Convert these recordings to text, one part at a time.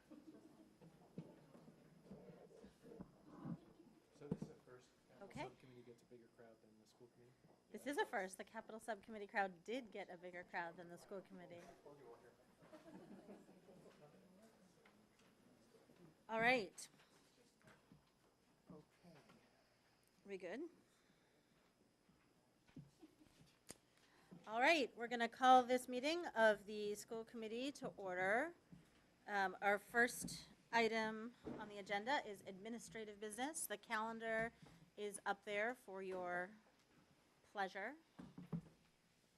So this is a first, Okay. subcommittee gets a bigger crowd than the school committee? This is a first. The capital subcommittee crowd did get a bigger crowd than the school committee. All right. Okay. We good? All right, we're going to call this meeting of the school committee to order. Our first item on the agenda is administrative business. The calendar is up there for your pleasure.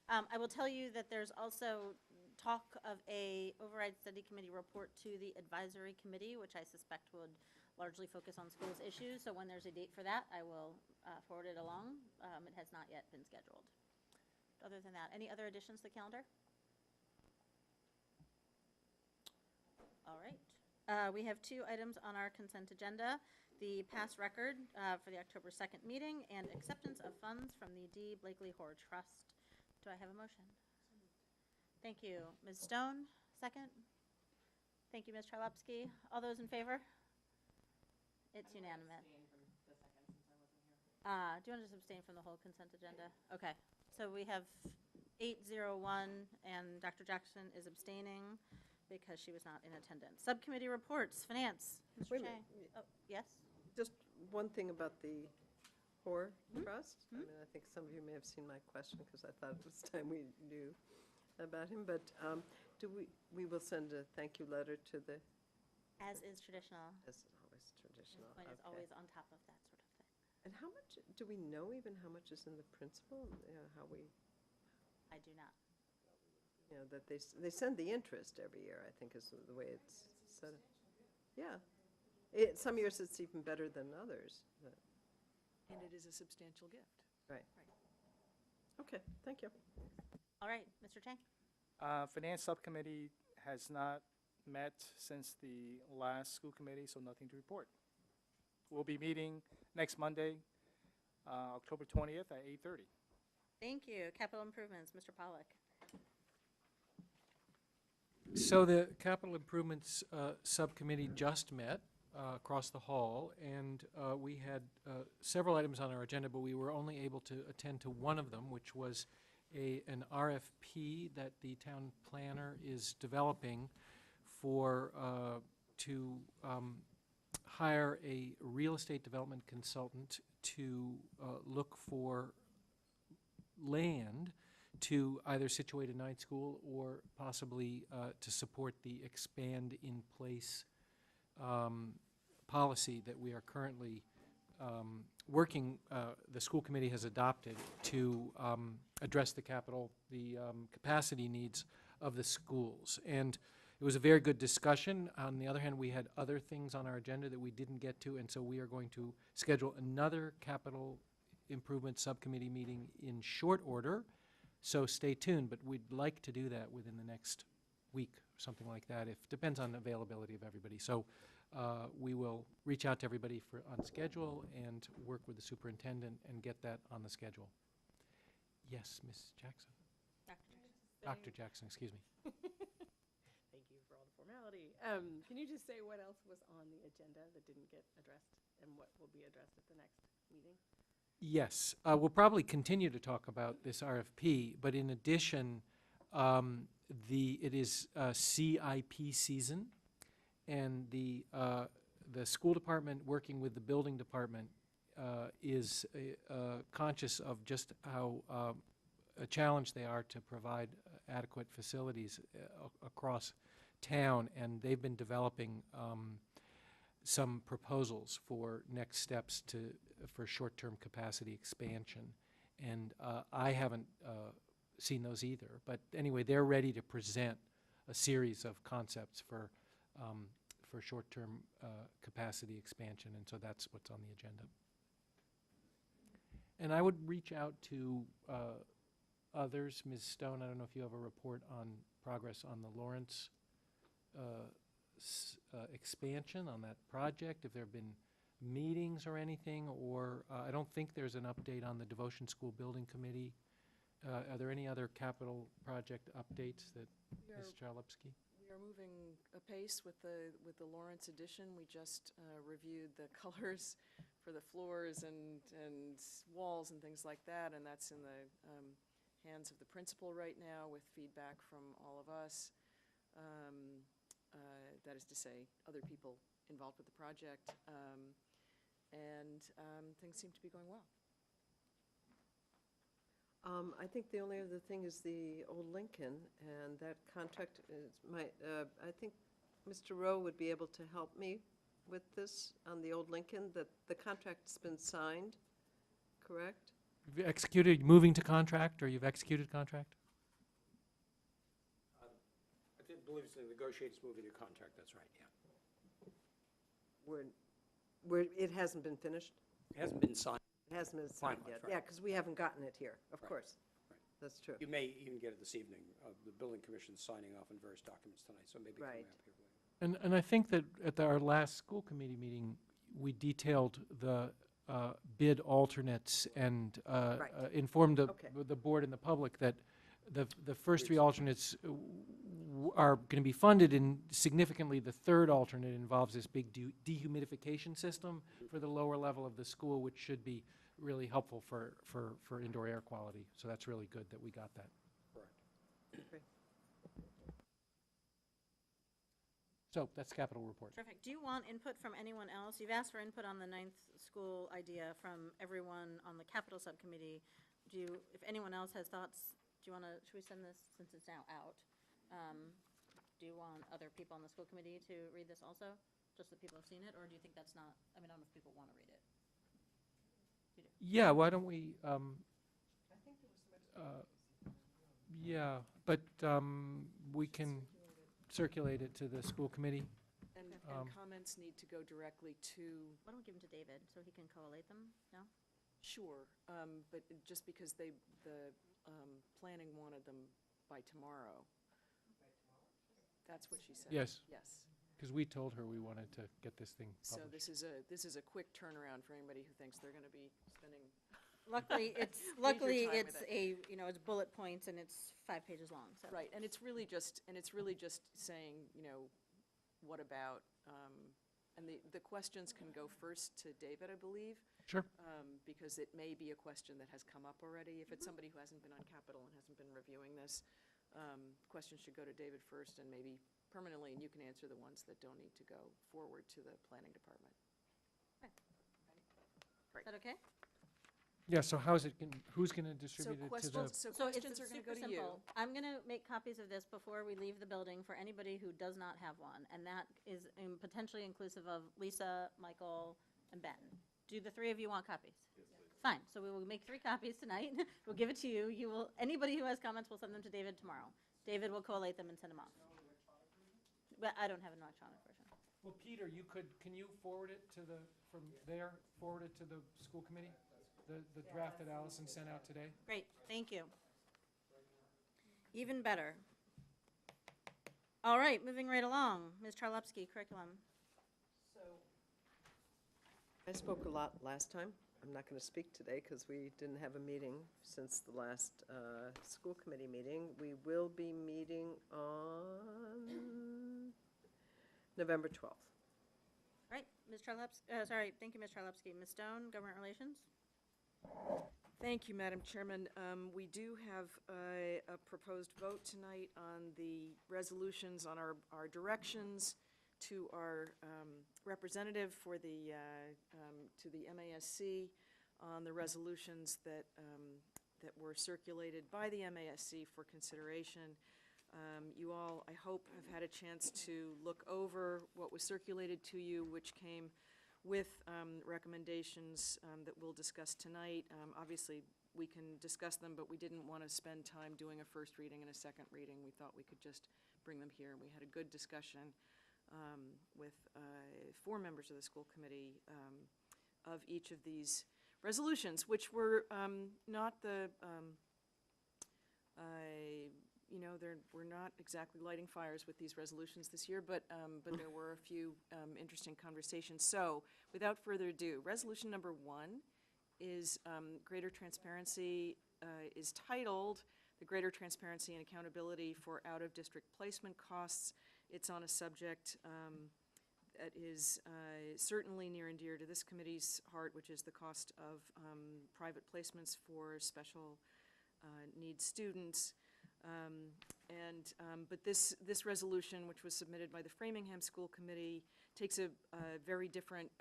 I will tell you that there's also talk of a override study committee report to the advisory committee, which I suspect would largely focus on schools issues. So when there's a date for that, I will forward it along. It has not yet been scheduled. Other than that, any other additions to the calendar? All right. We have two items on our consent agenda. The past record for the October 2nd meeting and acceptance of funds from the D. Blakely Hoare Trust. Do I have a motion? Thank you. Ms. Stone, second. Thank you, Ms. Charlepsky. All those in favor? It's unanimous. Do you want to just abstain from the whole consent agenda? Okay. So we have 801, and Dr. Jackson is abstaining because she was not in attendance. Subcommittee reports, finance. Mr. Wait a Chang. minute. Oh, yes? Just one thing about the Hoare Mhm. Trust. I Mhm. mean, I think some of you may have seen my question because I thought it was time we knew about him. But we will send a thank you letter to the, As is traditional. as always, traditional. Ms. Quinn is Okay. always on top of that sort of thing. And how much, do we know even how much is in the principal? How we, I do not. that they send the interest every year, I think is the way it's set up. Yeah. Some years it's even better than others. But, And it is a substantial gift. right. Okay, thank you. All right, Mr. Chang? Finance subcommittee has not met since the last school committee, so nothing to report. We'll be meeting next Monday, October 20th at 8:30. Thank you. Capital improvements, Mr. Pollack. So the Capital Improvements Subcommittee just met across the hall, and we had several items on our agenda, but we were only able to attend to one of them, which was an RFP that the town planner is developing for to hire a real estate development consultant to look for land to either situate a night school or possibly to support the expand in place policy that we are currently working, the school committee has adopted to address the capacity needs of the schools. And it was a very good discussion. On the other hand, we had other things on our agenda that we didn't get to, and so we are going to schedule another capital improvement subcommittee meeting in short order. So stay tuned, but we'd like to do that within the next week, something like that. Depends on the availability of everybody. So we will reach out to everybody on schedule and work with the superintendent and get that on the schedule. Yes, Ms. Jackson. Dr. Jackson, excuse me. Thank you for all the formality. Can you just say what else was on the agenda that didn't get addressed and what will be addressed at the next meeting? Yes, we'll probably continue to talk about this RFP, but in addition, it is CIP season, and the school department working with the building department is conscious of just how a challenge they are to provide adequate facilities across town, and they've been developing some proposals for next steps for short-term capacity expansion. And I haven't seen those either. But anyway, they're ready to present a series of concepts for short-term capacity expansion, and so that's what's on the agenda. And I would reach out to others. Ms. Stone, I don't know if you have a report on progress on the Lawrence expansion on that project, if there have been meetings or anything, or I don't think there's an update on the Devotion School Building Committee. Are there any other capital project updates that Ms. Charlepsky? We We are moving apace with the Lawrence edition. We just reviewed the colors for the floors and walls and things like that, and that's in the hands of the principal right now with feedback from all of us. That is to say, other people involved with the project, and things seem to be going well. I think the only other thing is the old Lincoln, and that contract is I think Mr. Rowe would be able to help me with this on the old Lincoln, that the contract's been signed, correct? You've executed, moving to contract, or you've executed contract? I believe it's the negotiators moving to contract, that's right, yeah. It hasn't been finished? It hasn't been signed. It hasn't been signed Finalized, yet. right. Yeah, because we haven't gotten it here, of Right, course. right. That's true. You may even get it this evening. The building commission's signing off on various documents tonight, so maybe coming Right. up here later. And I think that at our last school committee meeting, we detailed the bid alternates and Right. informed Okay. the board and the public that the first three alternates are going to be funded, and significantly, the third alternate involves this big dehumidification system for the lower level of the school, which should be really helpful for indoor air quality. So that's really good that we got that. Correct. Okay. So that's capital report. Terrific. Do you want input from anyone else? You've asked for input on the ninth school idea from everyone on the capital subcommittee. If anyone else has thoughts, should we send this, since it's now out? Do you want other people on the school committee to read this also? Just that people have seen it, or do you think that's not, I don't know if people want to read it. Yeah, why don't we, yeah, but we can circulate it to the school committee. And Um, comments need to go directly to, Why don't we give them to David, so he can collate them, no? sure, but just because the planning wanted them by tomorrow. That's what she said. Yes, Yes. because we told her we wanted to get this thing So published. this is a quick turnaround for anybody who thinks they're going to be spending. Luckily, it's, time with it's bullet points and it's 5 pages long, so. Right, and it's really just saying, what about, and the questions can go first to David, I believe, Sure. because it may be a question that has come up already. If it's somebody who hasn't been on Capitol and hasn't been reviewing this, questions should go to David first and maybe permanently, and you can answer the ones that don't need to go forward to the planning department. Is that okay? Yeah, so who's going to distribute it to the? So So it's questions are going to super go to you. simple. I'm going to make copies of this before we leave the building for anybody who does not have one, and that is potentially inclusive of Lisa, Michael, and Ben. Do the three of you want copies? Fine, so we will make 3 copies tonight. We'll give it to you. Anybody who has comments, we'll send them to David tomorrow. David will collate them and send them off. But I don't have an electronic version. Well, Peter, can you forward it forward it to the school committee? The draft that Allison sent out today? Great, thank you. Even better. All right, moving right along. Ms. Charlepski, curriculum. I spoke a lot last time. I'm not going to speak today because we didn't have a meeting since the last school committee meeting. We will be meeting on November 12th. All right, Ms. Charlepski, thank you, Ms. Charlepski. Ms. Stone, Government Relations? Thank you, Madam Chairman. We do have a proposed vote tonight on the resolutions, on our directions to our representative for the, to the MASC, on the resolutions that were circulated by the MASC for consideration. You all, I hope, have had a chance to look over what was circulated to you, which came with recommendations that we'll discuss tonight. Obviously, we can discuss them, but we didn't want to spend time doing a first reading and a second reading. We thought we could just bring them here, and we had a good discussion with 4 members of the school committee of each of these resolutions, which were not the, we're not exactly lighting fires with these resolutions this year, but there were a few interesting conversations. So, without further ado, resolution number 1 is greater transparency, is titled "The Greater Transparency and Accountability for Out-of-District Placement Costs It's on a subject that is certainly near and dear to this committee's heart, which is the cost of private placements for special needs students. But this resolution, which was submitted by the Framingham School Committee, takes has a very different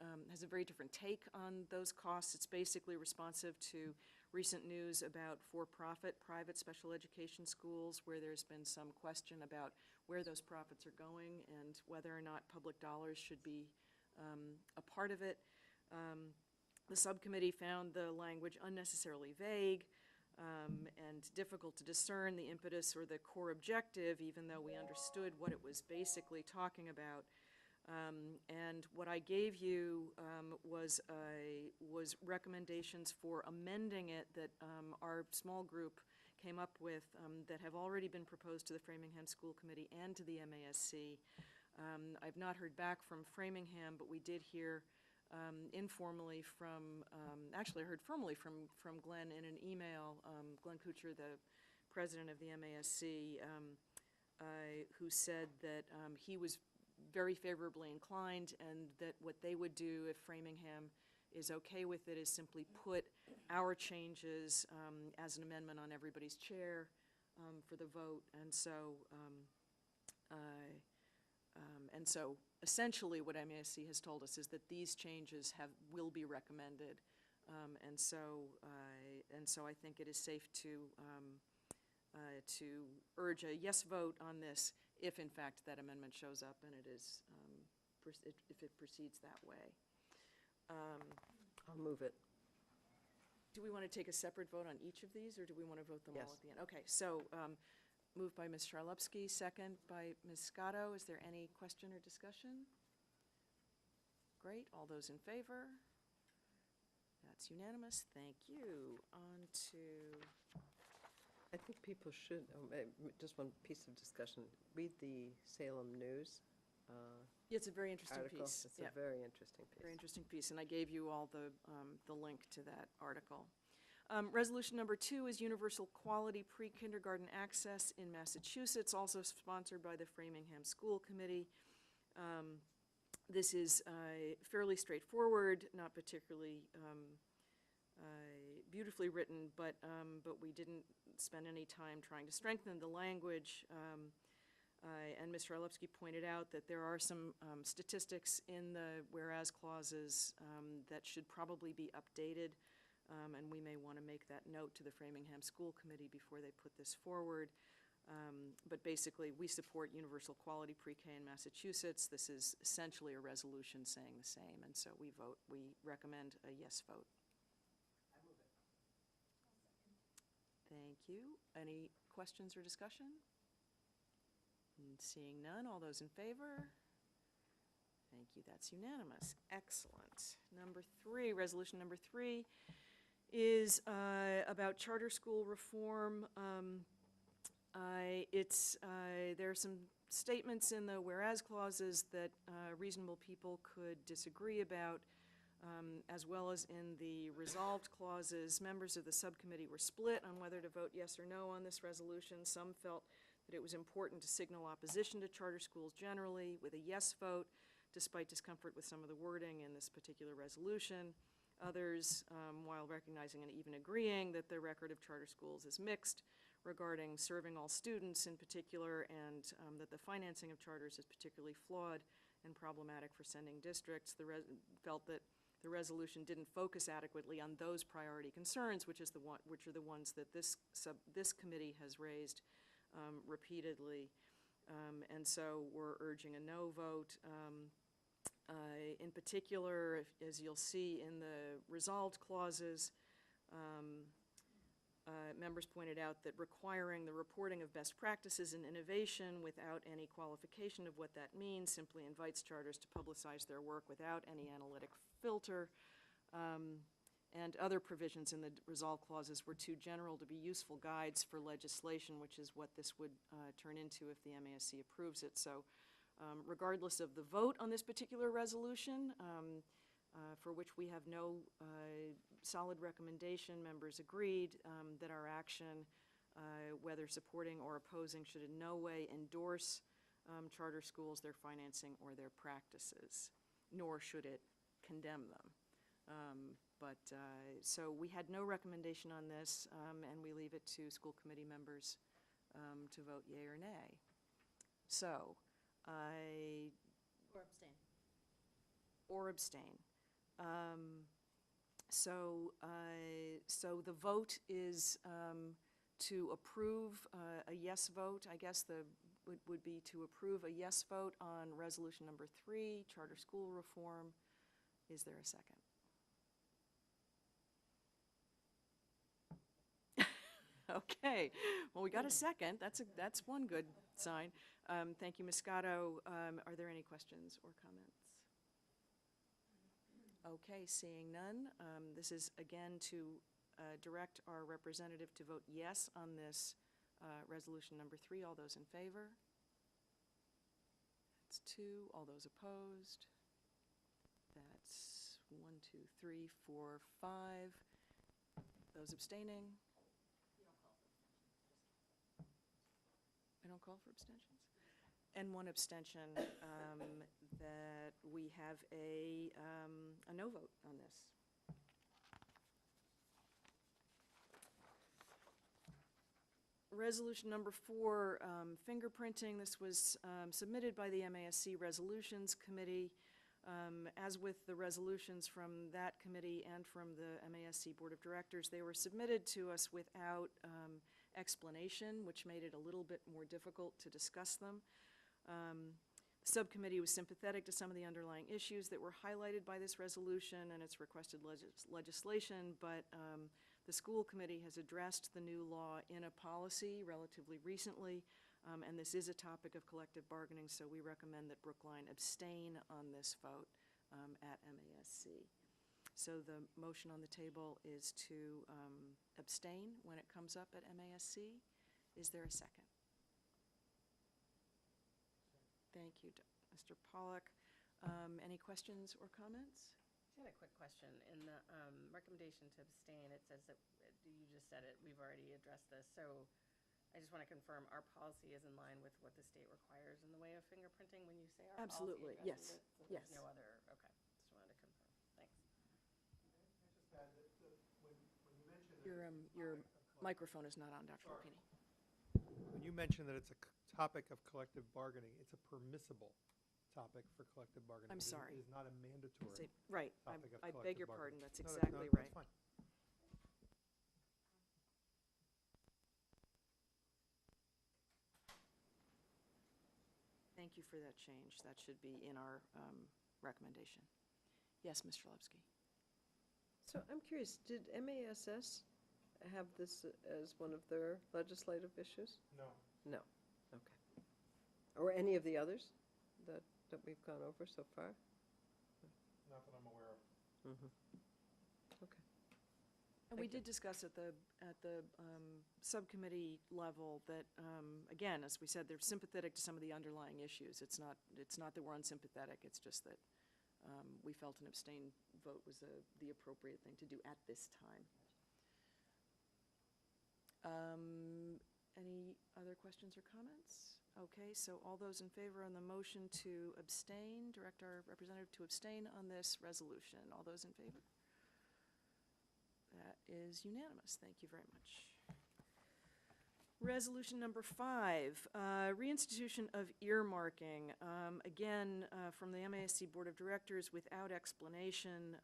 take on those costs. It's basically responsive to recent news about for-profit private special education schools, where there's been some question about where those profits are going and whether or not public dollars should be a part of it. The subcommittee found the language unnecessarily vague and difficult to discern the impetus or the core objective, even though we understood what it was basically talking about. And what I gave you was recommendations for amending it that our small group came up with that have already been proposed to the Framingham School Committee and to the MASC. I've not heard back from Framingham, but we did hear informally from, actually I heard formally from Glenn in an email, Glenn Kuchar, the president of the MASC, who said that he was very favorably inclined, and that what they would do if Framingham is okay with it is simply put our changes as an amendment on everybody's chair for the vote. And so essentially what MASC has told us is that these changes will be recommended. And so I think it is safe to urge a yes vote on this if in fact that amendment shows up and it is, if it proceeds that way. I'll move it. Do we want to take a separate vote on each of these, or do we want to vote them all Yes. at the end? Okay, so moved by Ms. Charlupski, second by Ms. Scotto. Is there any question or discussion? Great, all those in favor? That's unanimous, thank you. On to, I think people should, just one piece of discussion, read the Salem News it's a very interesting article. piece. It's Yeah. a very interesting piece. Very interesting piece, and I gave you all the link to that article. Resolution number 2 is universal quality pre-kindergarten access in Massachusetts, also sponsored by the Framingham School Committee. This is fairly straightforward, not particularly beautifully written, but we didn't spend any time trying to strengthen the language. And Mr. Arlovsky pointed out that there are some statistics in the whereas clauses that should probably be updated, and we may want to make that note to the Framingham School Committee before they put this forward. But basically, we support universal quality pre-K in Massachusetts. This is essentially a resolution saying the same, and so we recommend a yes vote. Thank you. Any questions or discussion? Seeing none, all those in favor? Thank you, that's unanimous. Excellent. Number 3, resolution number 3 is about charter school reform. There are some statements in the whereas clauses that reasonable people could disagree about, as well as in the resolved clauses. Members of the subcommittee were split on whether to vote yes or no on this resolution. Some felt that it was important to signal opposition to charter schools generally with a yes vote, despite discomfort with some of the wording in this particular resolution. Others, while recognizing and even agreeing that the record of charter schools is mixed regarding serving all students in particular, and that the financing of charters is particularly flawed and problematic for sending districts, felt that the resolution didn't focus adequately on those priority concerns, which are the ones that this committee has raised repeatedly, and so we're urging a no vote. In particular, as you'll see in the resolved clauses, members pointed out that requiring the reporting of best practices and innovation without any qualification of what that means simply invites charters to publicize their work without any analytic filter. And other provisions in the resolve clauses were too general to be useful guides for legislation, which is what this would turn into if the MASC approves it. So regardless of the vote on this particular resolution, for which we have no solid recommendation, members agreed that our action, whether supporting or opposing, should in no way endorse charter schools, their financing, or their practices, nor should it condemn them. So we had no recommendation on this, and we leave it to school committee members to vote yea or nay. So, Or abstain. or abstain. So the vote is to approve, a yes vote, I guess would be to approve a yes vote on resolution number 3, charter school reform. Is there a second? Okay, well, we got a second. That's one good sign. Thank you, Ms. Scotto. Are there any questions or comments? Okay, seeing none. This is again to direct our representative to vote yes on this resolution number 3. All those in favor? That's 2. All those opposed? That's 1, 2, 3, 4, 5. Those abstaining? I don't call for abstentions? And 1 abstention, that we have a no vote on this. Resolution number 4, fingerprinting. This was submitted by the MASC Resolutions Committee. As with the resolutions from that committee and from the MASC Board of Directors, they were submitted to us without explanation, which made it a little bit more difficult to discuss them. The subcommittee was sympathetic to some of the underlying issues that were highlighted by this resolution and its requested legislation, but the school committee has addressed the new law in a policy relatively recently, and this is a topic of collective bargaining, so we recommend that Brookline abstain on this vote at MASC. So the motion on the table is to abstain when it comes up at MASC. Is there a second? Thank you, Mr. Pollack. Any questions or comments? I had a quick question. In the recommendation to abstain, it says that, you just said it, we've already addressed this, so I just want to confirm our policy is in line with what the state requires in the way of fingerprinting when you say our Absolutely, policy addresses yes, it? So yes. there's no other, okay, just wanted to confirm. Thanks. Your microphone is not on, Dr. Lupini. When you mention that it's a topic of collective bargaining, it's a permissible topic for collective bargaining. I'm sorry. It is not a mandatory. Right, topic of I beg collective your bargaining. pardon, that's No, no, exactly no, right. That's fine. Thank you for that change. That should be in our recommendation. Yes, Mr. Lepsky. So I'm curious, did MASS have this as one of their legislative issues? No. No, okay. Or any of the others that we've gone over so far? Not that I'm aware of. Mm-hmm. Okay. And we Thank you. did discuss at the subcommittee level that, again, as we said, they're sympathetic to some of the underlying issues. It's not that we're unsympathetic, it's just that we felt an abstain vote was the appropriate thing to do at this time. Any other questions or comments? Okay, so all those in favor on the motion to abstain, direct our representative to abstain on this resolution. All those in favor? That is unanimous. Thank you very much. Resolution number 5, reinstitution of earmarking. Again, from the MASC Board of Directors without explanation.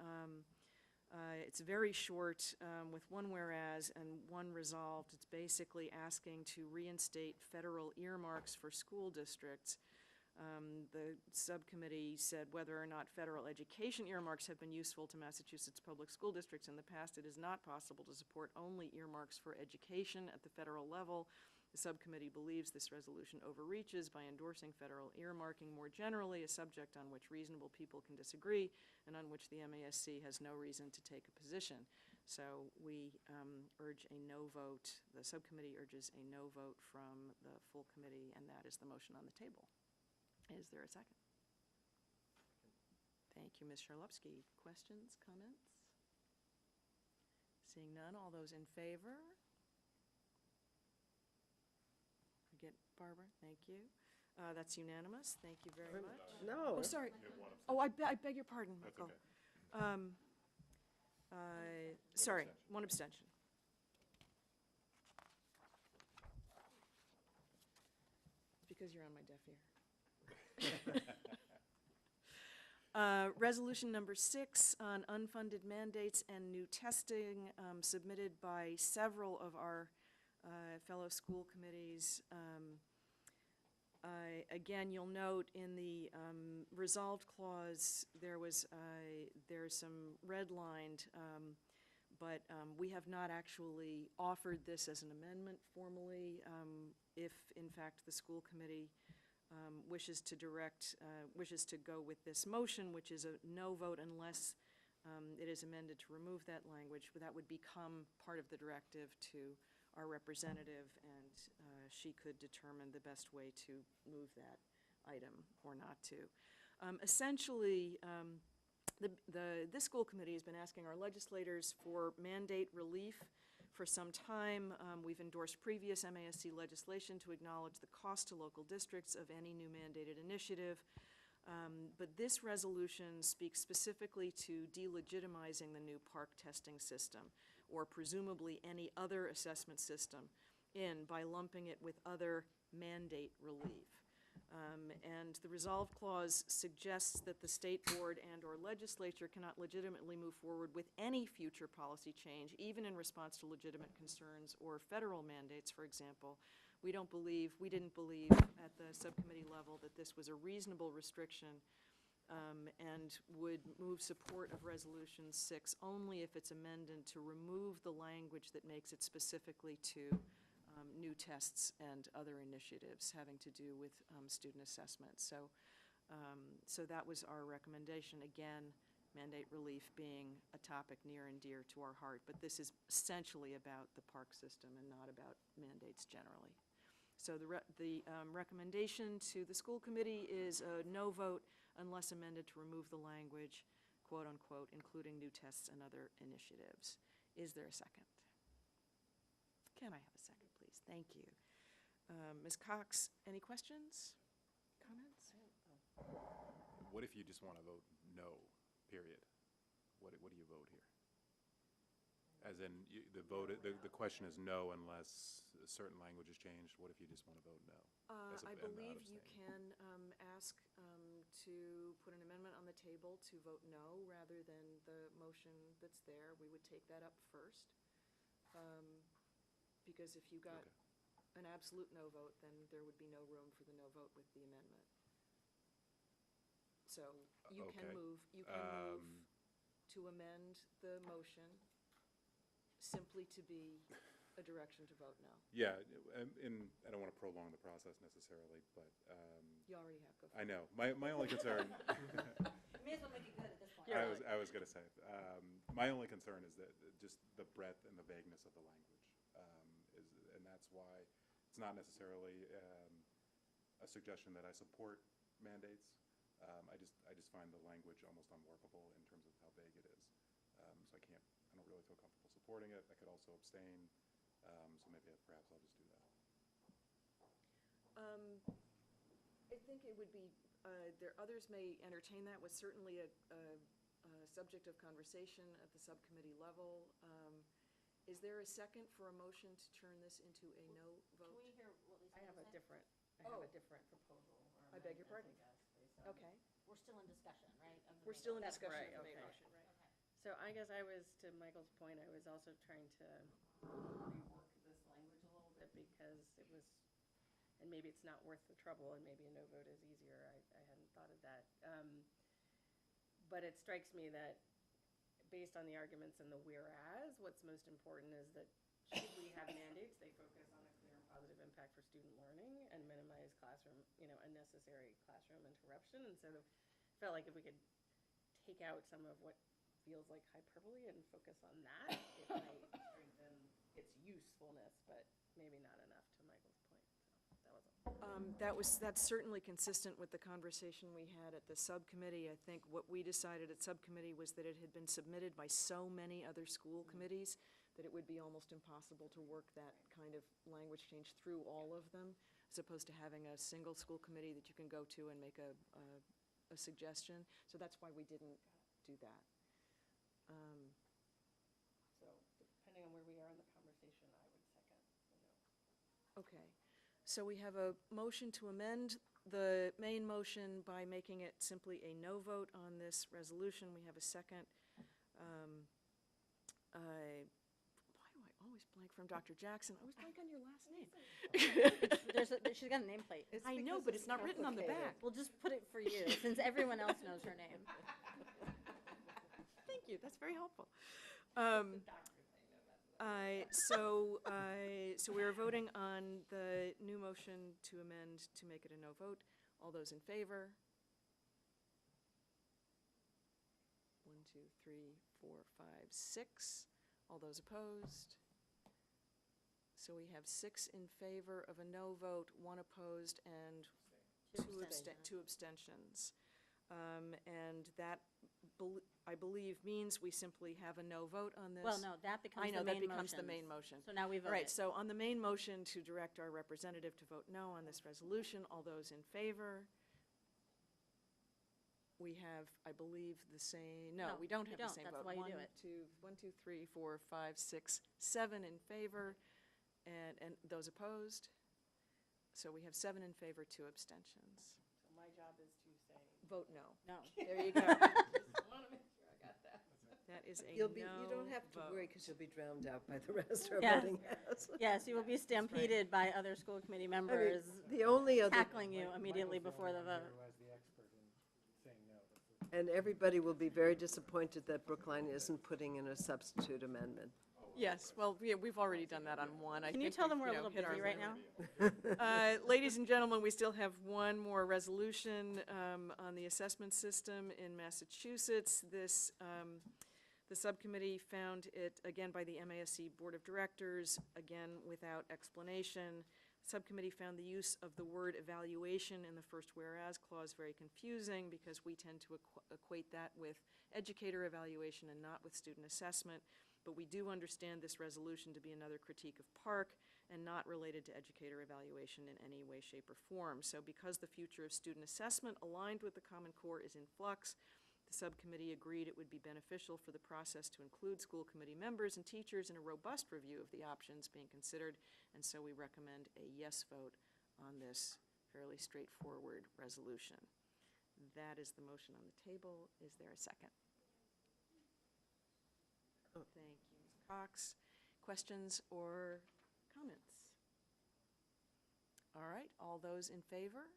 It's very short with one whereas and one resolved. It's basically asking to reinstate federal earmarks for school districts. The subcommittee said whether or not federal education earmarks have been useful to Massachusetts public school districts in the past, it is not possible to support only earmarks for education at the federal level. The subcommittee believes this resolution overreaches by endorsing federal earmarking more generally, a subject on which reasonable people can disagree and on which the MASC has no reason to take a position. So we urge a no vote. The subcommittee urges a no vote from the full committee, and that is the motion on the table. Is there a second? Thank you, Ms. Charlupski. Questions, comments? Seeing none, all those in favor? Forget Barbara, thank you. That's unanimous. Thank you very much. No. Oh, sorry. Oh, I beg your pardon, Michael. Sorry, one abstention. Because you're on my deaf ear. Resolution number 6 on unfunded mandates and new testing, submitted by several of our fellow school committees. Again, you'll note in the resolved clause, there's some redlined, but we have not actually offered this as an amendment formally. If, in fact, the school committee wishes to go with this motion, which is a no vote unless it is amended to remove that language, that would become part of the directive to our representative, and she could determine the best way to move that item or not to. Essentially, this school committee has been asking our legislators for mandate relief for some time. We've endorsed previous MASC legislation to acknowledge the cost to local districts of any new mandated initiative. But this resolution speaks specifically to delegitimizing the new park testing system, or presumably any other assessment system, by lumping it with other mandate relief. And the resolve clause suggests that the state board and/or legislature cannot legitimately move forward with any future policy change, even in response to legitimate concerns or federal mandates, for example. We didn't believe at the subcommittee level that this was a reasonable restriction, and would move support of Resolution 6 only if it's amended to remove the language that makes it specifically to new tests and other initiatives having to do with student assessment. So that was our recommendation. Again, mandate relief being a topic near and dear to our heart, but this is essentially about the park system and not about mandates generally. So the recommendation to the school committee is a no vote unless amended to remove the language, quote unquote, including new tests and other initiatives. Is there a second? Can I have a second, please? Thank you. Ms. Cox, any questions, comments? What if you just want to vote no, period? What do you vote here? As in, the question is no unless a certain language is changed. What if you just want to vote no? I believe you can ask to put an amendment on the table to vote no rather than the motion that's there. We would take that up first. Because if you got an absolute no vote, then there would be no room for the no vote with the amendment. So you can move to amend the motion simply to be a direction to vote no. Yeah, and I don't want to prolong the process necessarily, but You already have, go for I it. know. My only concern, May as well make it good at this point. I was going to say, my only concern is that just the breadth and the vagueness of the language, and that's why it's not necessarily a suggestion that I support mandates. I just find the language almost unworkable in terms of how vague it is. So I don't really feel comfortable supporting it. I could also abstain, so maybe perhaps I'll just do that. I think it would be, others may entertain that, was certainly a subject of conversation at the subcommittee level. Is there a second for a motion to turn this into a no vote? Can we hear what Lisa I have a said? different proposal. Or I beg your amendment, pardon? I guess, based on- Okay, We're still in discussion, right? of the we're still in main That's discussion right, of the main okay. motion, right? motion. Okay. So I guess I was, to Michael's point, I was also trying to rework this language a little bit because it was, and maybe it's not worth the trouble, and maybe a no vote is easier. I hadn't thought of that. But it strikes me that based on the arguments in the whereas, what's most important is that should we have mandates, they focus on a clear and positive impact for student learning and minimize classroom, unnecessary classroom interruption. And so felt like if we could take out some of what feels like hyperbole and focus on that, it might strengthen its usefulness, but maybe not enough, to Michael's point. So that was all. That's certainly consistent with the conversation we had at the subcommittee. I think what we decided at subcommittee was that it had been submitted by so many other school committees that it would be almost impossible to work that kind of language change through all of them. as opposed to having a single school committee that you can go to and make a suggestion. So that's why we didn't do that. So depending on where we are in the conversation, I would second the no. Okay, so we have a motion to amend the main motion by making it simply a no vote on this resolution. We have a second. Why do I always blank from Dr. Jackson? I always blank on your last name. She's got a nameplate. I know, but it's not written on the back. We'll just put it for you, since everyone else knows her name. Thank you, that's very helpful. So we are voting on the new motion to amend to make it a no vote. All those in favor? 1, 2, 3, 4, 5, 6. All those opposed? So we have 6 in favor of a no vote, 1 opposed, and two abstentions. And that, I believe, means we simply have a no vote on this. Well, no, that becomes I the know, main that becomes the motion. main motion. So now we All right, voted. so on the main motion to direct our representative to vote no on this resolution, all those in favor? We have, I believe, the same, no, No, we don't you have the don't. same That's vote. why you do it. 1, 2, 3, 4, 5, 6, 7 in favor, and those opposed? So we have 7 in favor, 2 abstentions. So my job is to say, Vote no. No. There you go. just want to make sure I got that. That is a You no don't have to vote. worry, because you'll be drowned out by the rest who are Yeah. voting yes. Yes, you will be stampeded by other school committee I mean, members the only other, tackling you immediately before the vote. and everybody will be very disappointed that Brookline isn't putting in a substitute amendment. Yes, well, we've already done that on one. Can you tell them we're a little hit our busy right limit. now? Ladies and gentlemen, we still have one more resolution on the assessment system in Massachusetts. This, the subcommittee found it, again, by the MASC Board of Directors, again, without explanation. Subcommittee found the use of the word evaluation in the first whereas clause very confusing because we tend to equate that with educator evaluation and not with student assessment. But we do understand this resolution to be another critique of Park and not related to educator evaluation in any way, shape, or form. So because the future of student assessment aligned with the Common Core is in flux, the subcommittee agreed it would be beneficial for the process to include school committee members and teachers in a robust review of the options being considered, and so we recommend a yes vote on this fairly straightforward resolution. That is the motion on the table. Is there a second? Thank you, Ms. Cox. Questions or comments? All right, all those in favor?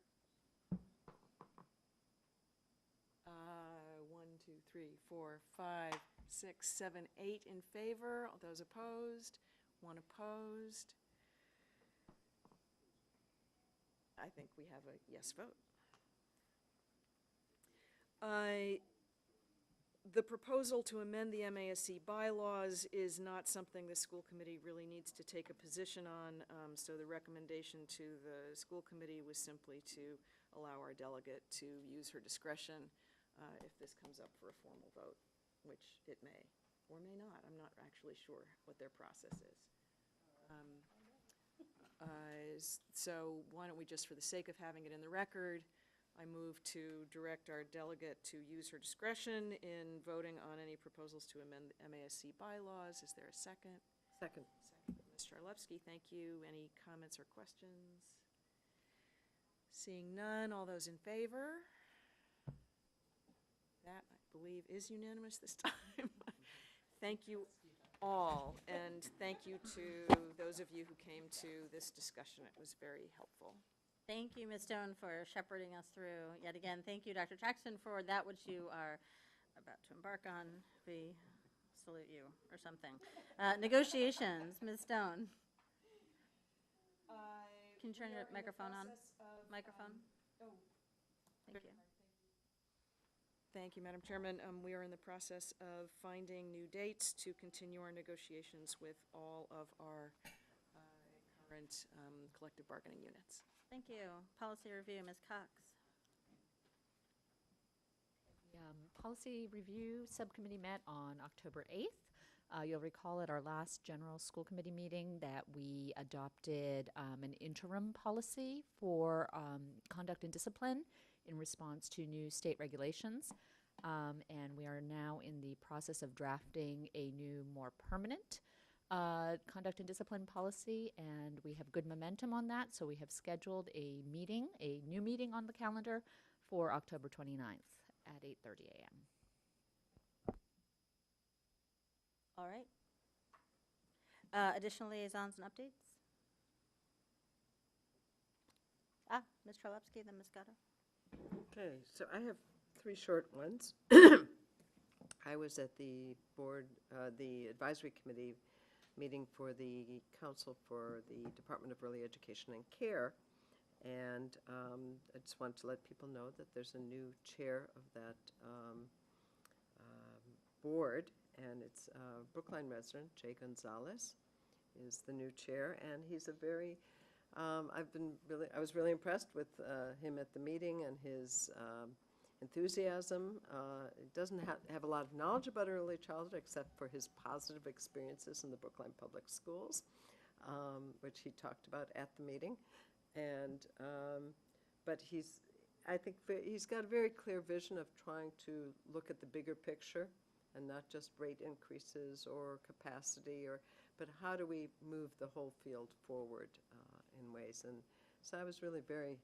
1, 2, 3, 4, 5, 6, 7, 8 in favor. All those opposed? 1 opposed. I think we have a yes vote. The proposal to amend the MASC bylaws is not something the school committee really needs to take a position on, so the recommendation to the school committee was simply to allow our delegate to use her discretion if this comes up for a formal vote, which it may or may not. I'm not actually sure what their process is. So why don't we, just for the sake of having it in the record, I move to direct our delegate to use her discretion in voting on any proposals to amend the MASC bylaws. Is there a second? Second. Second, Ms. Charlevsky, thank you. Any comments or questions? Seeing none, all those in favor? That, I believe, is unanimous this time. Thank you all, and thank you to those of you who came to this discussion. It was very helpful. Thank you, Ms. Stone, for shepherding us through. Yet again, thank you, Dr. Jackson, for that which you are about to embark on. We salute you, or something. Negotiations, Ms. Stone. Can you turn your microphone on? Microphone? Thank you. Thank you, Madam Chairman. We are in the process of finding new dates to continue our negotiations with all of our current collective bargaining units. Thank you. Policy review, Ms. Cox. Policy Review Subcommittee met on October 8th. You'll recall at our last general school committee meeting that we adopted an interim policy for conduct and discipline in response to new state regulations. And we are now in the process of drafting a new, more permanent conduct and discipline policy, and we have good momentum on that. So we have scheduled a meeting, a new meeting on the calendar for October 29th at 8:30 a.m. All right. Additional liaisons and updates? Ms. Charlevsky, then Ms. Gatto. Okay, so I have 3 short ones. I was at the board, the advisory committee meeting for the Council for the Department of Early Education and Care, and I just want to let people know that there's a new chair of that board, and it's Brookline resident, Jay Gonzalez is the new chair, and he's a very, I was really impressed with him at the meeting and his enthusiasm. He doesn't have a lot of knowledge about early childhood except for his positive experiences in the Brookline Public Schools, which he talked about at the meeting. And, but I think he's got a very clear vision of trying to look at the bigger picture and not just rate increases or capacity, but how do we move the whole field forward in ways. And so I was really very,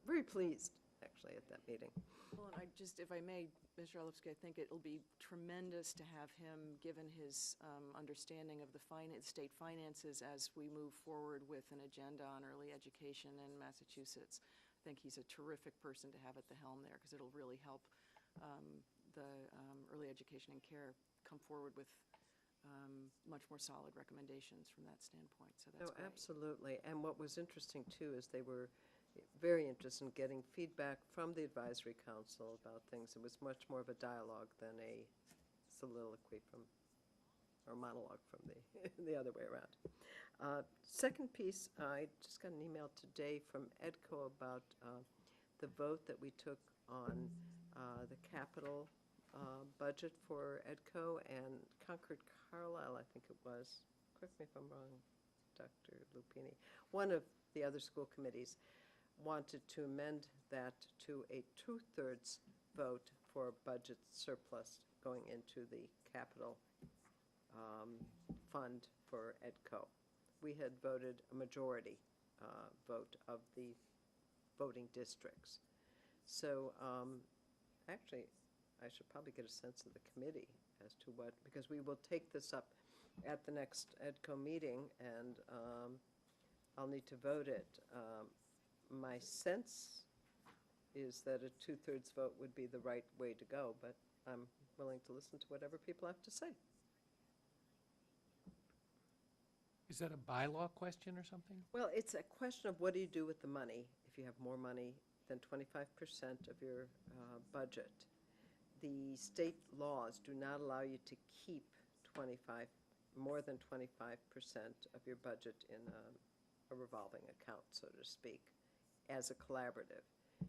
very pleased, actually, at that meeting. Well, and if I may, Ms. Charlevsky, I think it'll be tremendous to have him, given his understanding of the state finances as we move forward with an agenda on early education in Massachusetts. I think he's a terrific person to have at the helm there, because it'll really help the early education and care come forward with much more solid recommendations from that standpoint, so that's great. Absolutely. And what was interesting, too, is they were very interested in getting feedback from the advisory council about things. It was much more of a dialogue than a soliloquy or monologue from the other way around. Second piece, I just got an email today from EDCO about the vote that we took on the capital budget for EDCO, and Concord Carlisle, I think it was, correct me if I'm wrong, Dr. Lupini, one of the other school committees wanted to amend that to a 2/3 vote for budget surplus going into the capital fund for EDCO. We had voted a majority vote of the voting districts. So actually, I should probably get a sense of the committee as to what, because we will take this up at the next EDCO meeting, and I'll need to vote it. My sense is that a 2/3 vote would be the right way to go, but I'm willing to listen to whatever people have to say. Is that a bylaw question or something? Well, it's a question of what do you do with the money if you have more money than 25% of your budget. The state laws do not allow you to keep more than 25% of your budget in a revolving account, so to speak, as a collaborative.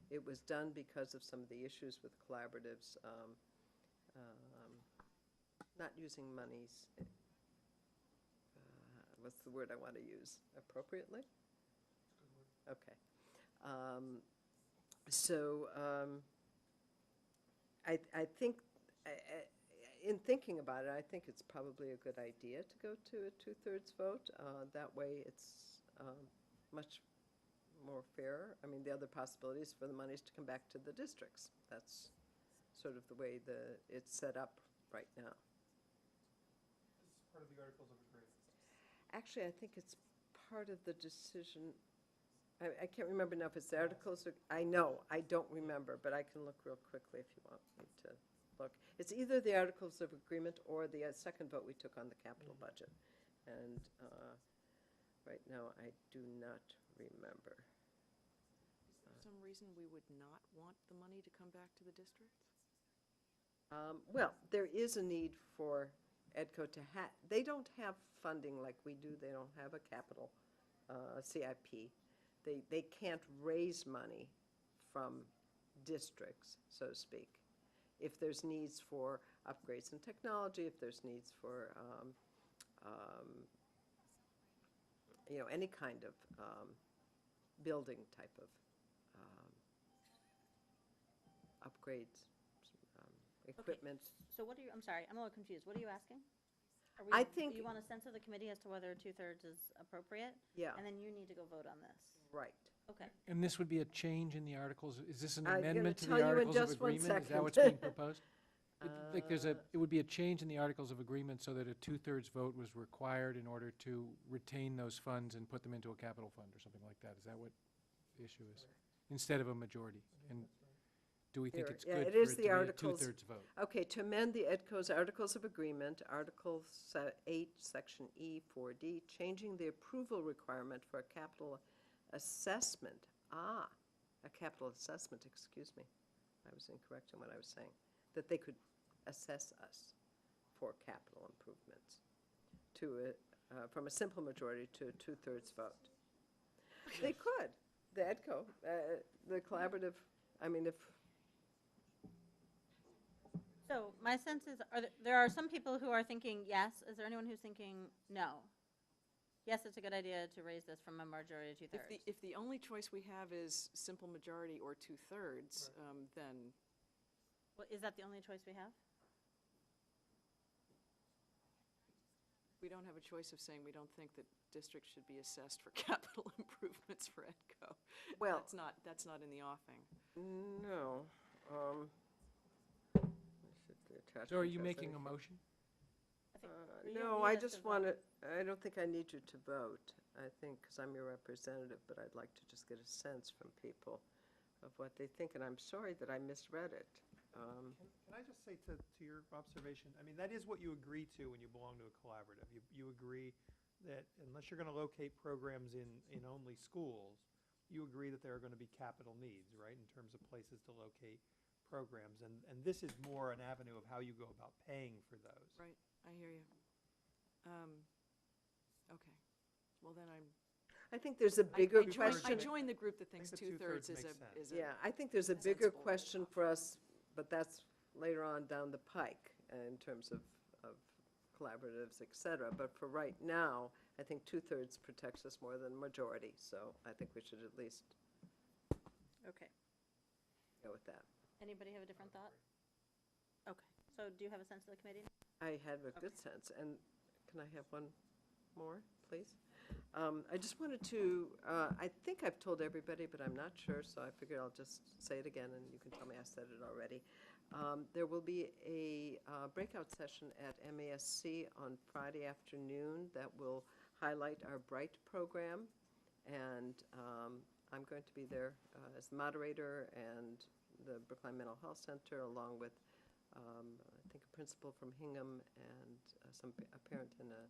It was done because of some of the issues with collaboratives not using monies, what's the word I want to use, appropriately? Okay. I think, in thinking about it, I think it's probably a good idea to go to a 2/3 vote. That way it's much more fair. I mean, the other possibilities for the monies to come back to the districts. That's sort of the way it's set up right now. This is part of the Articles of Agreement. Actually, I think it's part of the decision. I can't remember now if it's the articles. I know, I don't remember, but I can look real quickly if you want me to look. It's either the Articles of Agreement or the second vote we took on the capital budget. And right now, I do not remember. Is there some reason we would not want the money to come back to the districts? Well, there is a need for EDCO to have, they don't have funding like we do. They don't have a capital CIP. They can't raise money from districts, so to speak. If there's needs for upgrades in technology, if there's needs for, any kind of building type of upgrades, equipment. So what are you, I'm sorry, I'm a little confused. What are you asking? I think- Do you want a sense of the committee as to whether 2/3 is appropriate? Yeah, And then you need to go vote on this. right. Okay. And this would be a change in the articles, is this an I'm gonna amendment to tell the you in Articles of just one Agreement? Is that what's second. being proposed? Like, it would be a change in the Articles of Agreement so that a 2/3 vote was required in order to retain those funds and put them into a capital fund or something like that. Is that what the issue is? Instead of a majority? And do we think Here, it's yeah, good it for is it to the be a Articles- 2/3 vote? Okay, to amend the EDCO's Articles of Agreement, Article 8, Section E, 4D, changing the approval requirement for a capital assessment. A capital assessment, excuse me. I was incorrect in what I was saying. That they could assess us for capital improvements from a simple majority to a 2/3 vote. They could. The EDCO, the collaborative, I mean, if, So my sense is, there are some people who are thinking yes. Is there anyone who's thinking no? Yes, it's a good idea to raise this from a majority to 2/3. If the only choice we have is simple majority or 2/3, then Well, is that the only choice we have? we don't have a choice of saying we don't think that districts should be assessed for capital improvements for EDCO. well, That's not in the offing. no. So are you making a motion? I think you don't No, need I us to just vote. want to, I don't think I need you to vote, I think, because I'm your representative, but I'd like to just get a sense from people of what they think, and I'm sorry that I misread it. Can I just say to your observation, I mean, that is what you agree to when you belong to a collaborative. You agree that unless you're going to locate programs in only schools, you agree that there are going to be capital needs, right, in terms of places to locate programs. And this is more an avenue of how you go about paying for those. Right, I hear you. Okay, well then I think there's a bigger I question. join the group that thinks the 2/3 2/3 makes sense. is a. Yeah, I think there's a bigger sensible question for us, but that's later on down the pike in terms of collaboratives, et cetera. But for right now, I think 2/3 protects us more than majority, so I think we should at least Okay. go with that. Anybody have a different thought? Okay. So do you have a sense of the committee? I had a good sense, and can I have one more, please? I just wanted to, I think I've told everybody, but I'm not sure, so I figured I'll just say it again, and you can tell me I said it already. There will be a breakout session at MASC on Friday afternoon that will highlight our BRIGHT program, and I'm going to be there as the moderator and the Brookline Mental Health Center, along with, I think, a principal from Hingham and a parent and a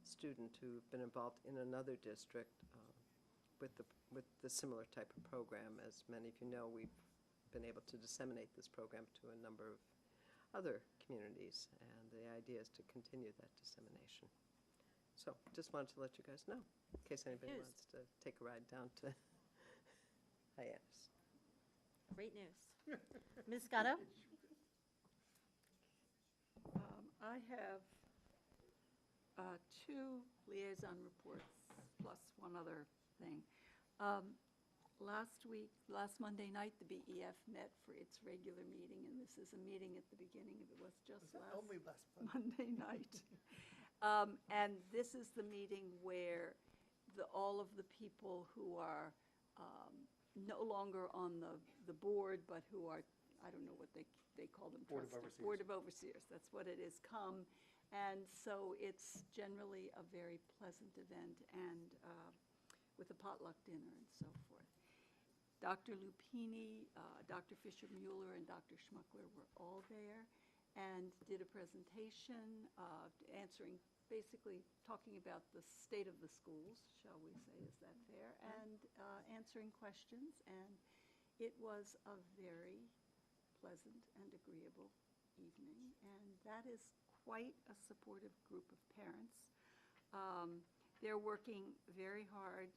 student who've been involved in another district with the similar type of program. As many of you know, we've been able to disseminate this program to a number of other communities, and the idea is to continue that dissemination. So just wanted to let you guys know, in case anybody News. wants to take a ride down to Hyannis. Great news. Ms. Scotto? I have two liaison reports plus one other thing. Last Monday night, the BEF met for its regular meeting, and this is a meeting at the beginning of, it was just Only last month. Monday night. And this is the meeting where all of the people who are no longer on the board, but who are, I don't know what they call them. Board of trustees. Overseers. Board of Overseers, that's what it is, come. And so it's generally a very pleasant event, and with a potluck dinner and so forth. Dr. Lupini, Dr. Fisher-Mueller, and Dr. Schmuckler were all there and did a presentation basically talking about the state of the schools, shall we say, is that fair, and answering questions. And it was a very pleasant and agreeable evening, and that is quite a supportive group of parents. They're working very hard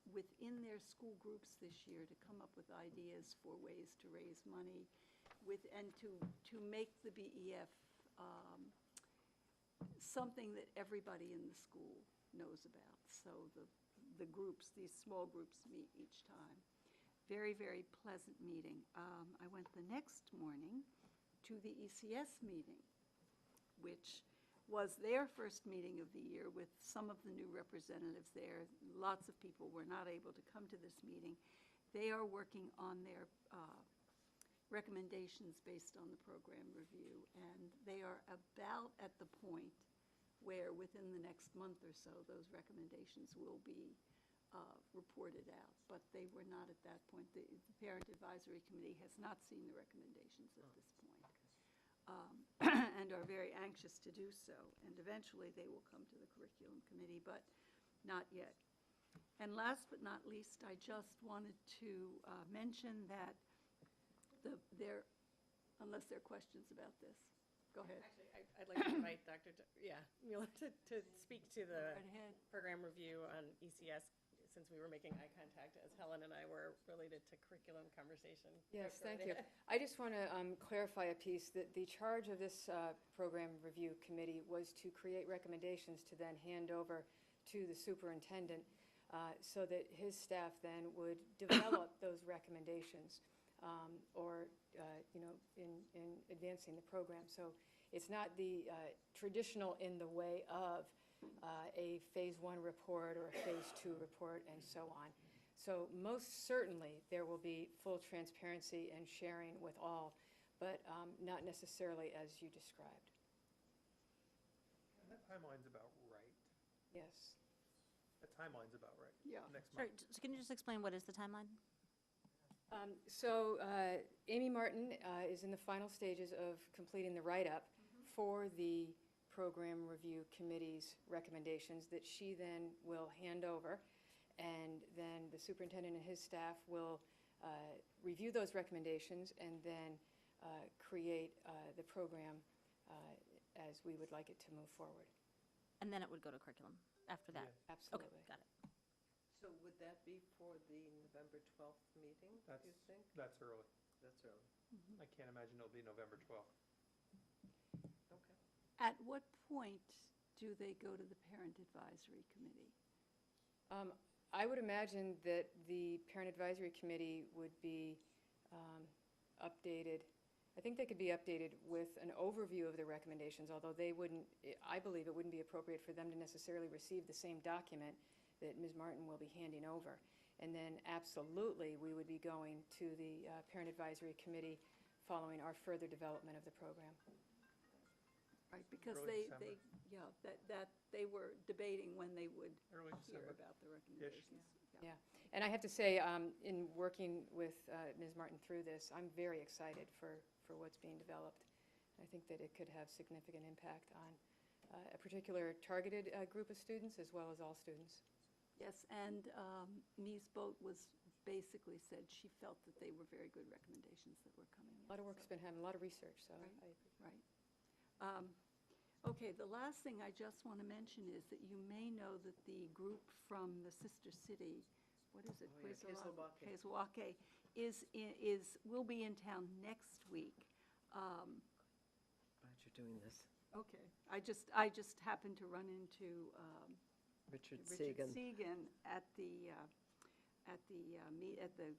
within their school groups this year to come up with ideas for ways to raise money and to make the BEF something that everybody in the school knows about. So the groups, these small groups meet each time. Very, very pleasant meeting. I went the next morning to the ECS meeting, which was their first meeting of the year with some of the new representatives there. Lots of people were not able to come to this meeting. They are working on their recommendations based on the program review, and they are about at the point where within the next month or so, those recommendations will be reported out. But they were not at that point. The Parent Advisory Committee has not seen the recommendations at this point, and are very anxious to do so. And eventually, they will come to the Curriculum Committee, but not yet. And last but not least, I just wanted to mention that unless there are questions about this, go ahead. Actually, I'd like to invite Dr. Mueller to speak to the Right ahead. program review on ECS, since we were making eye contact as Helen and I were related to curriculum conversation. Yes, Go thank right you. ahead. I just want to clarify a piece, that the charge of this program review committee was to create recommendations to then hand over to the superintendent so that his staff then would develop those recommendations in advancing the program. So it's not the traditional in the way of a Phase 1 report or a Phase 2 report and so on. So most certainly, there will be full transparency and sharing with all, but not necessarily as you described. And that timeline's about right. Yes. That timeline's about right. Yeah. Next Sorry, month. can you just explain what is the timeline? So Amy Martin is in the final stages of completing the write-up for the Program Review Committee's recommendations that she then will hand over, and then the superintendent and his staff will review those recommendations and then create the program as we would like it to move forward. And then it would go to curriculum after that? Yeah. Okay, Absolutely. got it. So would that be for the November 12th meeting, do you think? That's early. That's early. I can't imagine it'll be November 12th. Okay. At what point do they go to the Parent Advisory Committee? I would imagine that the Parent Advisory Committee would be updated. I think they could be updated with an overview of the recommendations, although they wouldn't, I believe it wouldn't be appropriate for them to necessarily receive the same document that Ms. Martin will be handing over. And then absolutely, we would be going to the Parent Advisory Committee following our further development of the program. Right, because Early they, December. that they were debating when they would Early hear December. about the recommendations. Yeah, and I have to say, in working with Ms. Martin through this, I'm very excited for what's being developed. I think that it could have significant impact on a particular targeted group of students as well as all students. Yes, and Mies Boat basically said she felt that they were very good recommendations that were coming in. A lot of work's been happening, a lot of research, so Right. I agree. Right. Okay, the last thing I just want to mention is that you may know that the group from the sister city, what is it? Oh, yeah, Kesilwake, will be in town next week. Glad you're doing this. Okay, I just happened to run into Richard Richard Segan. Segan at the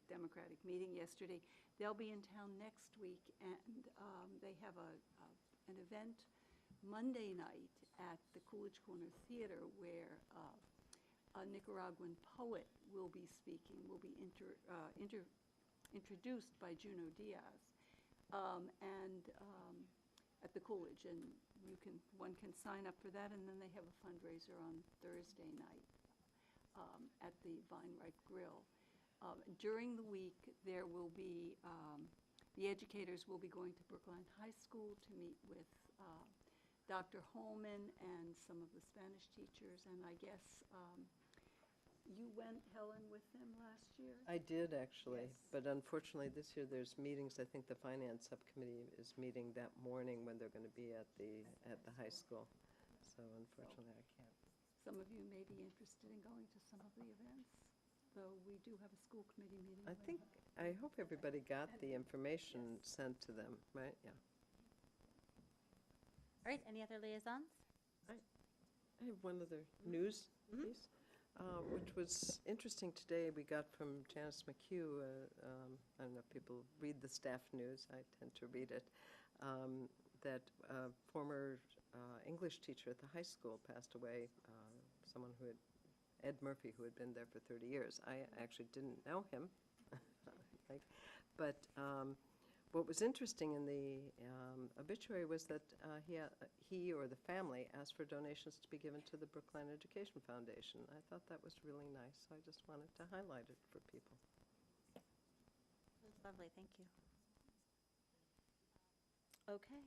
Democratic meeting yesterday. They'll be in town next week, and they have an event Monday night at the Coolidge Corner Theater where a Nicaraguan poet will be speaking, will be introduced by Juno Diaz, at the Coolidge, and one can sign up for that, and then they have a fundraiser on Thursday night at the Vine-Ripe Grill. During the week, there will be, the educators will be going to Brookline High School to meet with Dr. Holman and some of the Spanish teachers, and I guess you went, Helen, with them last year? I did, actually, Yes. but unfortunately, this year, there's meetings, I think the Finance Subcommittee is meeting that morning when they're going to be at the high school. So unfortunately, I can't. Some of you may be interested in going to some of the events, though we do have a school committee meeting. I hope everybody got the information sent to them, right? Yeah. All right, any other liaisons? I have one other news Mhm. piece, which was interesting today. We got from Janice McHugh, I don't know if people read the staff news, I tend to read it, that a former English teacher at the high school passed away, someone who had, Ed Murphy, who had been there for 30 years. I actually didn't know him, but what was interesting in the obituary was that he or the family asked for donations to be given to the Brookline Education Foundation. I thought that was really nice, so I just wanted to highlight it for people. That's lovely, thank you. Okay.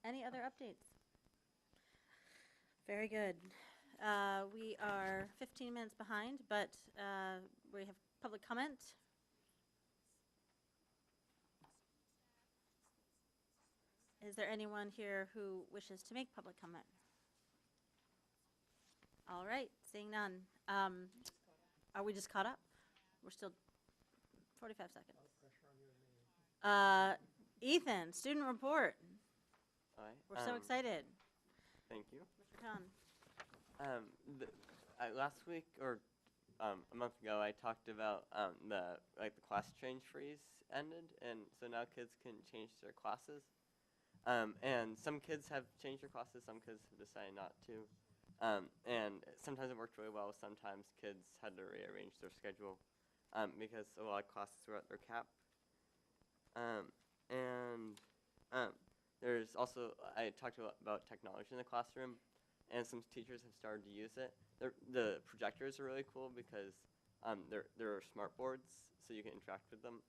Any other updates? Very good. We are 15 minutes behind, but we have public comment. Is there anyone here who wishes to make public comment? All right, seeing none. Are we just caught up? We're still 45 seconds. Ethan, student report. Hi. We're so excited. Thank you. Mr. Khan. Last week or a month ago, I talked about the class change freeze ended, and so now kids can change their classes. And some kids have changed their classes, some kids have decided not to. And sometimes it worked really well. Sometimes kids had to rearrange their schedule because a lot of classes were at their cap. There's also, I talked about technology in the classroom, and some teachers have started to use it. The projectors are really cool because there are smart boards, so you can interact with them.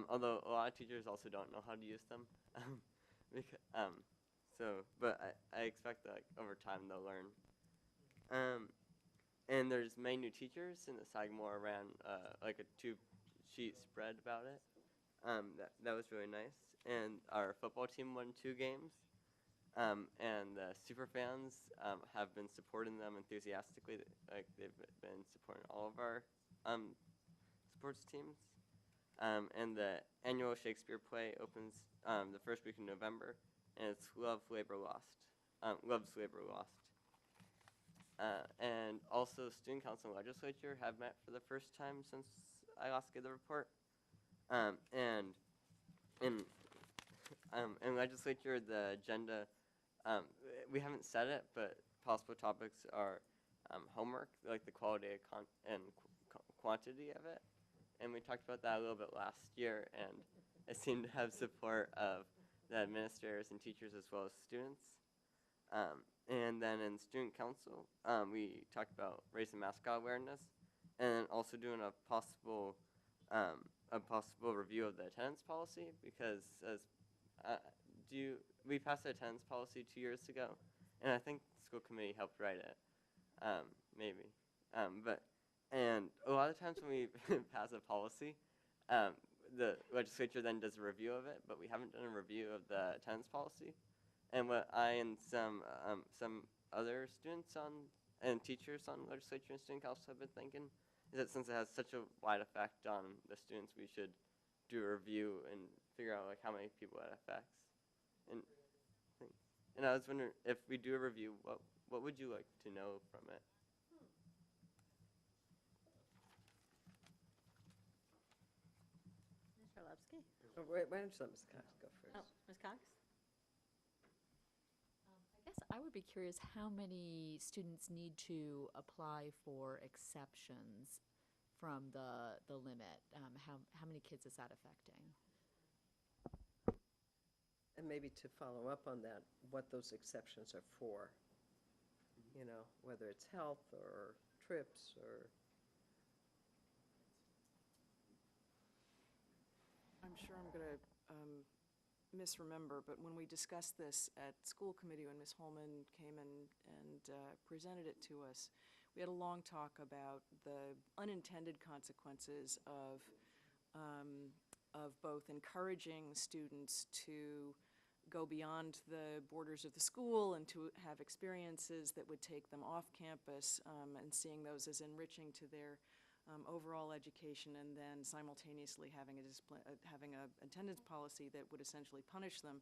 Although a lot of teachers also don't know how to use them. But I expect that over time they'll learn. And there's many new teachers, and the Sagamore ran a 2-sheet spread about it. That was really nice. And our football team won 2 games. And the super fans have been supporting them enthusiastically. They've been supporting all of our sports teams. And the annual Shakespeare play opens the first week in November, and it's Love's Labor Lost. And also, Student Council and Legislature have met for the first time since I last gave the report. And in Legislature, the agenda, we haven't said it, but possible topics are homework, like the quality and quantity of it. And we talked about that a little bit last year, and it seemed to have support of the administrators and teachers as well as students. And then in Student Council, we talked about race and mascot awareness, and also doing a possible review of the attendance policy, because we passed the attendance policy 2 years ago, and I think the school committee helped write it, maybe. And a lot of times when we pass a policy, the legislature then does a review of it, but we haven't done a review of the attendance policy. And what I and some other students and teachers on legislature and student council have been thinking is that since it has such a wide effect on the students, we should do a review and figure out how many people it affects. And I was wondering, if we do a review, what would you like to know from it? Ms. Orlovsky? Oh, why don't you let Ms. Cox go first? Oh, Ms. Cox? I guess I would be curious how many students need to apply for exceptions from the limit. How many kids is that affecting? And maybe to follow up on that, what those exceptions are for, you know, whether it's health or trips or. I'm sure I'm going to misremember, but when we discussed this at school committee, when Ms. Holman came and presented it to us, we had a long talk about the unintended consequences of both encouraging students to go beyond the borders of the school and to have experiences that would take them off campus, and seeing those as enriching to their overall education, and then simultaneously having an attendance policy that would essentially punish them.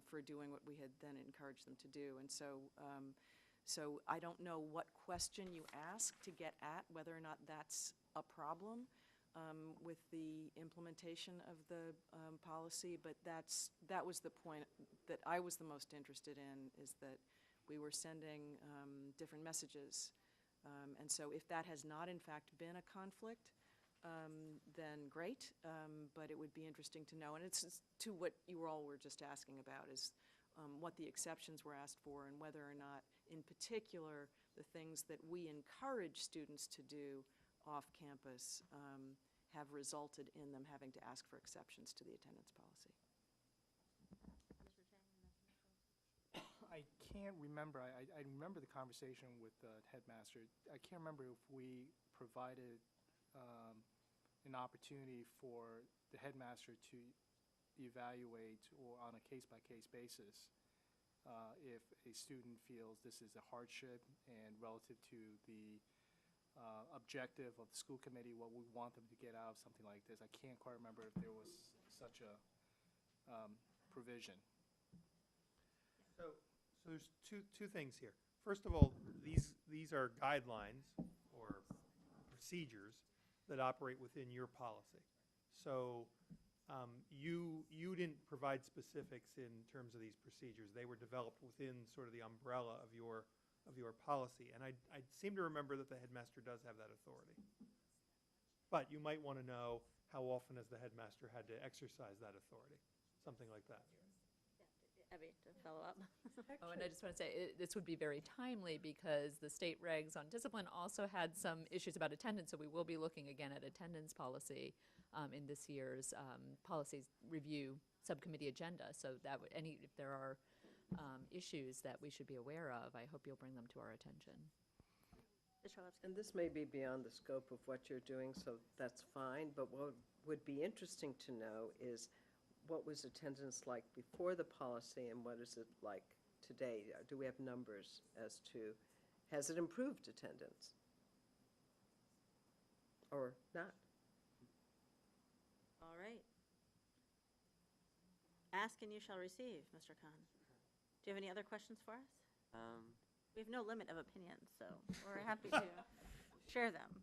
for doing what we had then encouraged them to do. And so I don't know what question you ask to get at whether or not that's a problem with the implementation of the policy, but that was the point that I was the most interested in, is that we were sending different messages. And so if that has not in fact been a conflict, then great, but it would be interesting to know. And it's to what you all were just asking about, is what the exceptions were asked for, and whether or not, in particular, the things that we encourage students to do off campus have resulted in them having to ask for exceptions to the attendance policy. I can't remember. I remember the conversation with the headmaster. I can't remember if we provided an opportunity for the headmaster to evaluate, or on a case-by-case basis, if a student feels this is a hardship, and relative to the objective of the school committee, what we want them to get out of something like this. I can't quite remember if there was such a provision. So there's two things here. First of all, these are guidelines or procedures that operate within your policy. So you didn't provide specifics in terms of these procedures. They were developed within sort of the umbrella of your policy. And I seem to remember that the headmaster does have that authority. But you might want to know, how often has the headmaster had to exercise that authority? Something like that. Abby, to follow up. Oh, and I just want to say, this would be very timely because the state regs on discipline also had some issues about attendance, so we will be looking again at attendance policy in this year's policies review subcommittee agenda. So that would, if there are issues that we should be aware of, I hope you'll bring them to our attention. And this may be beyond the scope of what you're doing, so that's fine, but what would be interesting to know is what was attendance like before the policy, and what is it like today? Do we have numbers as to, has it improved attendance or not? All right. Ask and you shall receive, Mr. Khan. Do you have any other questions for us? We have no limit of opinions, so we're happy to share them.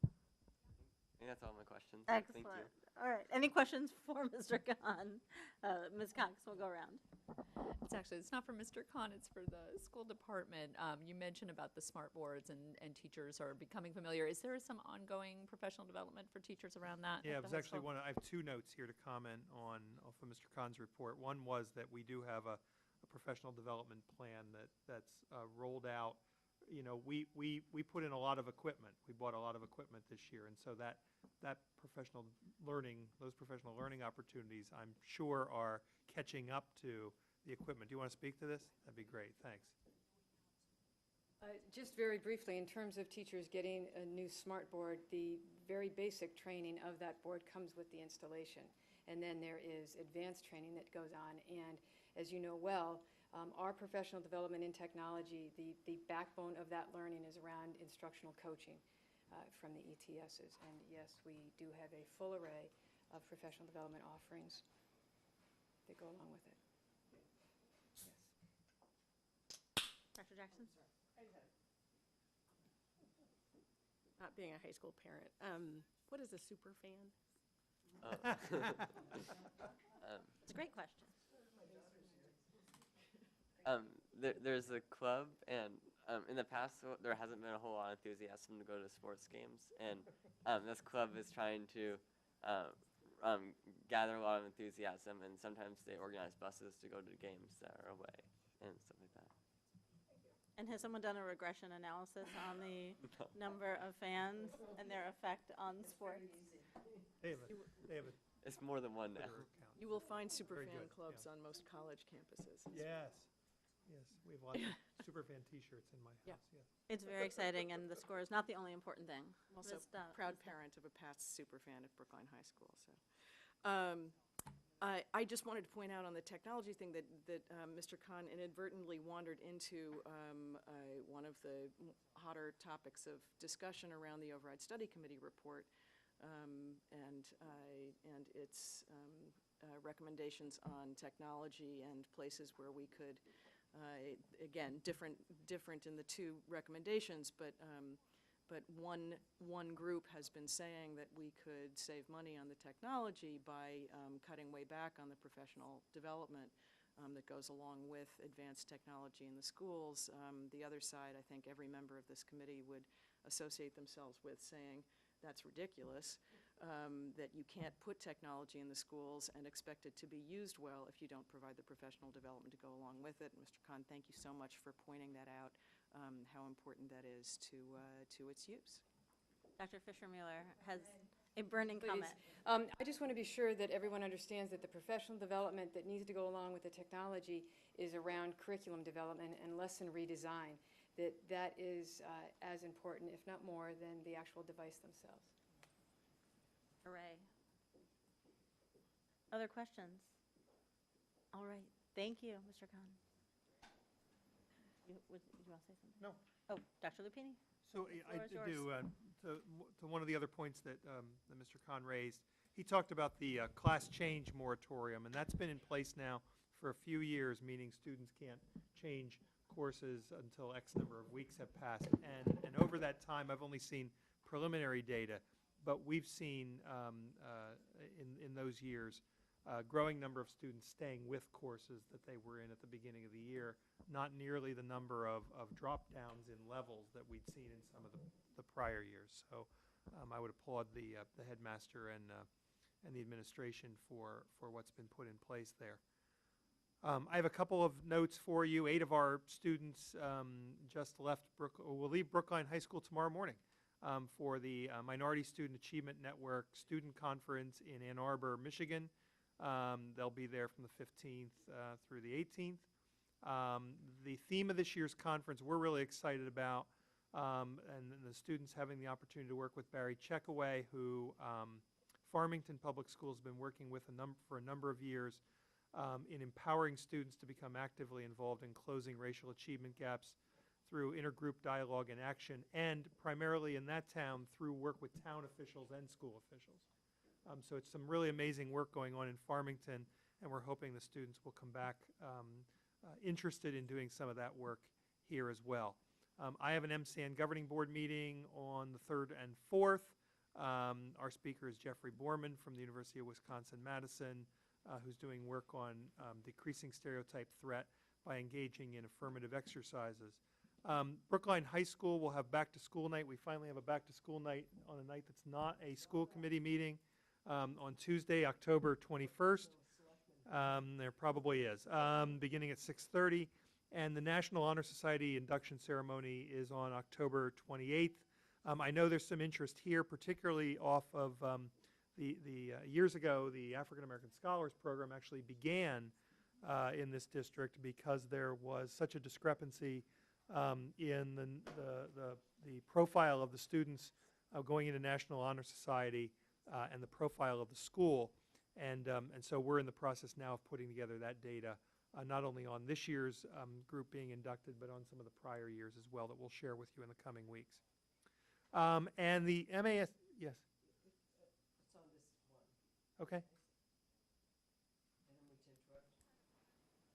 I think that's all my questions. Excellent. Thank you. All right. Any questions for Mr. Khan? Ms. Cox, we'll go around. It's not for Mr. Khan, it's for the school department. You mentioned about the smart boards and teachers are becoming familiar. Is there some ongoing professional development for teachers around that? Yeah, at it the was high actually school? I have two notes here to comment on off of Mr. Khan's report. One was that we do have a professional development plan that's rolled out. You know, we put in a lot of equipment. We bought a lot of equipment this year, and so that professional learning, those professional learning opportunities, I'm sure are catching up to the equipment. Do you want to speak to this? That'd be great. Thanks. Just very briefly, in terms of teachers getting a new smart board, the very basic training of that board comes with the installation. And then there is advanced training that goes on. And as you know well, our professional development in technology, the backbone of that learning is around instructional coaching from the ETSs. And yes, we do have a full array of professional development offerings that go along with it. Yes. Dr. Jackson? Not being a high school parent, what is a super fan? It's a great question. There's a club, and in the past, there hasn't been a whole lot of enthusiasm to go to sports games, and this club is trying to gather a lot of enthusiasm, and sometimes they organize buses to go to games that are away and stuff like that. And has someone done a regression analysis on the number of fans and their effect on sports? They have a It's more than one now. Twitter account. You will find superfan good, clubs yeah. on most college campuses. Yes. Yes, we have lots of Superfan T-shirts in my Yeah. house, yes. It's very exciting, and the score is not the only important thing. I'm also Ms. a proud parent of a past superfan at Brookline High School. So, I just wanted to point out on the technology thing that Mr. Khan inadvertently wandered into one of the hotter topics of discussion around the Override Study Committee report and its recommendations on technology and places where we could, again, different in the two recommendations, but one group has been saying that we could save money on the technology by cutting way back on the professional development that goes along with advanced technology in the schools. The other side, I think every member of this committee would associate themselves with, saying that's ridiculous, that you can't put technology in the schools and expect it to be used well if you don't provide the professional development to go along with it. And Mr. Khan, thank you so much for pointing that out, how important that is to its use. Dr. Fisher-Mueller has a burning Please. comment. I just want to be sure that everyone understands that the professional development that needs to go along with the technology is around curriculum development and lesson redesign, that is as important, if not more, than the actual device themselves. Hooray. Other questions? All right. Thank you, Mr. Khan. You want to say something? No. Oh, Dr. Lupini? So I Floor is do, to one of the other points that Mr. Khan raised, he talked about the class change moratorium, and that's been in place now for a few years, meaning students can't change courses until X number of weeks have passed. And over that time, I've only seen preliminary data, but we've seen in those years a growing number of students staying with courses that they were in at the beginning of the year, not nearly the number of drop-downs in levels that we'd seen in some of the prior years. So I would applaud the headmaster and the administration for what's been put in place there. I have a couple of notes for you. 8 of our students just left will leave Brookline High School tomorrow morning for the Minority Student Achievement Network Student Conference in Ann Arbor, Michigan. They'll be there from the 15th through the 18th. The theme of this year's conference we're really excited about, and the students having the opportunity to work with Barry Checkaway, who Farmington Public Schools has been working with for a number of years in empowering students to become actively involved in closing racial achievement gaps through intergroup dialogue and action, and primarily in that town through work with town officials and school officials. So it's some really amazing work going on in Farmington, and we're hoping the students will come back interested in doing some of that work here as well. I have an MSAN Governing Board meeting on the 3rd and 4th. Our speaker is Jeffrey Borman from the University of Wisconsin-Madison, who's doing work on decreasing stereotype threat by engaging in affirmative exercises. Brookline High School will have back-to-school night. We finally have a back-to-school night on a night that's not a school committee meeting on Tuesday, October 21st. There probably is, beginning at 6:30. And the National Honor Society induction ceremony is on October 28th. I know there's some interest here, particularly off of years ago, the African American Scholars Program actually began in this district because there was such a discrepancy in the profile of the students going into National Honor Society and the profile of the school. And so we're in the process now of putting together that data, not only on this year's group being inducted, but on some of the prior years as well, that we'll share with you in the coming weeks. And the MAS, yes? It's on this one. Okay.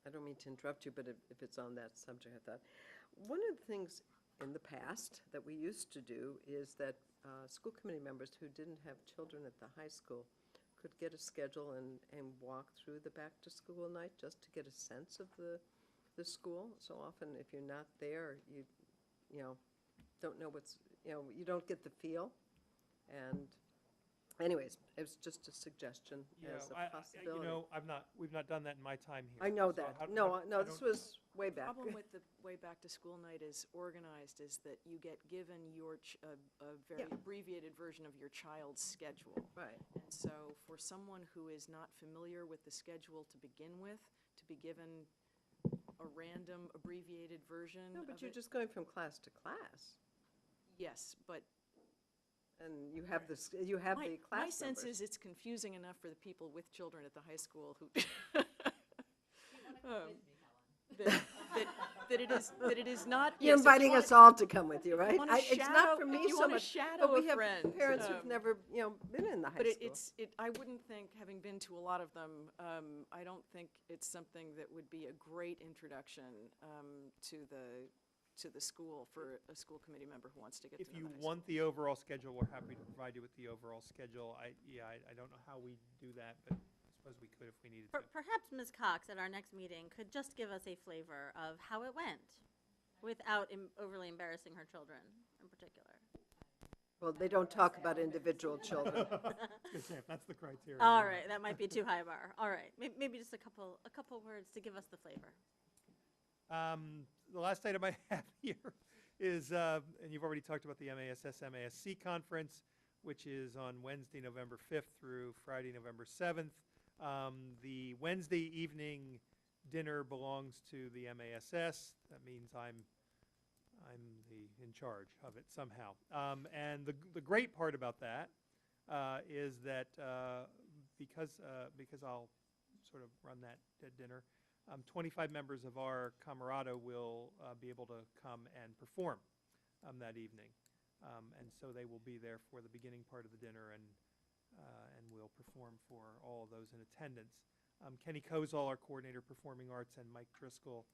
I don't mean to interrupt you, but if it's on that subject, I thought, one of the things in the past that we used to do is that school committee members who didn't have children at the high school could get a schedule and walk through the back-to-school night just to get a sense of the school. So often, if you're not there, you don't know you don't get the feel. And anyways, it was just a suggestion as a possibility. We've not done that in my time here. I know So that. how- This was way The back. problem with the way back-to-school night is organized is that you get given a very Yeah. abbreviated version of your child's schedule. Right. And so for someone who is not familiar with the schedule to begin with, to be given a random abbreviated version No, but of you're it- just going from class to class. Yes, but And you have you have the class my sense numbers. is it's confusing enough for the people with children at the high school who. that it is not. You're yes, if you inviting wanna- us all to come with you, right? wanna It's shadow- not for if me you so wanna much, shadow but we a have friend, parents who've never, been in the high But school. I wouldn't think, having been to a lot of them, I don't think it's something that would be a great introduction to the school for a school committee member who wants to get to If know you the high want the overall schedule, we're happy to provide you with the overall schedule. I don't know how we do that, but I suppose we could if we needed to. Perhaps Ms. Cox at our next meeting could just give us a flavor of how it went without overly embarrassing her children in particular. Well, they don't talk about individual children. Good, if that's the criteria. All right, that might be too high a bar. All right, maybe just a couple words to give us the flavor. The last item I have here is, and you've already talked about the MASC conference, which is on Wednesday, November 5th through Friday, November 7th. The Wednesday evening dinner belongs to the MASS. That means I'm in charge of it somehow. And the great part about that is that because I'll sort of run that dinner, 25 members of our Camerata will be able to come and perform that evening. And so they will be there for the beginning part of the dinner and will perform for all of those in attendance. Kenny Kozol, our coordinator of performing arts, and Mike Driscoll,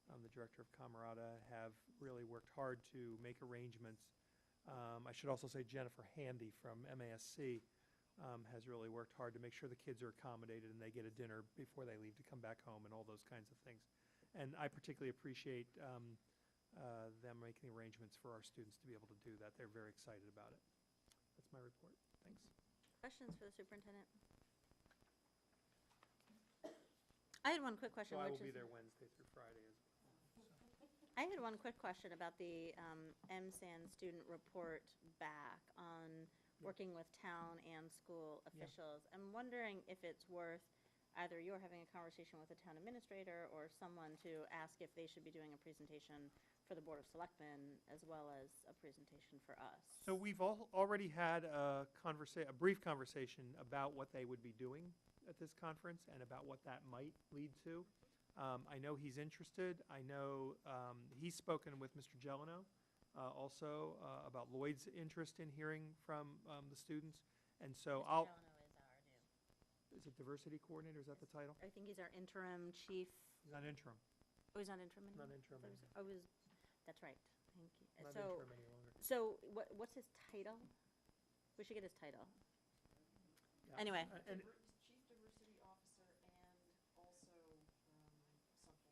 the director of Camerata, have really worked hard to make arrangements. I should also say Jennifer Handy from MASC has really worked hard to make sure the kids are accommodated and they get a dinner before they leave to come back home and all those kinds of things. And I particularly appreciate them making arrangements for our students to be able to do that. They're very excited about it. That's my report. Thanks. Questions for the superintendent? I had one quick question, So I which will be is, there Wednesday through Friday as well. I had one quick question about the MSAN student report back on working with town and school officials. I'm wondering if it's worth either you're having a conversation with the town administrator or someone to ask if they should be doing a presentation for the Board of Selectmen as well as a presentation for us. So we've already had a brief conversation about what they would be doing at this conference and about what that might lead to. I know he's interested. I know he's spoken with Mr. Gelino also about Lloyd's interest in hearing from the students. And so I'll. Is it diversity coordinator? Is that the title? I think he's our interim chief. He's not interim. Oh, he's not interim anymore? Not interim anymore. I was, that's right. Thank you. Not So, interim any longer. so what's his title? We should get his title. Yeah. Anyway. And Chief Diversity Officer and also something.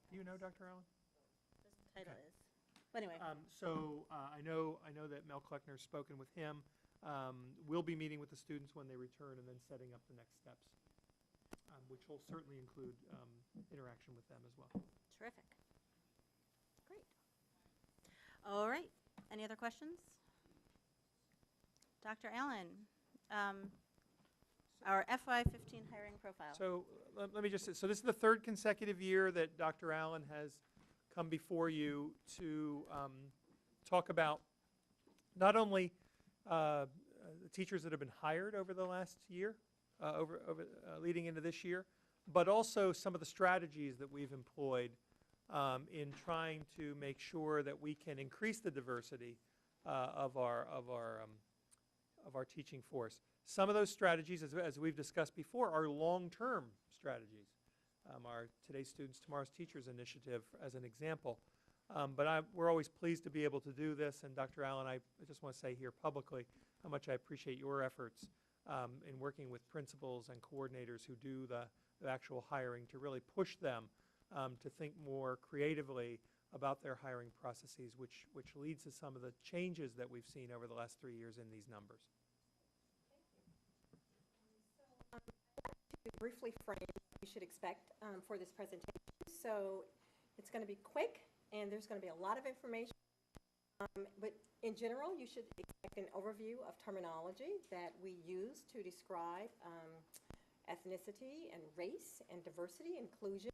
do you know Dr. Allen? His title is. But anyway. I know that Mel Kleckner's spoken with him. We'll be meeting with the students when they return and then setting up the next steps, which will certainly include interaction with them as well. Terrific. Great. All right. Any other questions? Dr. Allen, our FY15 hiring profile. So let me just say, so this is the third consecutive year that Dr. Allen has come before you to talk about not only the teachers that have been hired over the last year, leading into this year, but also some of the strategies that we've employed in trying to make sure that we can increase the diversity of our teaching force. Some of those strategies, as we've discussed before, are long-term strategies. Our Today's Students, Tomorrow's Teachers initiative, as an example. But we're always pleased to be able to do this. And Dr. Allen, I just want to say here publicly how much I appreciate your efforts in working with principals and coordinators who do the actual hiring to really push them to think more creatively about their hiring processes, which leads to some of the changes that we've seen over the last 3 years in these numbers. To briefly frame what you should expect for this presentation. So it's going to be quick, and there's going to be a lot of information. But in general, you should expect an overview of terminology that we use to describe ethnicity and race and diversity, inclusion.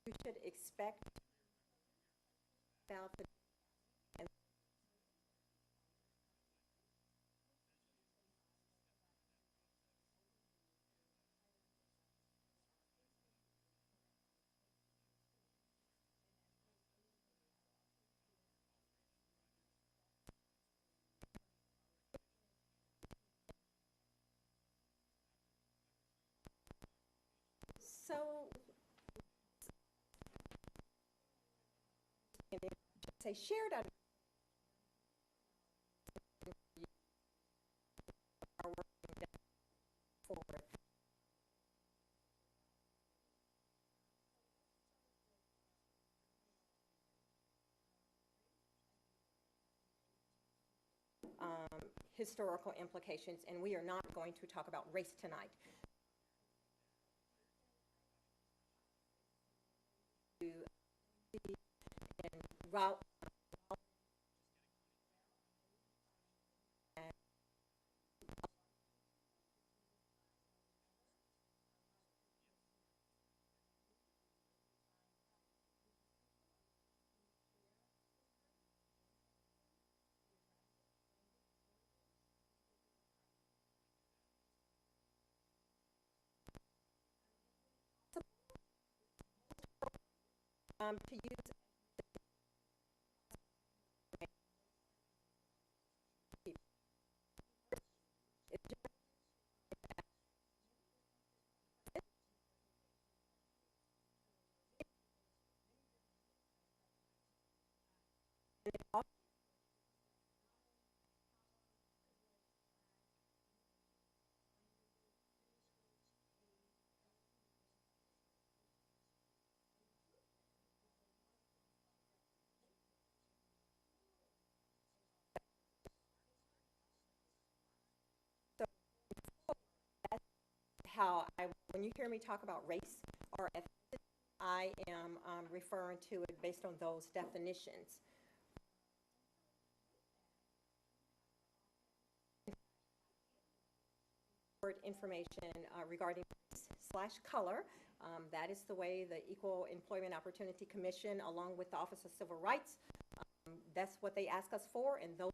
You should expect about the say shared under are working forward. Historical implications, and we are not going to talk about race tonight. And route to use when you hear me talk about race or ethnicity, I am referring to it based on those definitions. Information regarding race/color. That is the way the Equal Employment Opportunity Commission, along with the Office of Civil Rights, that's what they ask us for, and those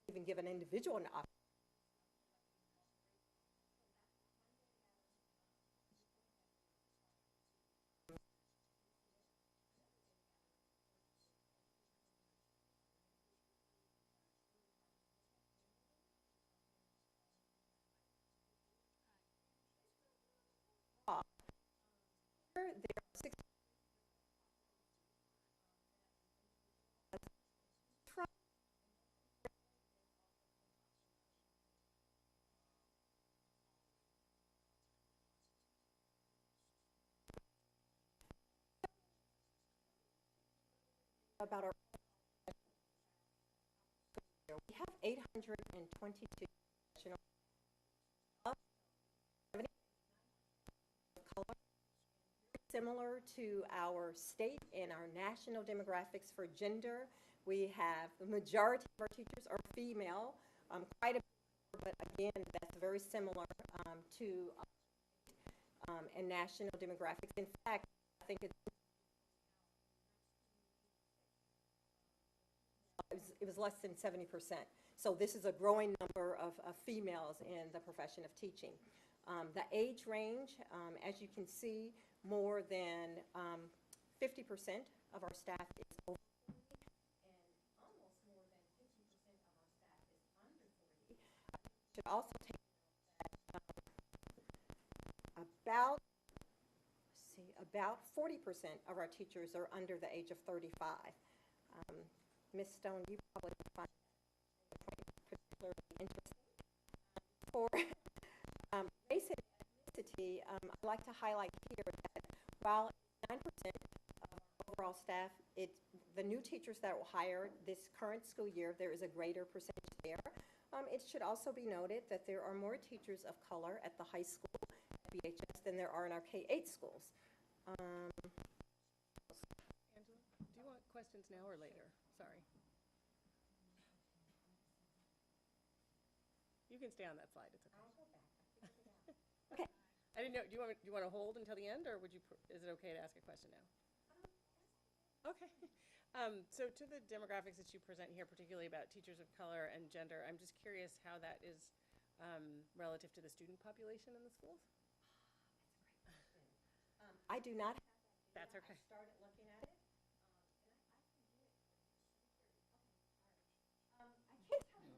even give an individual an option. There are 6 about our we have 822 professional of 70 color, similar to our state and our national demographics for gender. We have the majority of our teachers are female, quite a bit, but again, that's very similar to and national demographics. In fact, I think it was less than 70%. So this is a growing number of females in the profession of teaching. The age range, as you can see, more than 50% of our staff is over 40, and almost more than 50% of our staff is under 40. You should also take that about 40% of our teachers are under the age of 35. Ms. Stone, you probably find that particularly interesting. For race and ethnicity, I'd like to highlight here that while 9% of our overall staff, the new teachers that will hire this current school year, there is a greater percentage there. It should also be noted that there are more teachers of color at the high school at BHS than there are in our K-8 schools. Angela, do you want questions now or later? Sorry. You can stay on that slide. It's okay. I'll go back. Okay. I didn't know. Do you want to hold until the end, or would you? Is it okay to ask a question now? Okay. So to the demographics that you present here, particularly about teachers of color and gender, I'm just curious how that is relative to the student population in the schools. I do not have that. That's okay. I started looking at it. I can't tell you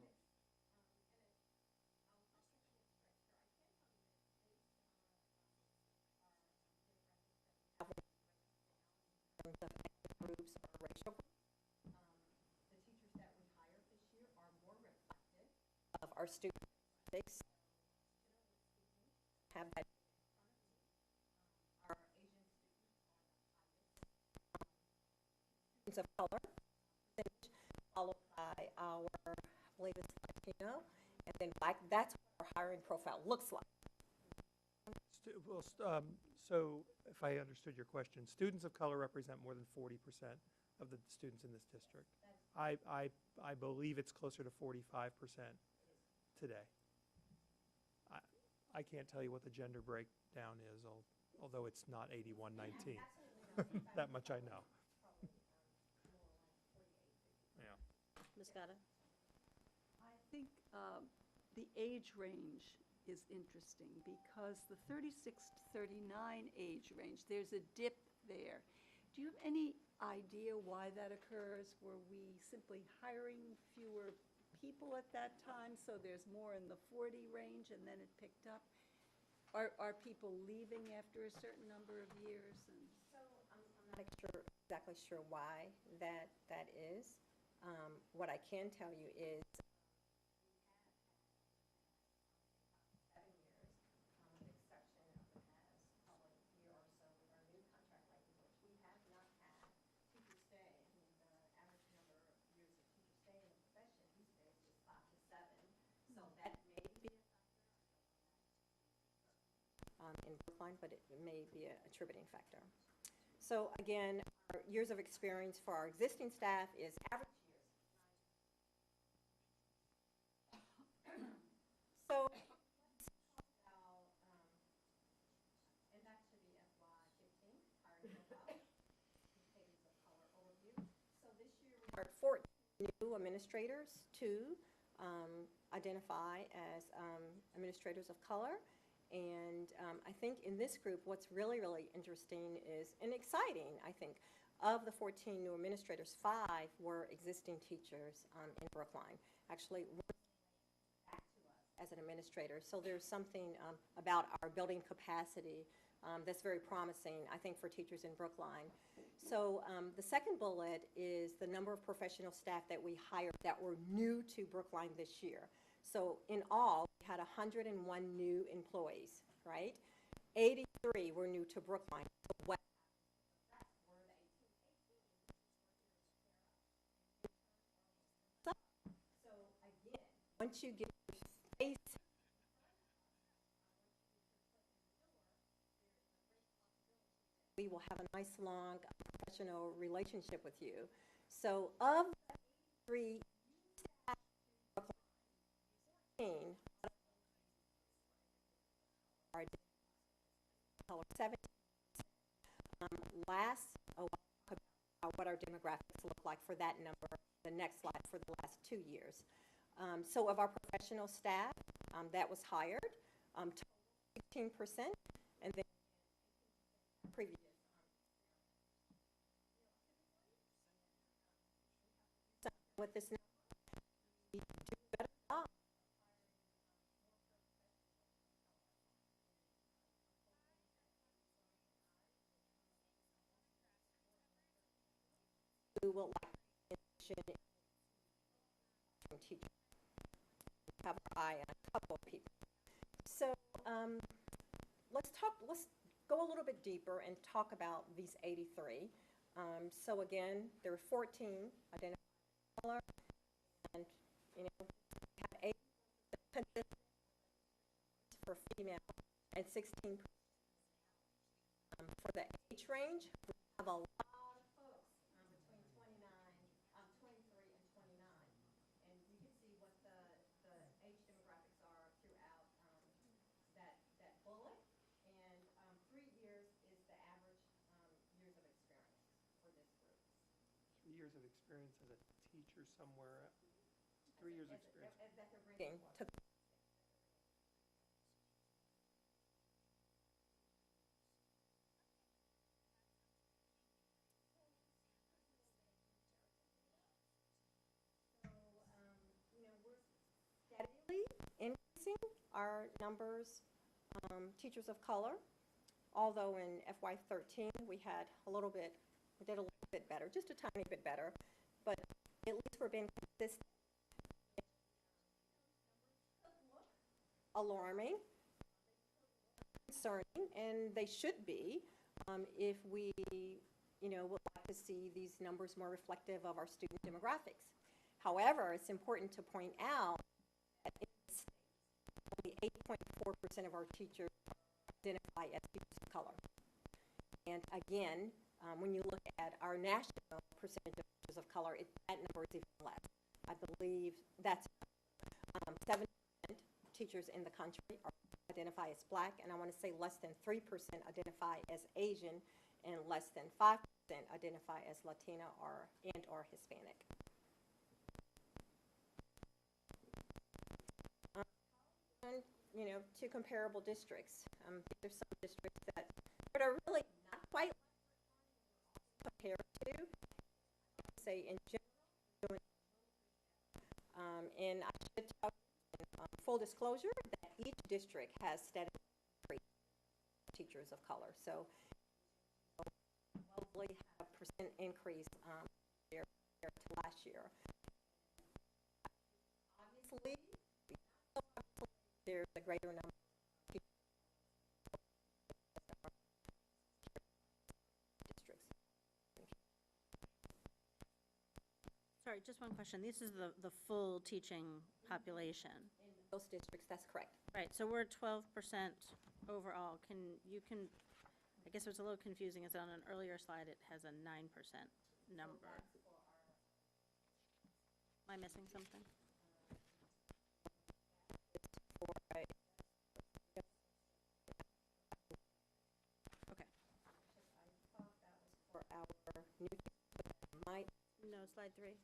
groups or racial groups. The teachers that we hired this year are more reflective of our students. They have that. Our Asian students are the highest students of color, followed by our, I believe it's Latino, and then Black. That's what our hiring profile looks like. So if I understood your question, students of color represent more than 40% of the students in this district. I believe it's closer to 45% today. I can't tell you what the gender breakdown is, although it's not 81-19. That much I know. Yeah. Ms. Gata? I think the age range is interesting because the 36 to 39 age range, there's a dip there. Do you have any idea why that occurs? Were we simply hiring fewer people at that time, so there's more in the 40 range and then it picked up? Are people leaving after a certain number of years? And So I'm not exactly sure why that is. What I can tell you is in Brookline, but it may be an attributing factor. So again, our years of experience for our existing staff is average years. So, and back to the FY15 hiring profile, indicators of color overview. So this year we hired 14 new administrators to identify as administrators of color. And I think in this group, what's really, really interesting is, and exciting, I think, of the 14 new administrators, 5 were existing teachers in Brookline. Actually, back to us as an administrator. So there's something about our building capacity that's very promising, I think, for teachers in Brookline. So the second bullet is the number of professional staff that we hired that were new to Brookline this year. So in all, we had 101 new employees, right? 83 were new to Brookline. So again, once you get your face, we will have a nice, long, professional relationship with you. So of the 83 staff, 17. Last, what our demographics look like for that number, the next slide, for the last 2 years. So of our professional staff that was hired, 16%, and then previous. With this number, we do a better job. Who will like teachers, have our eye on a couple of people. So let's go a little bit deeper and talk about these 83. So again, there are 14 identified color, and we have 8 for female and 16 for the age range. We have a lot of folks between 23 and 29, and you can see what the age demographics are throughout that bullet. And 3 years is the average years of experience for this group. 3 years of experience as a teacher somewhere. 3 years experience. That they're bringing to steadily increasing our numbers, teachers of color, although in FY13 we had a little bit We did a little bit better, just a tiny bit better, but at least we're being consistent. Alarming, concerning, and they should be if we, would like to see these numbers more reflective of our student demographics. However, it's important to point out that in the state, only 8.4% of our teachers identify as teachers of color. And again, when you look at our national percentage of teachers of color, that number is even less. I believe that's 7% teachers in the country identify as Black, and I want to say less than 3% identify as Asian, and less than 5% identify as Latina or Hispanic. To comparable districts. There's some districts that are really not quite compared to, say, in general. And I should tell you, full disclosure, that each district has steadily increased teachers of color. So probably have a percent increase compared to last year. Obviously, there's a greater number of teachers districts. Sorry, just one question. This is the full teaching population. In those districts, that's correct. Right, so we're 12% overall. I guess it was a little confusing, as on an earlier slide, it has a 9% number. Am I missing something? Okay. For our new might. No, slide 3.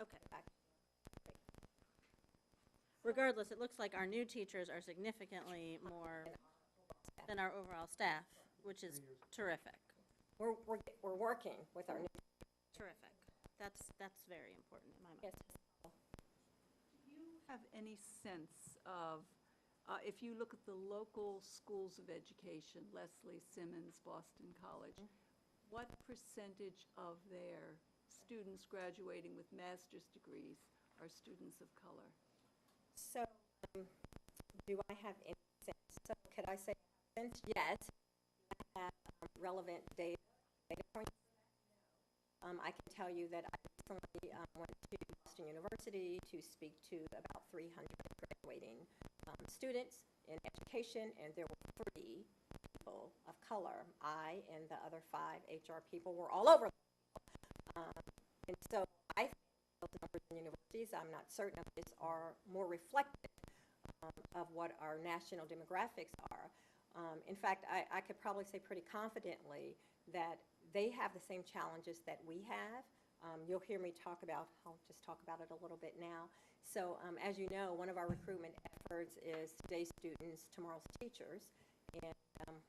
Okay. Regardless, it looks like our new teachers are significantly more than our overall staff, which is terrific. We're working with our new. Terrific. That's very important in my mind. Yes. Do you have any sense of, if you look at the local schools of education, Leslie, Simmons, Boston College, what percentage of their students graduating with master's degrees are students of color? So, do I have any sense? So, could I say sense? Yes. I have relevant data points. I can tell you that I recently went to Boston University to speak to about 300 graduating students in education, and there were 3 people of color. I and the other 5 HR people were all over. And so I think those numbers in universities, I'm not certain of this, are more reflective of what our national demographics are. In fact, I could probably say pretty confidently that they have the same challenges that we have. You'll hear me talk about, I'll just talk about it a little bit now. So as you know, one of our recruitment efforts is today's students, tomorrow's teachers. And I'm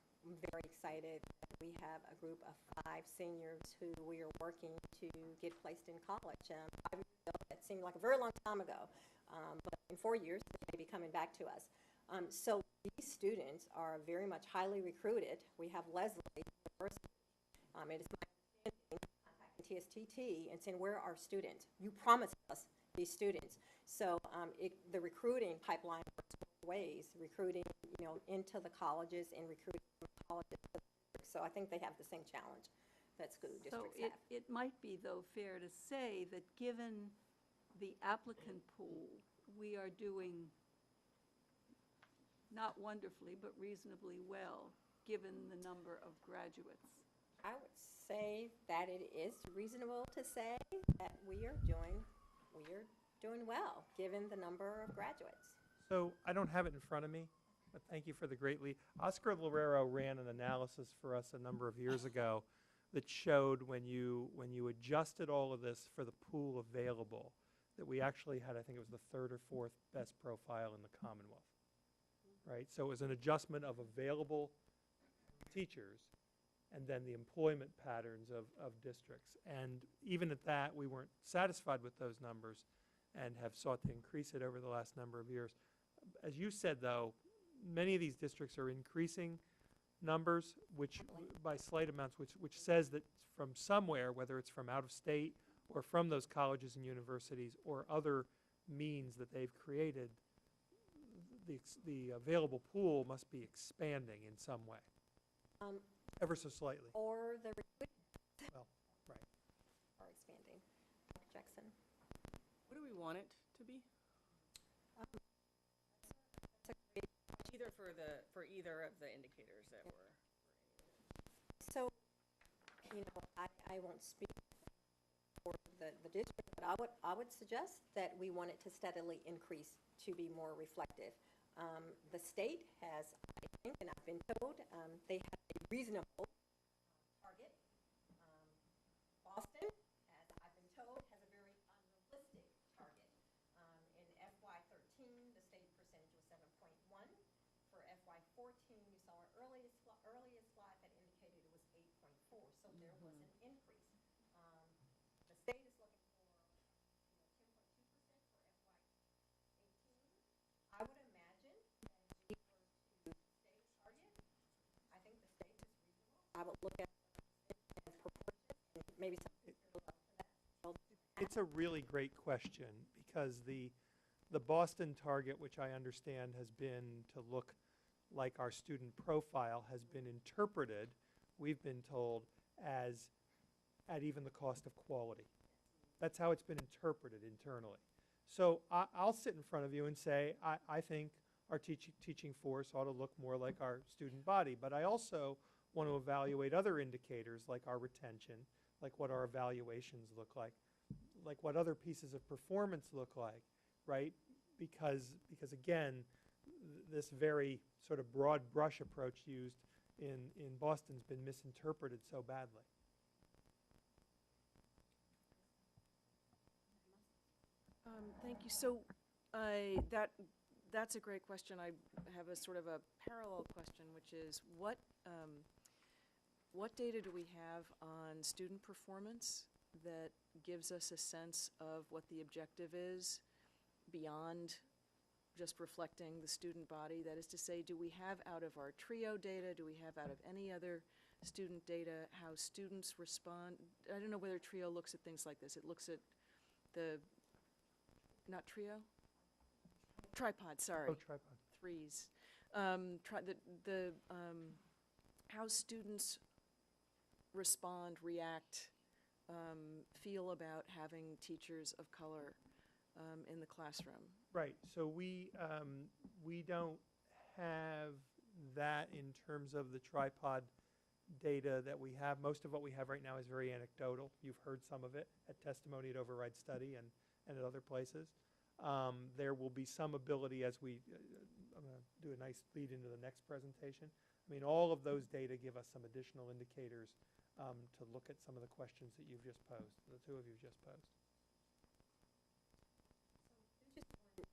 very excited that we have a group of 5 seniors who we are working to get placed in college. 5 years ago, that seemed like a very long time ago, but in 4 years, they may be coming back to us. So these students are very much highly recruited. We have Leslie, it is my understanding, contacting TSTT and saying, where are our students? You promised us these students. So the recruiting pipeline works both ways, recruiting into the colleges and recruiting from colleges. So I think they have the same challenge that school districts have. So it might be, though, fair to say that given the applicant pool, we are doing not wonderfully, but reasonably well, given the number of graduates. I would say that it is reasonable to say that we are doing well, given the number of graduates. So I don't have it in front of me, but thank you for the great lead. Oscar Lorero ran an analysis for us a number of years ago that showed when you adjusted all of this for the pool available, that we actually had, I think it was the 3rd or 4th best profile in the Commonwealth, right? So it was an adjustment of available teachers and then the employment patterns of districts. And even at that, we weren't satisfied with those numbers and have sought to increase it over the last number of years. As you said, though, many of these districts are increasing numbers, which, by slight amounts, which says that from somewhere, whether it's from out of state or from those colleges and universities or other means that they've created, the available pool must be expanding in some way, ever so slightly. Or the Well, right. are expanding. Dr. Jackson? What do we want it to be? Either for either of the indicators that were. So, you know, I won't speak for the district, but I would suggest that we want it to steadily increase to be more reflective. The state has, I think, and I've been told, they have a reasonable target. Boston, as I've been told, has a very unrealistic target. In FY13, the state percentage was 7.1. For FY14, you saw our earliest slide that indicated it was 8.4, so there was an increase. The state is looking for 10.2% for FY18. I would imagine that if we were to state target, I think the state is reasonable. I would look at as proportions and maybe something similar to that. It's a really great question because the Boston target, which I understand has been to look like our student profile, has been interpreted, we've been told, as at even the cost of quality. That's how it's been interpreted internally. So I'll sit in front of you and say, I think our teaching force ought to look more like our student body, but I also want to evaluate other indicators like our retention, like what our evaluations look like what other pieces of performance look like, right? Because again, this very sort of broad brush approach used in Boston's been misinterpreted so badly. Thank you. So that's a great question. I have a sort of a parallel question, which is what data do we have on student performance that gives us a sense of what the objective is beyond just reflecting the student body? That is to say, do we have out of our TRIO data, do we have out of any other student data how students respond? I don't know whether TRIO looks at things like this. It looks at not TRIO? Tripod, sorry. Oh, tripod. Threes. How students respond, react, feel about having teachers of color in the classroom. Right. So we don't have that in terms of the tripod data that we have. Most of what we have right now is very anecdotal. You've heard some of it at Testimony at Override Study and at other places. There will be some ability as I'm going to do a nice lead into the next presentation. I mean, all of those data give us some additional indicators to look at some of the questions that you've just posed, the two of you just posed. Just a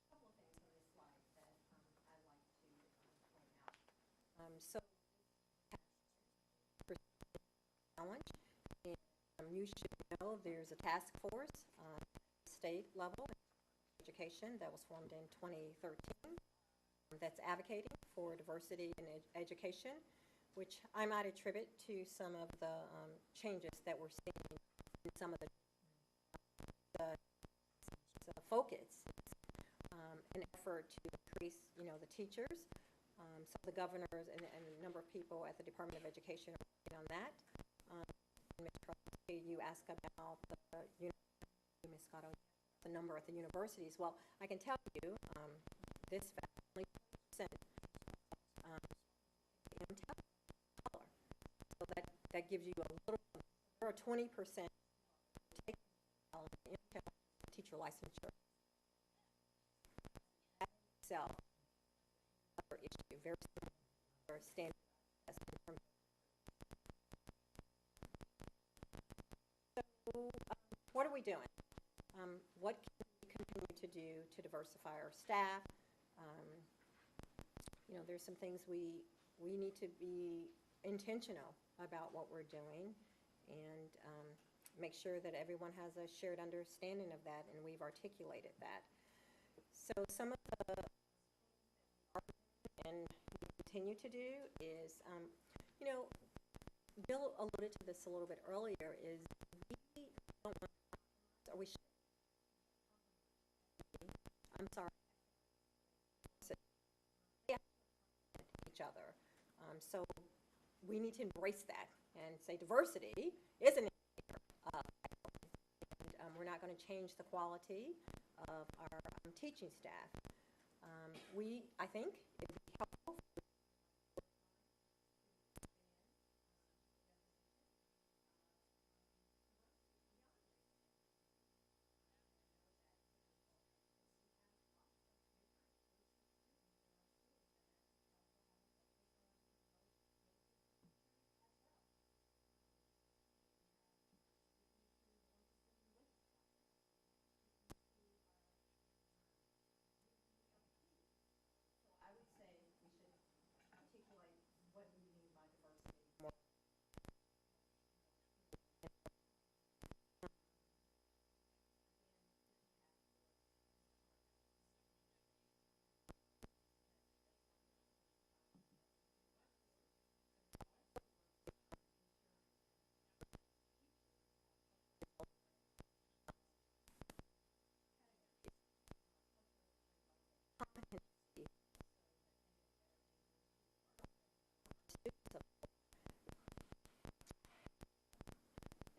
couple of things on this slide that I'd like to point out. So, challenge, and you should know there's a task force state level education that was formed in 2013 that's advocating for diversity in education, which I might attribute to some of the changes that we're seeing in some of the focus an effort to increase, the teachers. Some of the governors and a number of people at the Department of Education are working on that. Ms. Crosby, you asked about Ms. Scotto, the number at the universities. Well, I can tell you this fact, only 2% color. So that gives you a little, or 20% take teacher licensure. That itself, another issue, very similar standard. So, what are we doing? What can we continue to do to diversify our staff? There's some things we need to be intentional about what we're doing and make sure that everyone has a shared understanding of that, and we've articulated that. So some of the and continue to do is, you know, Bill alluded to this a little bit earlier, is we don't want, or we should, I'm sorry, each other. So we need to embrace that and say diversity is an indicator of excellence. And we're not going to change the quality of our teaching staff. I think it would be helpful.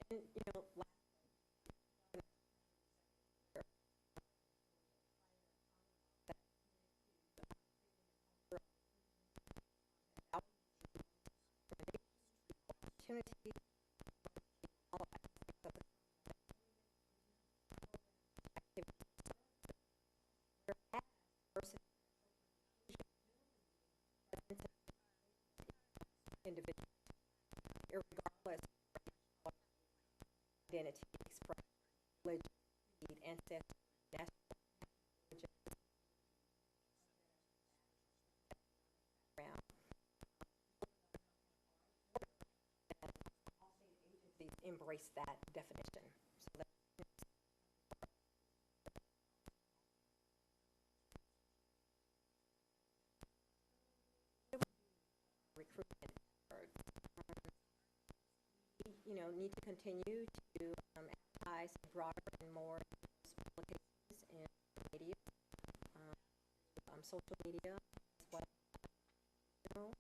And, you know, opportunity, all aspects of the activity. We're at diversity, individual, irregardless of identity, expression, religion, creed, ancestry, national origin, background. Embrace that definition. So that recruitment efforts. We, you know, need to continue to advertise broader and more publications in media, social media as well. You know,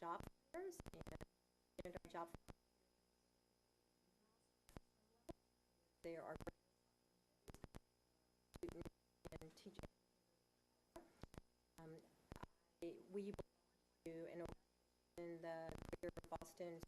job fairs and our job there are students and teachers. We belong to an organization in the Greater Boston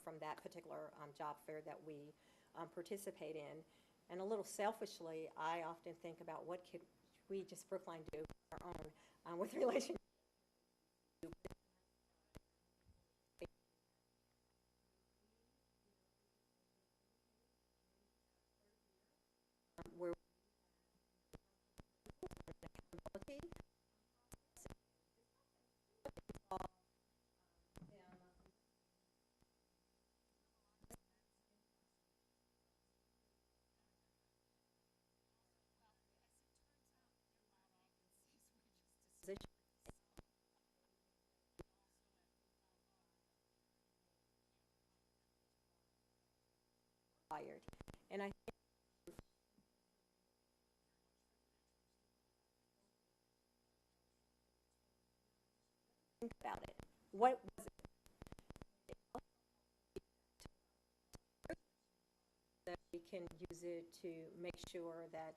from that particular job fair that we participate in. And a little selfishly, I often think about what could we just Brookline do on our own with relation to where accountability. And I think about it. What was it? That we can use it to make sure that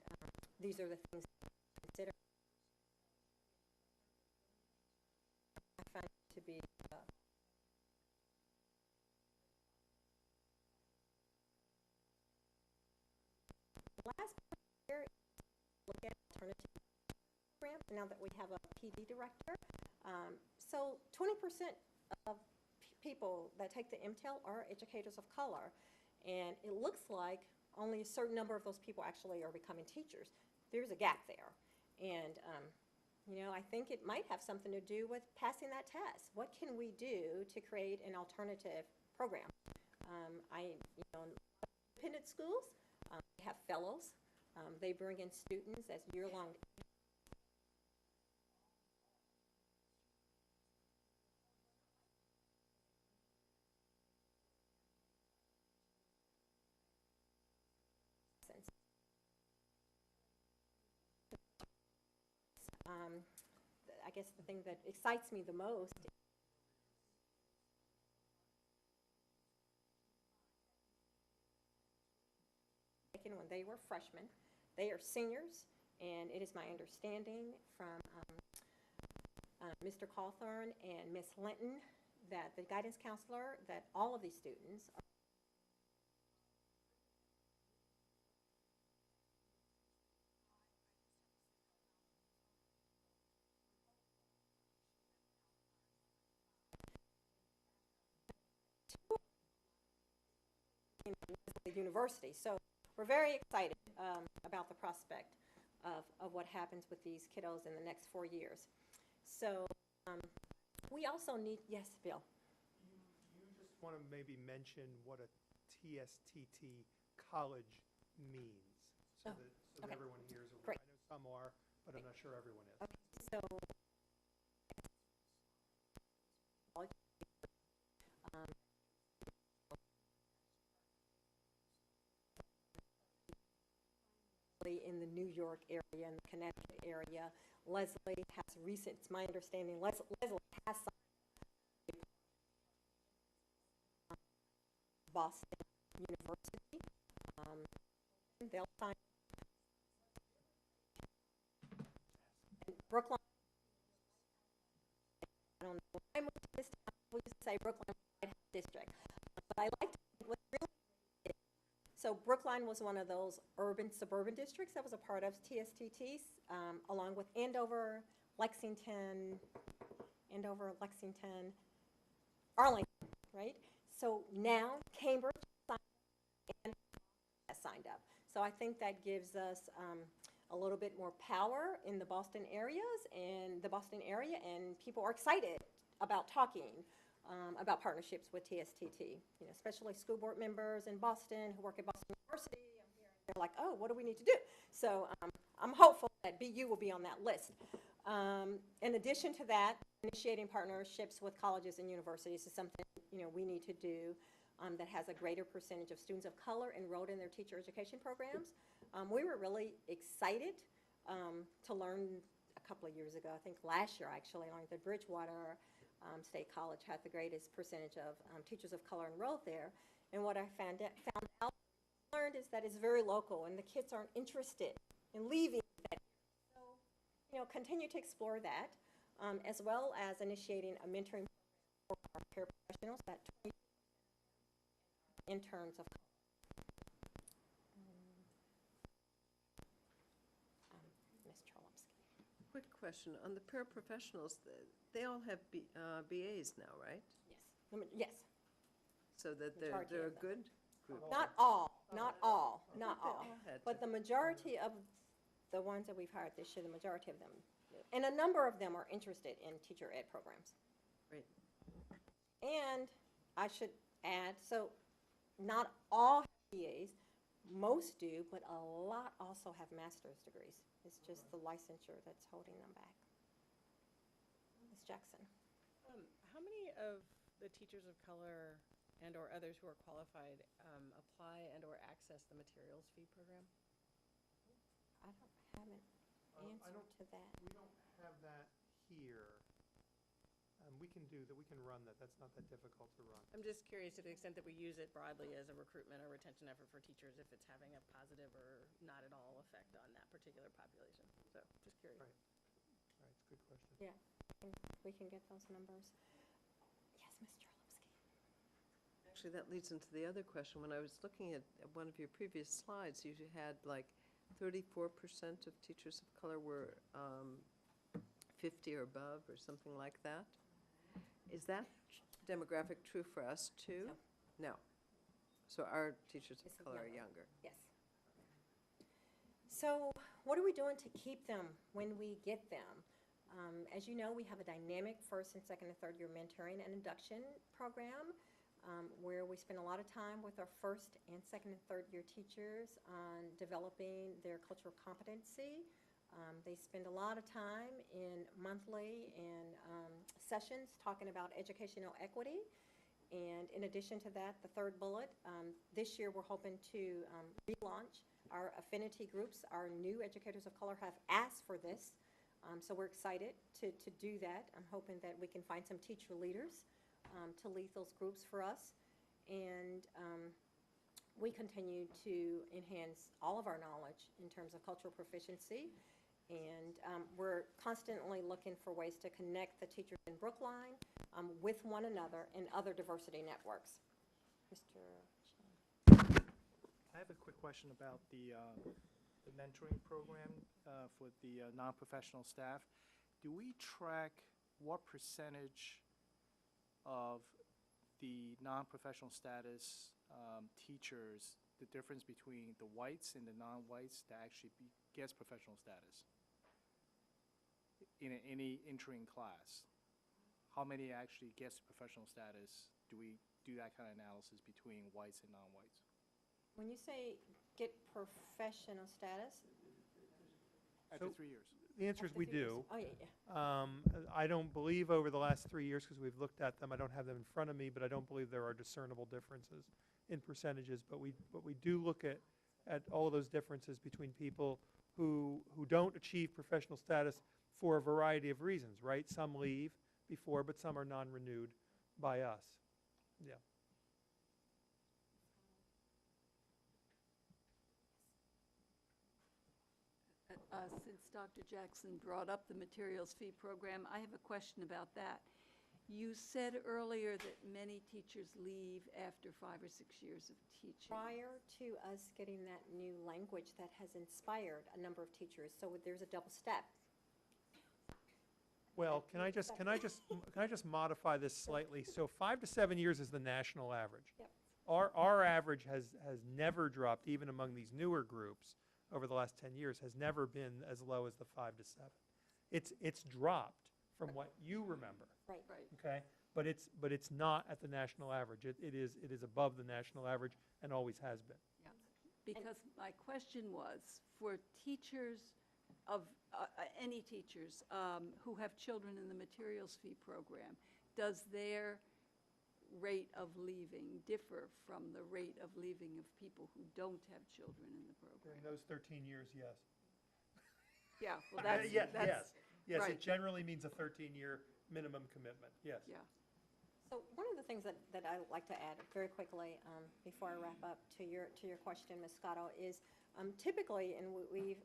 these are the things to consider. I find it to be alternative program, now that we have a PD director. So 20% of people that take the MTEL are educators of color. And it looks like only a certain number of those people actually are becoming teachers. There's a gap there. And, I think it might have something to do with passing that test. What can we do to create an alternative program? In independent schools, they have fellows. They bring in students as year-long. I guess the thing that excites me the most when they were freshmen. They are seniors, and it is my understanding from Mr. Cawthorn and Ms. Linton, that the guidance counselor, that all of these students are the university. So we're very excited about the prospect of what happens with these kiddos in the next 4 years. So we also need, yes, Bill? You just want to maybe mention what a TSTT college means, so that okay. everyone hears. Great. I know some are, but I'm not sure everyone is. Okay, so in the New York area and the Connecticut area. Leslie has recent, it's my understanding, Leslie has signed Boston University. They'll sign. And Brookline, I don't know, when I moved to this town, we used to say Brookline White House District. But I like to think what's really so Brookline was one of those urban-suburban districts that was a part of TSTT, along with Andover, Lexington, Arlington, right? So now Cambridge has signed up. So I think that gives us a little bit more power in the Boston area, and people are excited about talking about partnerships with TSTT, especially school board members in Boston who work at Boston University. They're like, oh, what do we need to do? So I'm hopeful that BU will be on that list. In addition to that, initiating partnerships with colleges and universities is something we need to do that has a greater percentage of students of color enrolled in their teacher education programs. We were really excited to learn a couple of years ago, I think last year actually, learned that Bridgewater State College had the greatest percentage of teachers of color enrolled there. And what I learned is that it's very local, and the kids aren't interested in leaving that. So, continue to explore that, as well as initiating a mentoring program for our paraprofessionals, that 20 interns of color. Ms. Cholowski. Quick question, on the paraprofessionals, they all have BAs now, right? Yes. Yes. So that Majority they're of a good group. Not all, not all, I not thought they all. all had But to. the majority of the ones that we've hired this year, the majority of them, and a number of them are interested in teacher ed programs. Great. And I should add, so not all have BAs, most do, but a lot also have master's degrees. It's just the licensure that's holding them back. Ms. Jackson. How many of the teachers of color and/or others who are qualified apply and/or access the materials fee program? I don't have an answer to that. We don't have that here. We can do that, we can run that, that's not that difficult to run. I'm just curious to the extent that we use it broadly as a recruitment or retention effort for teachers, if it's having a positive or not at all effect on that particular population. So, just curious. Right. All right, it's a good question. Yeah, we can get those numbers. Yes, Ms. Charlowski. Actually, that leads into the other question. When I was looking at one of your previous slides, you had like 34% of teachers of color were 50 or above, or something like that. Is that demographic true for us, too? No. So our teachers of This is color are younger. younger. Yes. So what are we doing to keep them when we get them? As you know, we have a dynamic first and second and third year mentoring and induction program where we spend a lot of time with our first and second and third year teachers on developing their cultural competency. They spend a lot of time in monthly and sessions talking about educational equity. And in addition to that, the third bullet, this year we're hoping to relaunch our affinity groups. Our new educators of color have asked for this, so we're excited to do that. I'm hoping that we can find some teacher leaders to lead those groups for us. And we continue to enhance all of our knowledge in terms of cultural proficiency. And we're constantly looking for ways to connect the teachers in Brookline with one another and other diversity networks. Mr. I have a quick question about the mentoring program for the non-professional staff. Do we track what percentage of the non-professional status teachers, the difference between the whites and the non-whites that actually gets professional status in any entering class? How many actually gets professional status? Do we do that kind of analysis between whites and non-whites? When you say get professional status? After So- 3 years. The answer is after we 3 years. do. Oh, yeah. I don't believe over the last 3 years, because we've looked at them, I don't have them in front of me, but I don't believe there are discernible differences in percentages. But we do look at all of those differences between people who don't achieve professional status for a variety of reasons, right? Some leave before, but some are non-renewed by us. Yeah. Since Dr. Jackson brought up the materials fee program, I have a question about that. You said earlier that many teachers leave after 5 or 6 years of teaching. Prior to us getting that new language that has inspired a number of teachers, so there's a double step. Well, can I just modify this slightly? So 5 to 7 years is the national average. Yep. Our average has never dropped, even among these newer groups over the last 10 years, has never been as low as the 5 to 7. It's dropped from what you remember, Right. Right. okay? But it's not at the national average. It is above the national average and always has been. Because my question was, for teachers of, any teachers who have children in the materials fee program, does their rate of leaving differ from the rate of leaving of people who don't have children in the During program? those 13 years, yes. Yeah, well, that's, Yes, that's, yes, right. it generally means a 13-year minimum commitment, yes. yeah. So one of the things that I would like to add very quickly before I wrap up to your question, Ms. Scotto, is typically, and we've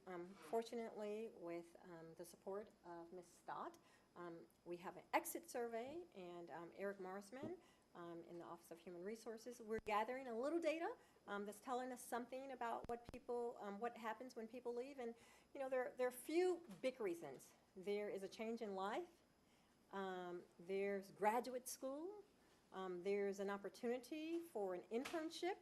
fortunately with the support of Ms. Stott, we have an exit survey, and Eric Marsman in the Office of Human Resources, we're gathering a little data that's telling us something about what happens when people leave. And you know, there are a few big reasons. There is a change in life. There's graduate school. There's an opportunity for an internship,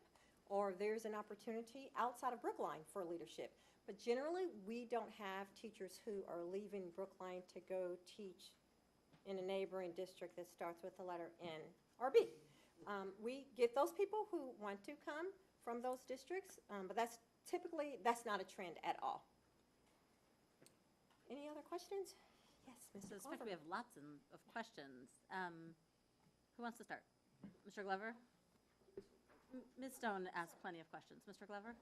or there's an opportunity outside of Brookline for leadership. But generally, we don't have teachers who are leaving Brookline to go teach in a neighboring district that starts with the letter N or B. We get those people who want to come from those districts, but that's not a trend at all. Any other questions? Yes, So Mr. it looks like Glover. we have lots of questions. Who wants to start? Mr. Glover? Ms. Stone asked plenty of questions. Mr. Glover?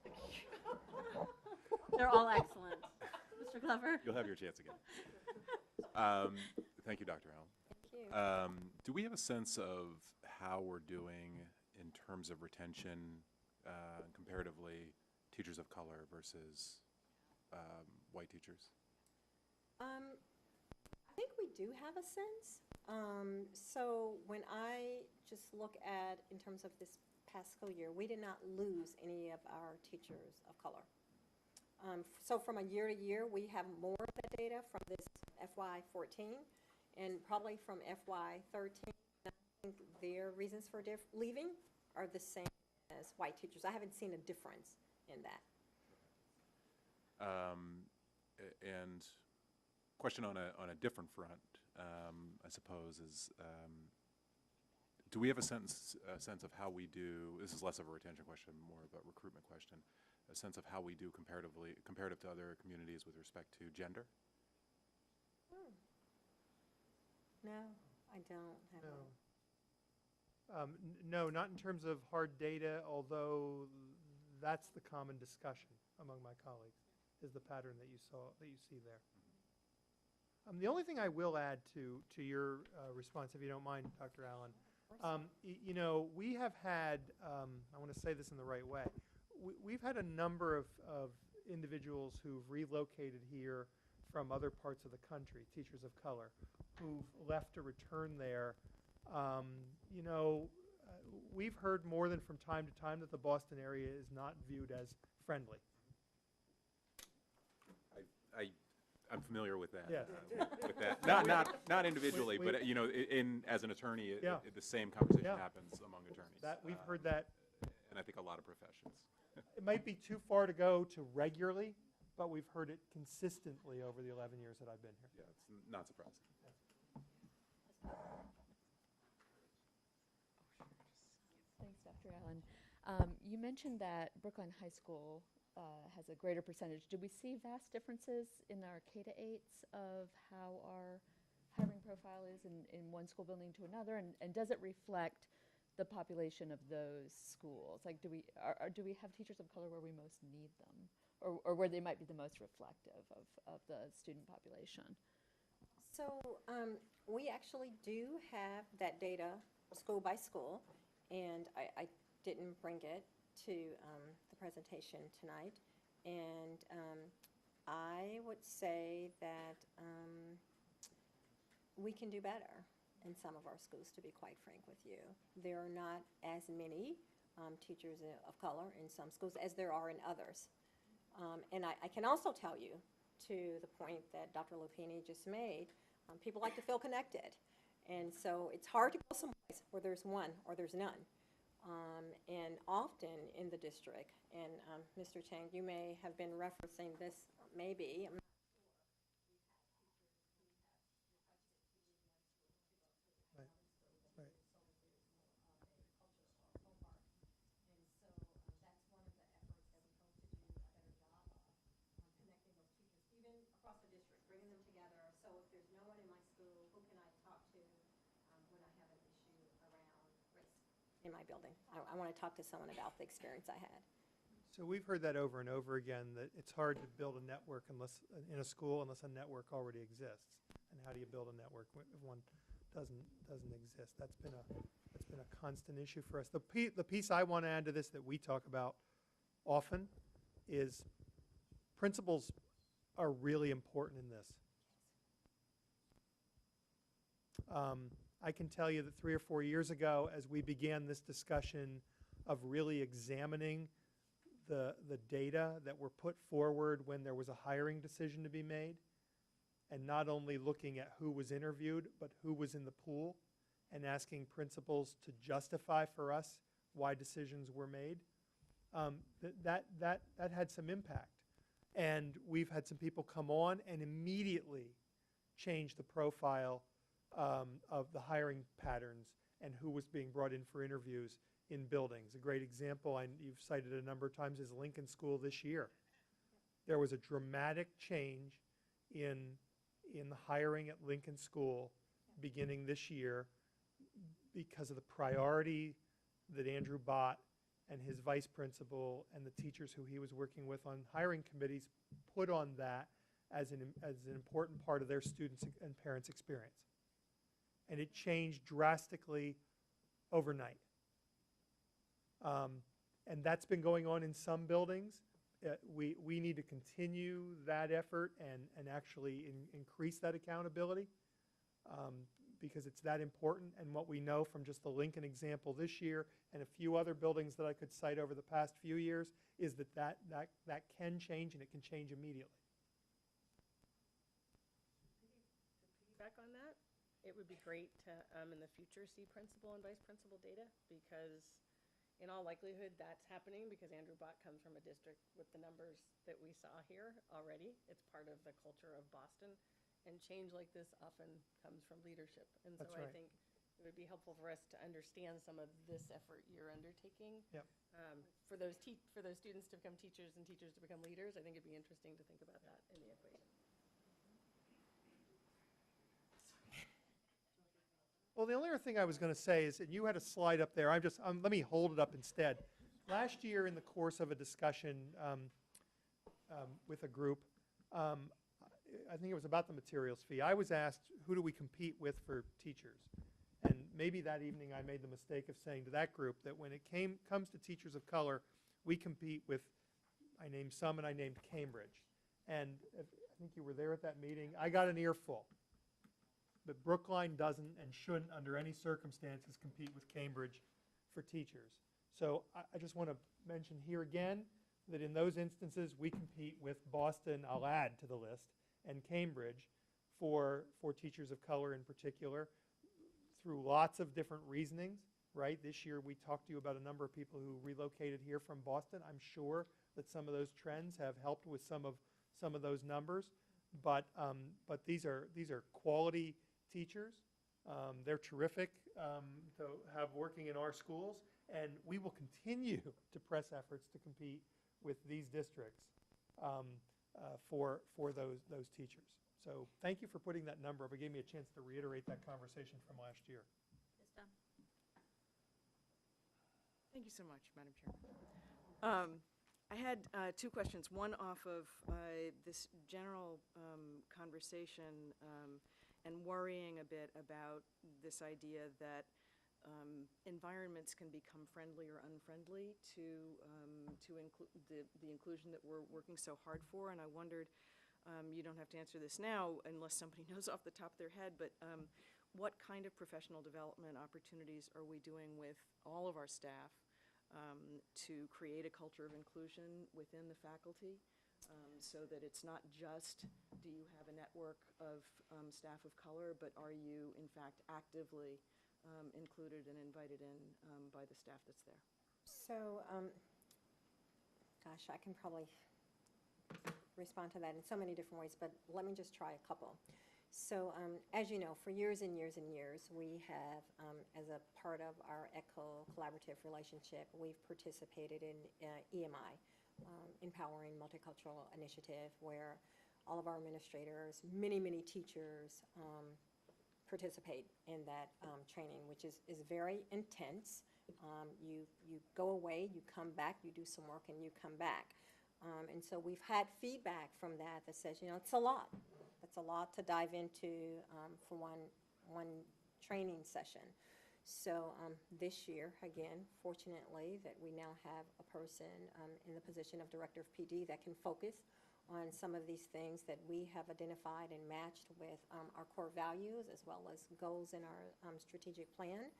They're all excellent. Mr. Glover? You'll have your chance again. Thank you, Dr. Helm. Thank you. Do we have a sense of how we're doing in terms of retention comparatively, teachers of color versus white teachers? I think we do have a sense. So when I just look at, in terms of this past school year, we did not lose any of our teachers of color. So from a year to year, we have more of that data from this FY14 and probably from FY13. I think their reasons for leaving are the same as white teachers. I haven't seen a difference in that. And question on a different front, I suppose, is do we have a sense of how we do? This is less of a retention question, more of a recruitment question. A sense of how we do comparative to other communities with respect to gender? No, I don't have No. one. No, not in terms of hard data, although that's the common discussion among my colleagues, is the pattern that you see there. The only thing I will add to your response, if you don't mind, Dr. Allen, you know, we have had, I want to say this in the right way, we've had a number of individuals who've relocated here from other parts of the country, teachers of color, who've left to return there. You know, we've heard more than from time to time that the Boston area is not viewed as friendly. I'm familiar with that. Yes. With that. Not individually, but you know, as an attorney, Yeah. the same conversation Yeah. happens among attorneys. We've heard that. And I think a lot of professions. It might be too far to go to regularly, but we've heard it consistently over the 11 years that I've been here. Yeah, it's not surprising. Thanks, Dr. Allen. You mentioned that Brookline High School has a greater percentage. Do we see vast differences in our K-8s of how our hiring profile is in one school building to another? And does it reflect the population of those schools? Like, do we have teachers of color where we most need them, or where they might be the most reflective of the student population? So we actually do have that data school by school, and I didn't bring it to the presentation tonight. And I would say that we can do better in some of our schools, to be quite frank with you. There are not as many teachers of color in some schools as there are in others. And I can also tell you, to the point that Dr. Lupini just made, people like to feel connected. And so it's hard to go someplace where there's one or there's none. And often in the district, and Mr. Chang, you may have been referencing this, maybe, I'm not Right. Right. across the district, bringing them together. So if there's no one in my school, who can I talk to when I have an issue around race in my building? I want to talk to someone about the experience I had. So we've heard that over and over again, that it's hard to build a network in a school unless a network already exists. And how do you build a network if one doesn't exist? That's been a constant issue for us. The piece I want to add to this that we talk about often is principals are really important in this. I can tell you that 3 or 4 years ago, as we began this discussion of really examining the data that were put forward when there was a hiring decision to be made, and not only looking at who was interviewed, but who was in the pool, and asking principals to justify for us why decisions were made, that had some impact. And we've had some people come on and immediately change the profile of the hiring patterns and who was being brought in for interviews in buildings. A great example, and you've cited a number of times, is Lincoln School this year. There was a dramatic change in the hiring at Lincoln School beginning this year because of the priority that Andrew Bott and his vice principal and the teachers who he was working with on hiring committees put on that as an important part of their students' and parents' experience. And it changed drastically overnight. And that's been going on in some buildings. We need to continue that effort and actually increase that accountability. because it's that important. And what we know from just the Lincoln example this year and a few other buildings that I could cite over the past few years is that can change, and it can change immediately. Back on that, it would be great to, in the future, see principal and vice principal data, because in all likelihood, that's happening because Andrew Bott comes from a district with the numbers that we saw here already. It's part of the culture of Boston, and change like this often comes from leadership. And so That's I right. think it would be helpful for us to understand some of this effort you're undertaking. Yep. For those students to become teachers and teachers to become leaders, I think it'd be interesting to think about that in the equation. Well, the only other thing I was going to say is, and you had a slide up there, let me hold it up instead. Last year, in the course of a discussion with a group, I think it was about the materials fee, I was asked, who do we compete with for teachers? And maybe that evening I made the mistake of saying to that group that when it comes to teachers of color, we compete with, I named some, and I named Cambridge. And I think you were there at that meeting. I got an earful. But Brookline doesn't and shouldn't, under any circumstances, compete with Cambridge for teachers. So I just want to mention here again that in those instances, we compete with Boston, I'll add to the list, and Cambridge for teachers of color in particular, through lots of different reasonings, right? This year, we talked to you about a number of people who relocated here from Boston. I'm sure that some of those trends have helped with some of those numbers. But these are quality teachers. They're terrific to have working in our schools, and we will continue to press efforts to compete with these districts for those teachers. So thank you for putting that number up. It gave me a chance to reiterate that conversation from last year. Ms. Dunn? Thank you so much, Madam Chair. I had two questions, one off of this general conversation and worrying a bit about this idea that environments can become friendly or unfriendly to include the inclusion that we're working so hard for. And I wondered, you don't have to answer this now unless somebody knows off the top of their head, but what kind of professional development opportunities are we doing with all of our staff to create a culture of inclusion within the faculty, so that it's not just, do you have a network of staff of color, but are you, in fact, actively included and invited in by the staff that's there? So, gosh, I can probably respond to that in so many different ways, but let me just try a couple. So, as you know, for years and years and years, we have, as a part of our ECHO collaborative relationship, we've participated in EMI, Empowering Multicultural Initiative, where all of our administrators, many teachers participate in that training, which is very intense. You go away, you come back, you do some work, and you come back. And so we've had feedback from that says, it's a lot. That's a lot to dive into for one training session. So this year, again, fortunately, that we now have a person in the position of Director of PD that can focus on some of these things that we have identified and matched with our core values as well as goals in our strategic plan,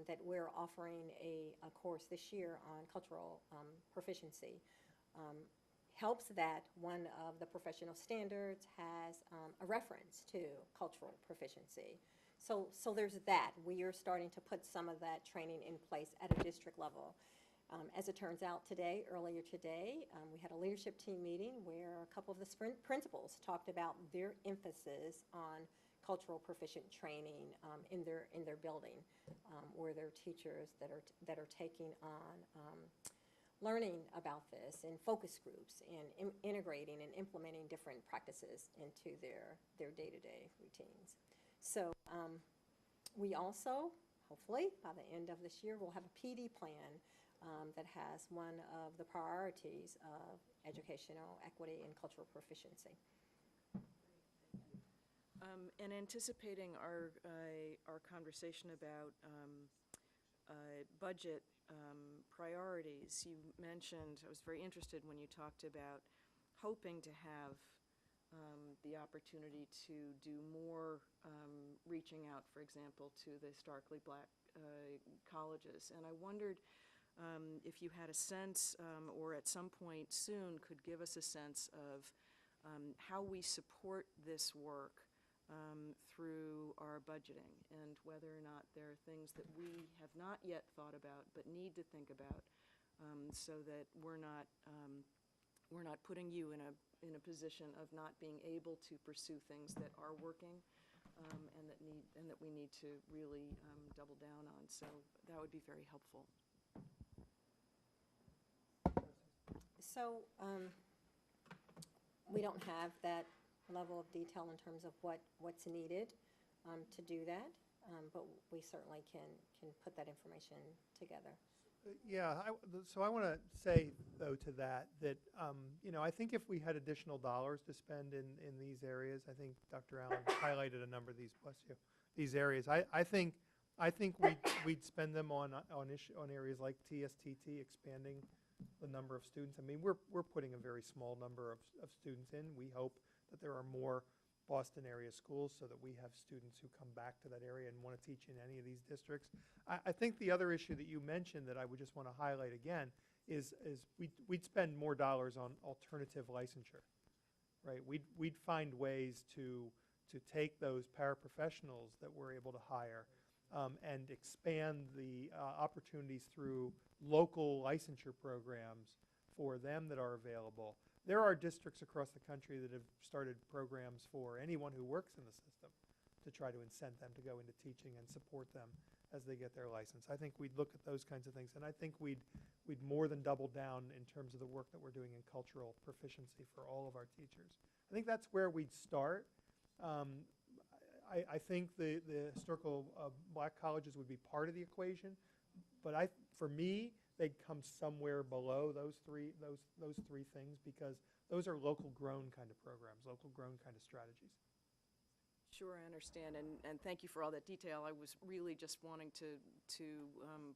that we're offering a course this year on cultural proficiency. Helps that one of the professional standards has a reference to cultural proficiency. So there's that. We are starting to put some of that training in place at a district level. As it turns out earlier today, we had a leadership team meeting where a couple of the principals talked about their emphasis on cultural proficient training in their building, where there are teachers that are taking on learning about this in focus groups and integrating and implementing different practices into their day-to-day routines. So we also, hopefully, by the end of this year, will have a PD plan that has one of the priorities of educational equity and cultural proficiency. And anticipating our conversation about budget priorities, you mentioned, I was very interested when you talked about hoping to have the opportunity to do more reaching out, for example, to the historically black colleges. And I wondered if you had a sense, or at some point soon could give us a sense of how we support this work through our budgeting, and whether or not there are things that we have not yet thought about but need to think about, so that we're not putting you in a position of not being able to pursue things that are working, and that we need to really double down on. So that would be very helpful. So, we don't have that level of detail in terms of what's needed to do that, but we certainly can put that information together. Yeah, so I want to say, though, to that, I think if we had additional dollars to spend in these areas, I think Dr. Allen highlighted a number of these, bless you, these areas. I think we'd spend them on areas like TSTT, expanding the number of students. I mean, we're putting a very small number of students in. We hope that there are more Boston area schools so that we have students who come back to that area and want to teach in any of these districts. I think the other issue that you mentioned that I would just want to highlight again is we'd spend more dollars on alternative licensure, right? We'd find ways to take those paraprofessionals that we're able to hire and expand the opportunities through local licensure programs for them that are available. There are districts across the country that have started programs for anyone who works in the system to try to incent them to go into teaching and support them as they get their license. I think we'd look at those kinds of things, and I think we'd more than double down in terms of the work that we're doing in cultural proficiency for all of our teachers. I think that's where we'd start. I think the historical black colleges would be part of the equation, but for me, they'd come somewhere below those three things, because those are local grown kind of programs, local grown kind of strategies. Sure, I understand, and thank you for all that detail. I was really just wanting to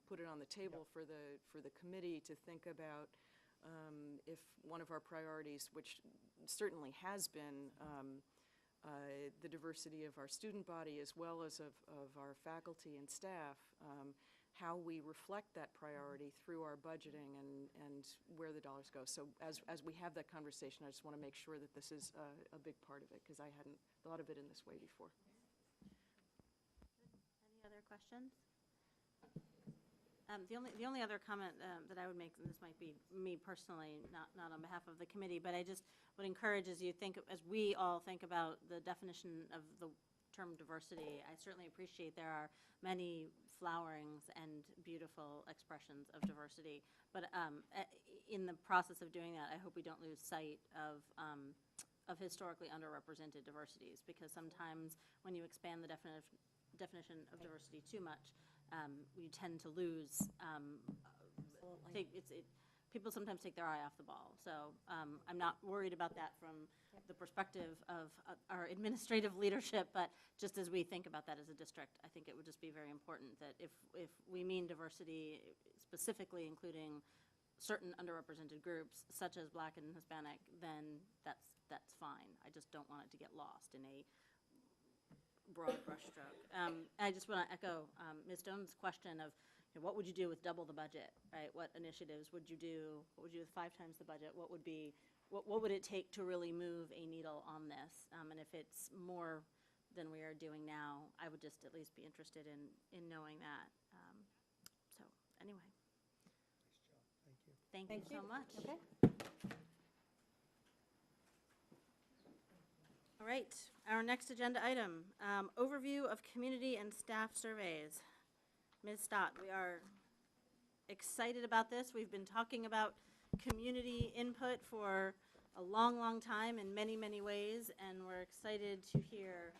put it on the table for the committee to think about if one of our priorities, which certainly has been the diversity of our student body as well as of our faculty and staff, how we reflect that priority through our budgeting and where the dollars go. So as we have that conversation, I just want to make sure that this is a big part of it, because I hadn't thought of it in this way before. Any other questions? The only other comment that I would make, and this might be me personally, not on behalf of the committee, but I just would encourage, as we all think about the definition of the term diversity, I certainly appreciate there are many flowerings and beautiful expressions of diversity, but in the process of doing that, I hope we don't lose sight of historically underrepresented diversities, because sometimes when you expand the definition of diversity too much, we tend to lose. People sometimes take their eye off the ball. So I'm not worried about that from the perspective of our administrative leadership, but just as we think about that as a district, I think it would just be very important that if we mean diversity, specifically including certain underrepresented groups, such as Black and Hispanic, then that's fine. I just don't want it to get lost in a broad brushstroke. I just want to echo Ms. Stone's question of, what would you do with double the budget, right? What initiatives would you do? What would you do with 5 times the budget? What would it take to really move a needle on this? And if it's more than we are doing now, I would just at least be interested in knowing that. So anyway. Nice job. Thank you. Thank you so much. Okay. All right, our next agenda item, overview of community and staff surveys. Ms. Stott, we are excited about this. We've been talking about community input for a long, long time in many, many ways, and we're excited to hear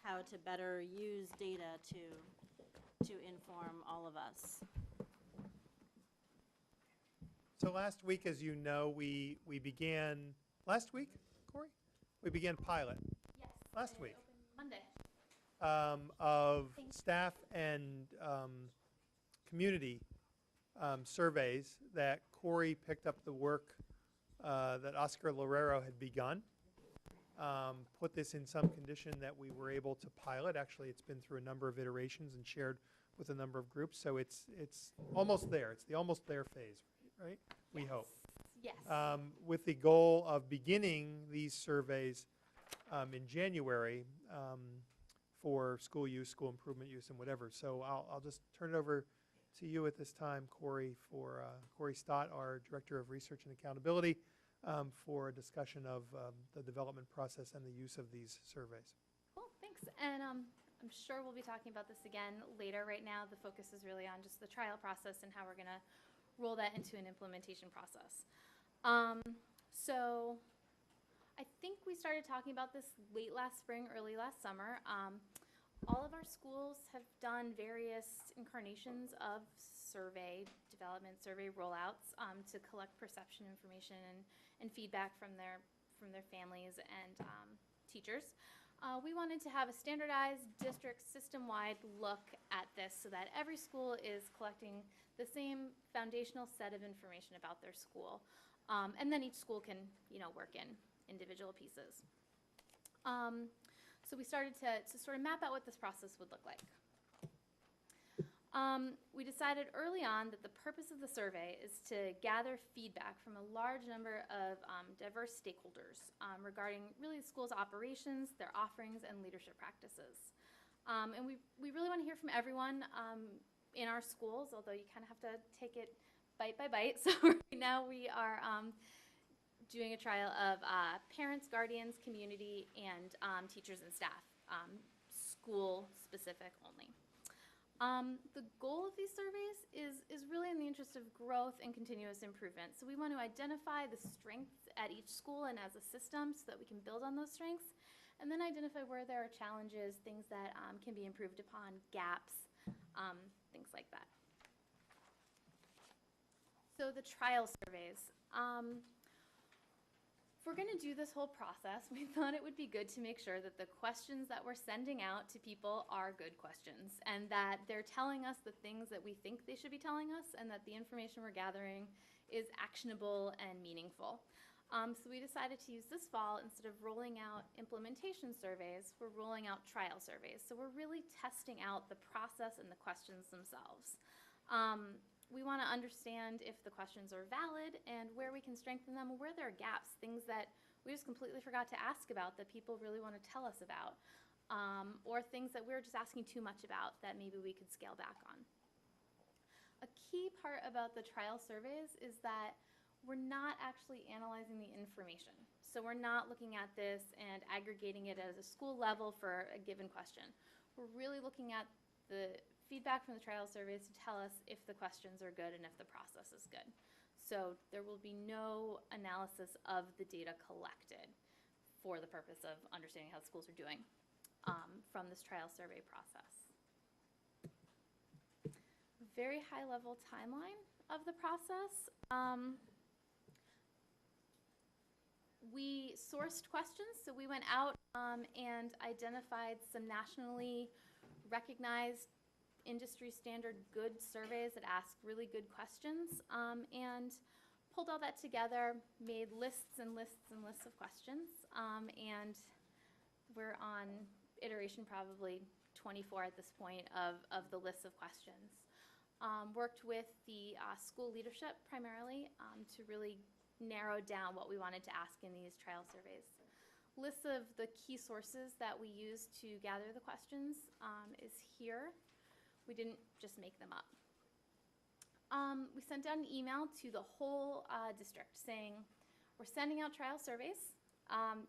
how to better use data to inform all of us. So last week, as you know, we began, last week, Corey? We began pilot. Yes. Last week. Monday. Of staff and community surveys that Corey picked up the work that Oscar Lorero had begun. Put this in some condition that we were able to pilot. Actually, it's been through a number of iterations and shared with a number of groups, so it's almost there. It's the almost there phase, right? We hope. Yes. With the goal of beginning these surveys in January for school use, school improvement use, and whatever. So I'll just turn it over to you at this time, Corey, for Corey Stott, our Director of Research and Accountability, for a discussion of the development process and the use of these surveys. Cool, thanks. And I'm sure we'll be talking about this again later. Right now, the focus is really on just the trial process and how we're going to roll that into an implementation process. So I think we started talking about this late last spring, early last summer. All of our schools have done various incarnations of survey development, survey rollouts to collect perception information and feedback from their families and teachers. We wanted to have a standardized district system-wide look at this so that every school is collecting the same foundational set of information about their school. And then each school can, work in individual pieces. So we started to sort of map out what this process would look like. We decided early on that the purpose of the survey is to gather feedback from a large number of diverse stakeholders regarding really the school's operations, their offerings, and leadership practices. And we really want to hear from everyone in our schools, although you kind of have to take it bite by bite. So right now we are doing a trial of parents, guardians, community, and teachers and staff, school-specific only. The goal of these surveys is really in the interest of growth and continuous improvement. So we want to identify the strengths at each school and as a system so that we can build on those strengths, and then identify where there are challenges, things that can be improved upon, gaps, things like that. So the trial surveys. If we're going to do this whole process, we thought it would be good to make sure that the questions that we're sending out to people are good questions and that they're telling us the things that we think they should be telling us and that the information we're gathering is actionable and meaningful. So we decided to use this fall, instead of rolling out implementation surveys, we're rolling out trial surveys. So we're really testing out the process and the questions themselves. We want to understand if the questions are valid and where we can strengthen them, where there are gaps, things that we just completely forgot to ask about that people really want to tell us about, or things that we're just asking too much about that maybe we could scale back on. A key part about the trial surveys is that we're not actually analyzing the information. So we're not looking at this and aggregating it at a school level for a given question. We're really looking at the feedback from the trial surveys to tell us if the questions are good and if the process is good. So there will be no analysis of the data collected for the purpose of understanding how the schools are doing from this trial survey process. Very high level timeline of the process. We sourced questions, so we went out and identified some nationally recognized industry standard good surveys that ask really good questions, and pulled all that together, made lists and lists and lists of questions, and we're on iteration probably 24 at this point of the lists of questions. Worked with the school leadership primarily to really narrow down what we wanted to ask in these trial surveys. Lists of the key sources that we used to gather the questions is here. We didn't just make them up. We sent out an email to the whole district saying, we're sending out trial surveys.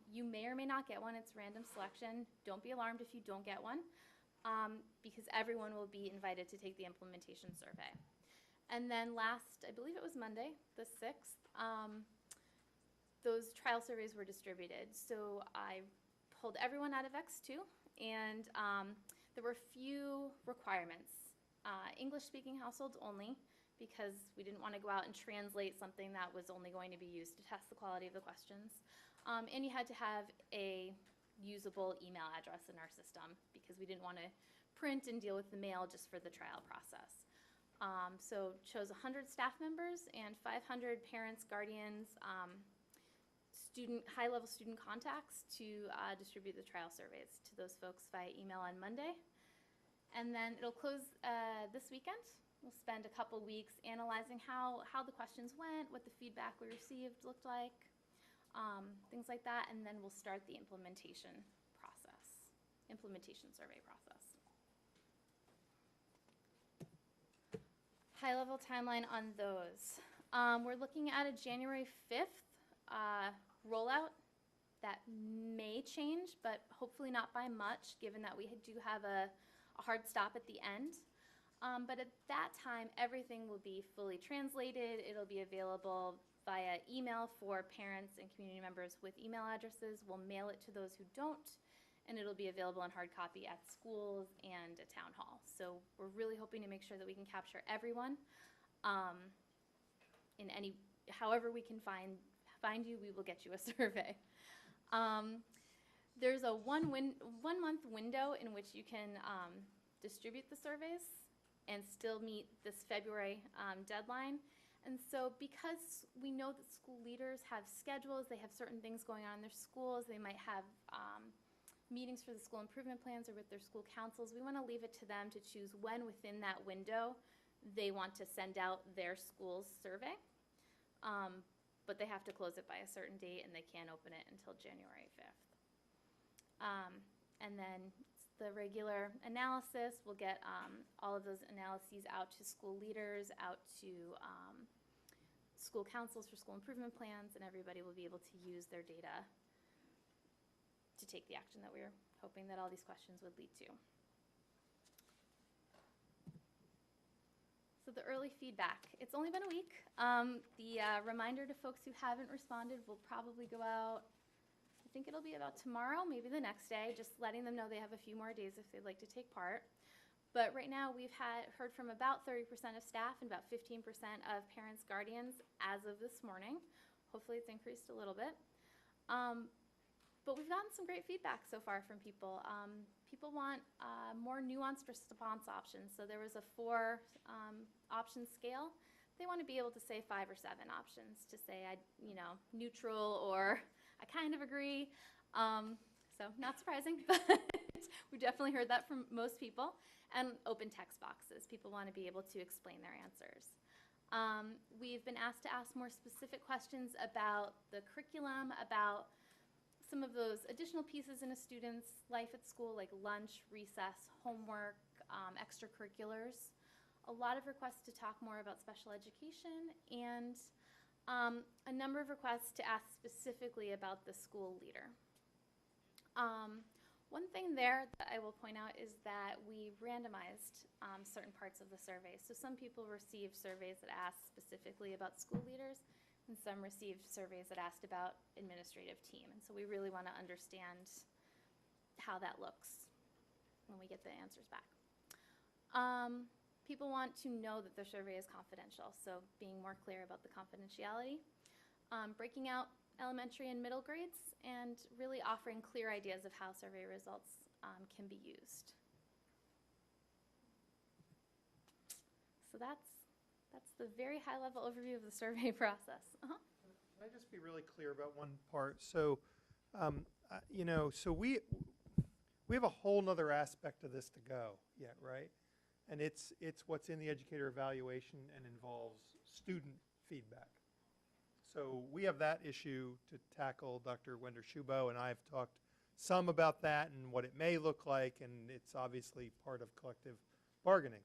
You may or may not get one. It's random selection. Don't be alarmed if you don't get one, because everyone will be invited to take the implementation survey. And then last, I believe it was Monday, the 6th, those trial surveys were distributed. So I pulled everyone out of X2, and there were a few requirements. English-speaking households only, because we didn't want to go out and translate something that was only going to be used to test the quality of the questions. And you had to have a usable email address in our system, because we didn't want to print and deal with the mail just for the trial process. So chose 100 staff members and 500 parents, guardians, high-level student contacts to distribute the trial surveys to those folks via email on Monday. And then it'll close this weekend. We'll spend a couple weeks analyzing how the questions went, what the feedback we received looked like, things like that, and then we'll start the implementation survey process. High-level timeline on those. We're looking at a January 5th rollout. That may change, but hopefully not by much, given that we do have a hard stop at the end. But at that time, everything will be fully translated. It'll be available via email for parents and community members with email addresses. We'll mail it to those who don't, and it'll be available in hard copy at schools and a town hall. So we're really hoping to make sure that we can capture everyone. However we can find you, we will get you a survey. There's a one-month window in which you can distribute the surveys and still meet this February deadline. And so because we know that school leaders have schedules, they have certain things going on in their schools, they might have meetings for the school improvement plans or with their school councils, we want to leave it to them to choose when within that window they want to send out their school's survey. But they have to close it by a certain date, and they can't open it until January 5th. And then the regular analysis, we'll get all of those analyses out to school leaders, out to school councils for school improvement plans, and everybody will be able to use their data to take the action that we were hoping that all these questions would lead to. So the early feedback, it's only been a week. The reminder to folks who haven't responded will probably go out, I think it'll be about tomorrow, maybe the next day, just letting them know they have a few more days if they'd like to take part. But right now we've heard from about 30% of staff and about 15% of parents, guardians as of this morning. Hopefully it's increased a little bit. But we've gotten some great feedback so far from people. People want more nuanced response options. So there was a 4 option scale. They want to be able to say 5 or 7 options to say, neutral or I kind of agree. So not surprising, but we definitely heard that from most people. And open text boxes. People want to be able to explain their answers. We've been asked to ask more specific questions about the curriculum, about some of those additional pieces in a student's life at school, like lunch, recess, homework, extracurriculars. A lot of requests to talk more about special education, and a number of requests to ask specifically about the school leader. One thing there that I will point out is that we randomized certain parts of the survey. So some people received surveys that asked specifically about school leaders, and some received surveys that asked about administrative team. And so we really want to understand how that looks when we get the answers back. People want to know that their survey is confidential, so being more clear about the confidentiality. Breaking out elementary and middle grades, and really offering clear ideas of how survey results can be used. So that's the very high-level overview of the survey process. Can I just be really clear about one part? So, so we have a whole nother aspect of this to go yet, right? And it's what's in the educator evaluation and involves student feedback. So we have that issue to tackle. Dr. Wender Shubo and I have talked some about that and what it may look like, and it's obviously part of collective bargaining.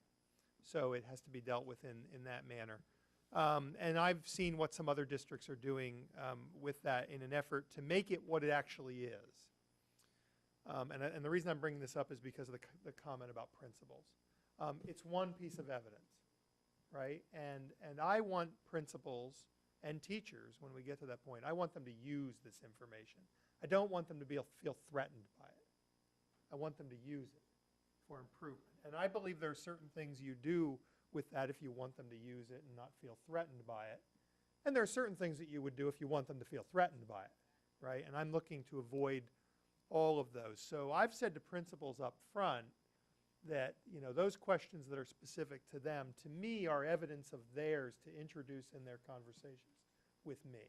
So it has to be dealt with in that manner. And I've seen what some other districts are doing with that in an effort to make it what it actually is. And the reason I'm bringing this up is because of the comment about principals. It's one piece of evidence, right? And I want principals and teachers, when we get to that point, I want them to use this information. I don't want them to feel threatened by it. I want them to use it for improvement. And I believe there are certain things you do with that if you want them to use it and not feel threatened by it. And there are certain things that you would do if you want them to feel threatened by it, right? And I'm looking to avoid all of those. So I've said to principals up front that, those questions that are specific to them, to me, are evidence of theirs to introduce in their conversations with me,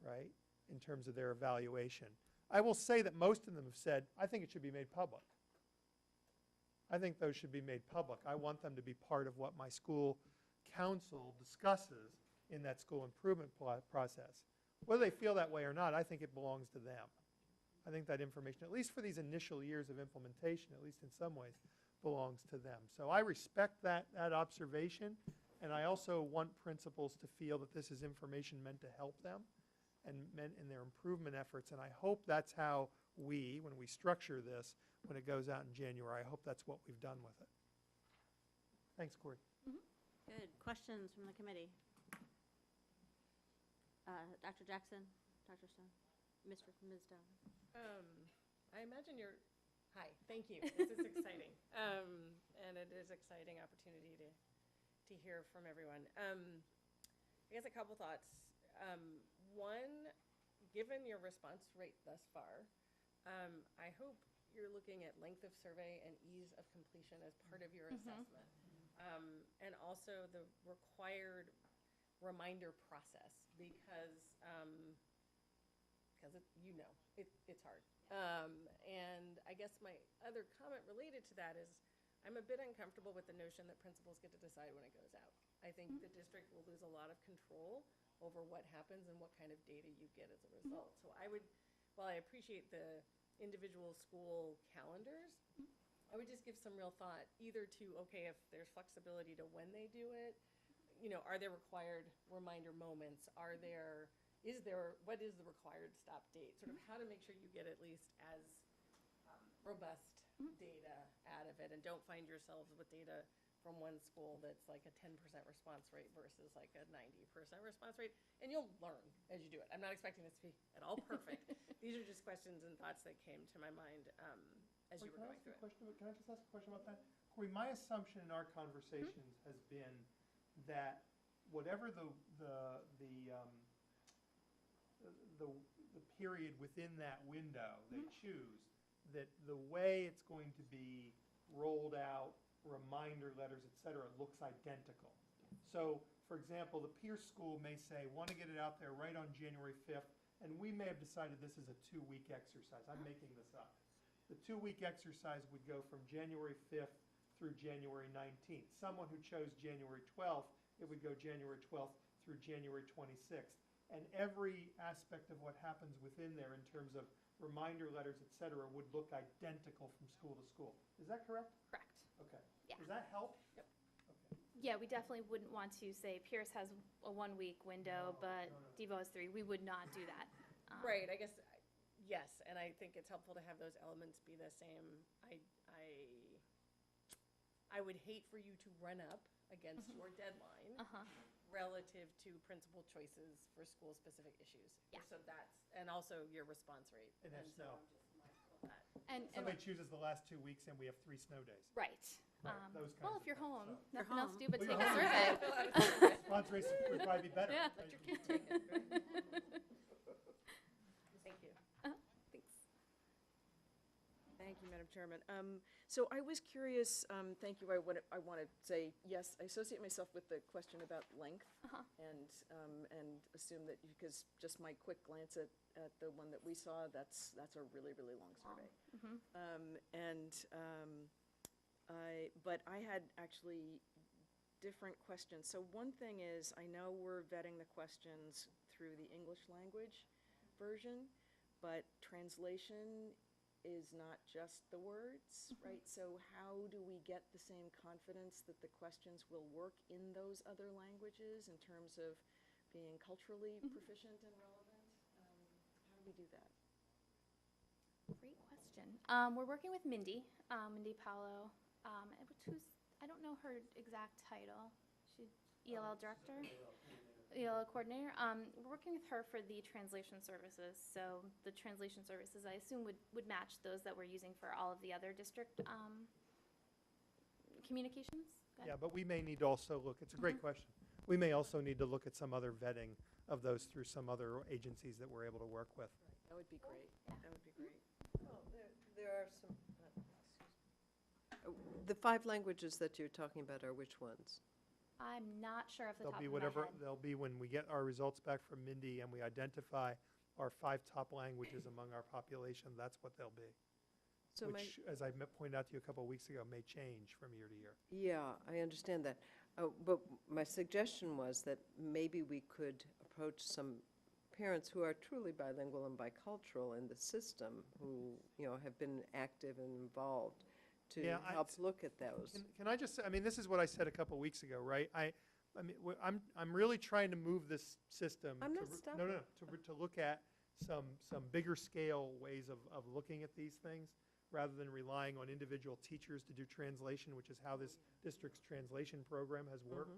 right? in terms of their evaluation. I will say that most of them have said, I think it should be made public. I think those should be made public. I want them to be part of what my school council discusses in that school improvement process. Whether they feel that way or not, I think it belongs to them. I think that information, at least for these initial years of implementation, at least in some ways, belongs to them. So I respect that observation, and I also want principals to feel that this is information meant to help them and meant in their improvement efforts. And I hope that's how we, when we structure this, when it goes out in January, I hope that's what we've done with it. Thanks, Corey. Good. Questions from the committee? Dr. Jackson, Dr. Stone, Ms. Stone. I imagine you're, hi, thank you. This is exciting. And it is exciting opportunity to hear from everyone. I guess a couple thoughts. One, given your response rate thus far, I hope you're looking at length of survey and ease of completion as part of your assessment. And also the required reminder process, because it's hard. And I guess my other comment related to that is I'm a bit uncomfortable with the notion that principals get to decide when it goes out. I think the district will lose a lot of control over what happens and what kind of data you get as a result. So I would, while I appreciate the individual school calendars, I would just give some real thought either to, okay, if there's flexibility to when they do it, are there required reminder moments? What is the required stop date? Sort of how to make sure you get at least as robust data out of it, and don't find yourselves with data from one school that's like a 10% response rate versus like a 90% response rate. And you'll learn as you do it. I'm not expecting this to be at all perfect. These are just questions and thoughts that came to my mind as you were going through it. Can I just ask a question about that? Corey, my assumption in our conversations has been that whatever the period within that window they choose, that the way it's going to be rolled out, reminder letters, et cetera, looks identical. So, for example, the Pierce School may say, want to get it out there right on January 5th, and we may have decided this is a 2-week exercise. I'm making this up. The 2-week exercise would go from January 5th through January 19th. Someone who chose January 12th, it would go January 12th through January 26th. And every aspect of what happens within there in terms of reminder letters, et cetera, would look identical from school to school. Is that correct? Correct. Okay. Yeah. Does that help? Yep. Okay. Yeah, we definitely wouldn't want to say Pierce has a 1-week window, but Devo has 3. We would not do that. Right, I guess, yes, and I think it's helpful to have those elements be the same. I would hate for you to run up against your deadline relative to principal choices for school-specific issues. Yeah. So that's, and also your response rate. And have so snow. I'm just mindful of that. And Somebody chooses the last 2 weeks and we have 3 snow days. right. Those kinds Well, of if you're things, home, so. nothing else to do but Well, take you're a home. survey. Response rates would probably be better. Yeah. right? Thank you. Thanks. Thank you, Madam Chairman. So I was curious, thank you, I want to say, yes, I associate myself with the question about length and assume that, because just my quick glance at the one that we saw, that's a really, really long survey. But I had actually different questions. So one thing is, I know we're vetting the questions through the English language version, but translation is not just the words, right? So how do we get the same confidence that the questions will work in those other languages in terms of being culturally proficient and relevant? How do we do that? Great question. We're working with Mindy Paolo, who's, I don't know her exact title. She's ELL director? ELL coordinator. We're working with her for the translation services. So the translation services, I assume, would match those that we're using for all of the other district communications. Go ahead. Yeah, but we may need to also look, it's a great question. We may also need to look at some other vetting of those through some other agencies that we're able to work with. That would be great. That would be great. Well, there are some, the 5 languages that you're talking about are which ones? I'm not sure off the There'll top be of my whatever, head. there'll be when we get our results back from Mindy and we identify our 5 top languages among our population, that's what they'll be. So my, Which, as I pointed out to you a couple of weeks ago, may change from year to year. yeah, I understand that. But my suggestion was that maybe we could approach some parents who are truly bilingual and bicultural in the system, who, have been active and involved, to Yeah, help look at those. Can I just say, I mean, this is what I said a couple of weeks ago, right? I mean, I'm really trying to move this system. I'm to not re- stopping. No, to look at some bigger scale ways of looking at these things, rather than relying on individual teachers to do translation, which is how this district's translation program has worked.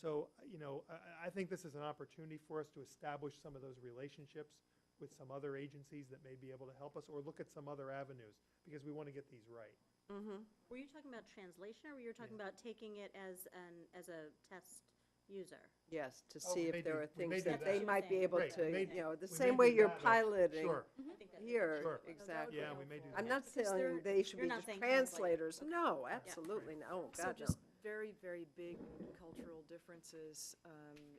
So, I think this is an opportunity for us to establish some of those relationships with some other agencies that may be able to help us, or look at some other avenues, because we want to get these right. Were you talking about translation, or were you talking about taking it as a test user? Yes, to Oh, see we may if there do- are we may things do that that. they might be able Right, to, we may- the we same may way do you're that. piloting Sure. I think that here, Sure. exactly. Yeah, we may do I'm that. not Because there- saying they should You're be not just saying translate. translators. No, absolutely, no, So God, no. just very, very big cultural differences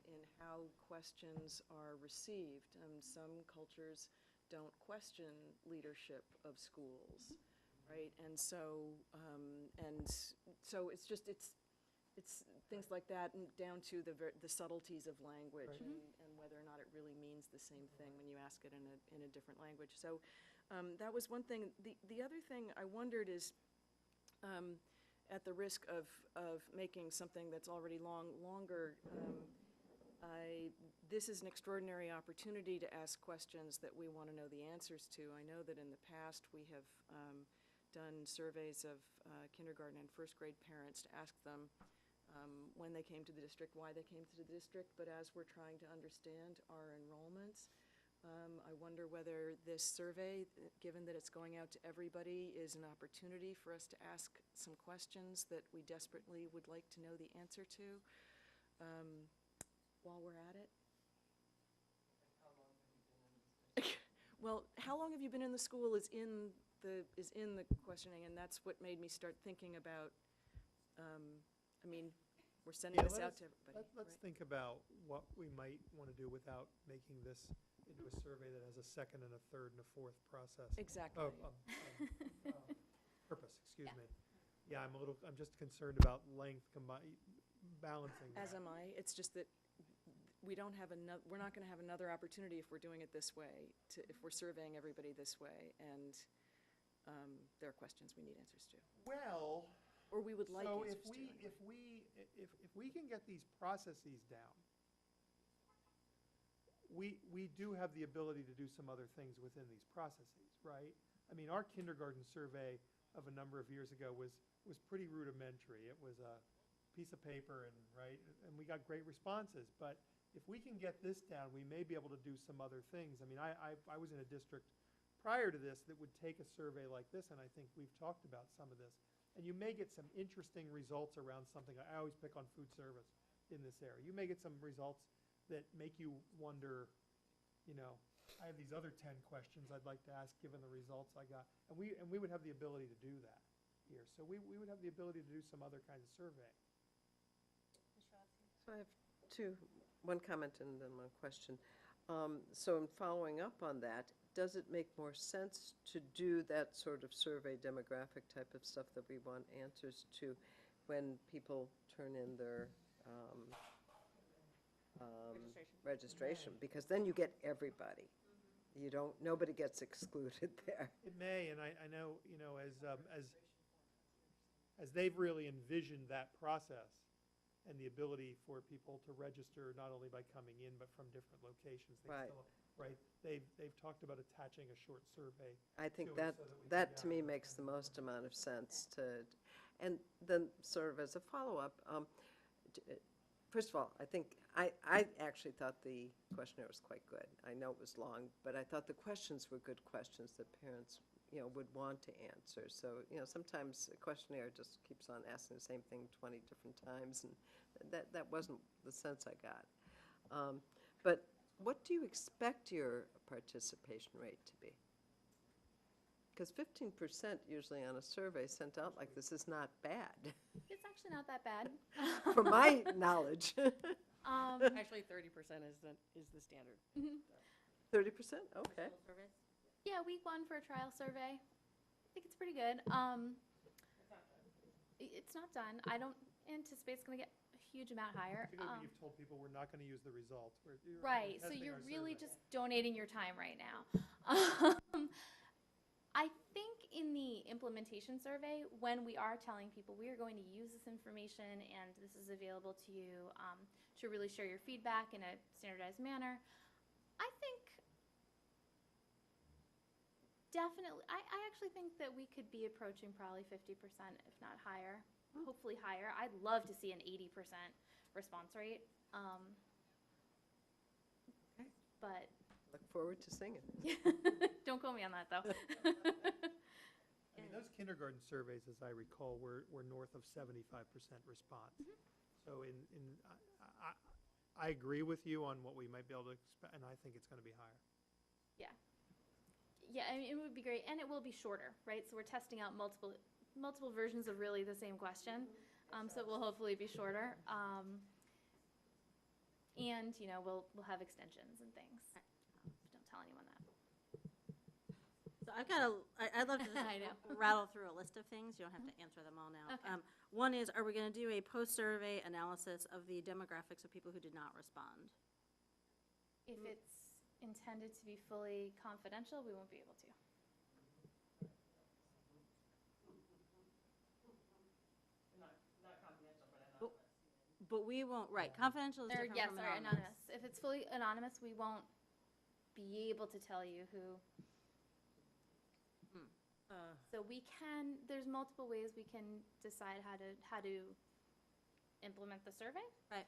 in how questions are received. Some cultures don't question leadership of schools, right? And so it's just, it's things like that, and down to the subtleties of language, and whether or not it really means the same thing when you ask it in a different language. So that was one thing. The other thing I wondered is, at the risk of making something that's already longer, this is an extraordinary opportunity to ask questions that we want to know the answers to. I know that in the past, we have done surveys of kindergarten and first grade parents to ask them when they came to the district, why they came to the district, but as we're trying to understand our enrollments, I wonder whether this survey, given that it's going out to everybody, is an opportunity for us to ask some questions that we desperately would like to know the answer to while we're at it. Well, how long have you been in the school is in the questioning, and that's what made me start thinking about, we're sending Yeah, this out to everybody. Let's think about what we might want to do without making this into a survey that has a second and a third and a fourth process. Exactly. Purpose, excuse me. Yeah, I'm just concerned about length balancing that. As am I. It's just that we're not going to have another opportunity if we're doing it this way, if we're surveying everybody this way, and there are questions we need answers to. Well, or we would like so answers to. if we can get these processes down, we do have the ability to do some other things within these processes, right? I mean, our kindergarten survey of a number of years ago was pretty rudimentary. It was a piece of paper and we got great responses. But if we can get this down, we may be able to do some other things. I mean, I was in a district prior to this that would take a survey like this, and I think we've talked about some of this. And you may get some interesting results around something. I always pick on food service in this area. You may get some results that make you wonder, I have these other 10 questions I'd like to ask given the results I got. And we would have the ability to do that here. So we would have the ability to do some other kinds of surveying. So I have one comment and then one question. So in following up on that, does it make more sense to do that sort of survey demographic type of stuff that we want answers to when people turn in their registration? Because then you get everybody. You don't, nobody gets excluded there. It may, and I know, as they've really envisioned that process and the ability for people to register not only by coming in but from different locations. They've talked about attaching a short survey. I think to it that, so that we that can to me makes the most amount of sense to, and then sort of as a follow-up, first of all, I think, I actually thought the questionnaire was quite good. I know it was long, but I thought the questions were good questions that parents, would want to answer. So, sometimes a questionnaire just keeps on asking the same thing 20 different times, and that wasn't the sense I got. But what do you expect your participation rate to be? Because 15% usually on a survey sent out like this is not bad, It's actually not that bad. from my knowledge. Actually, 30% is the standard. 30%? Okay. Surveys? Yeah, week 1 for a trial survey. I think it's pretty good. It's not done. I don't anticipate it's going to get a huge amount higher. Particularly when you've told people we're not gonna use the results. We're Right, so testing you're our really survey. just donating your time right now. I think in the implementation survey, when we are telling people we are going to use this information and this is available to you to really share your feedback in a standardized manner, I think definitely, I actually think that we could be approaching probably 50%, if not higher, hopefully higher. I'd love to see an 80% response rate. But Look forward to seeing it. don't quote me on that, though. I mean, those kindergarten surveys, as I recall, were north of 75% response. So I agree with you on what we might be able to expect, and I think it's gonna be higher. Yeah, I mean, it would be great, and it will be shorter, right? So we're testing out multiple versions of really the same question, so it will hopefully be shorter. And you know, we'll have extensions and things. Don't tell anyone that. So I'd love to I know. just rattle through a list of things. You don't have to answer them all now. Okay. One is, are we going to do a post-survey analysis of the demographics of people who did not respond? If it's intended to be fully confidential, we won't be able to. But we won't, right, confidential is Or, different yes, from sorry, anonymous. anonymous. If it's fully anonymous, we won't be able to tell you who. So we can, there's multiple ways we can decide how to implement the survey. Right.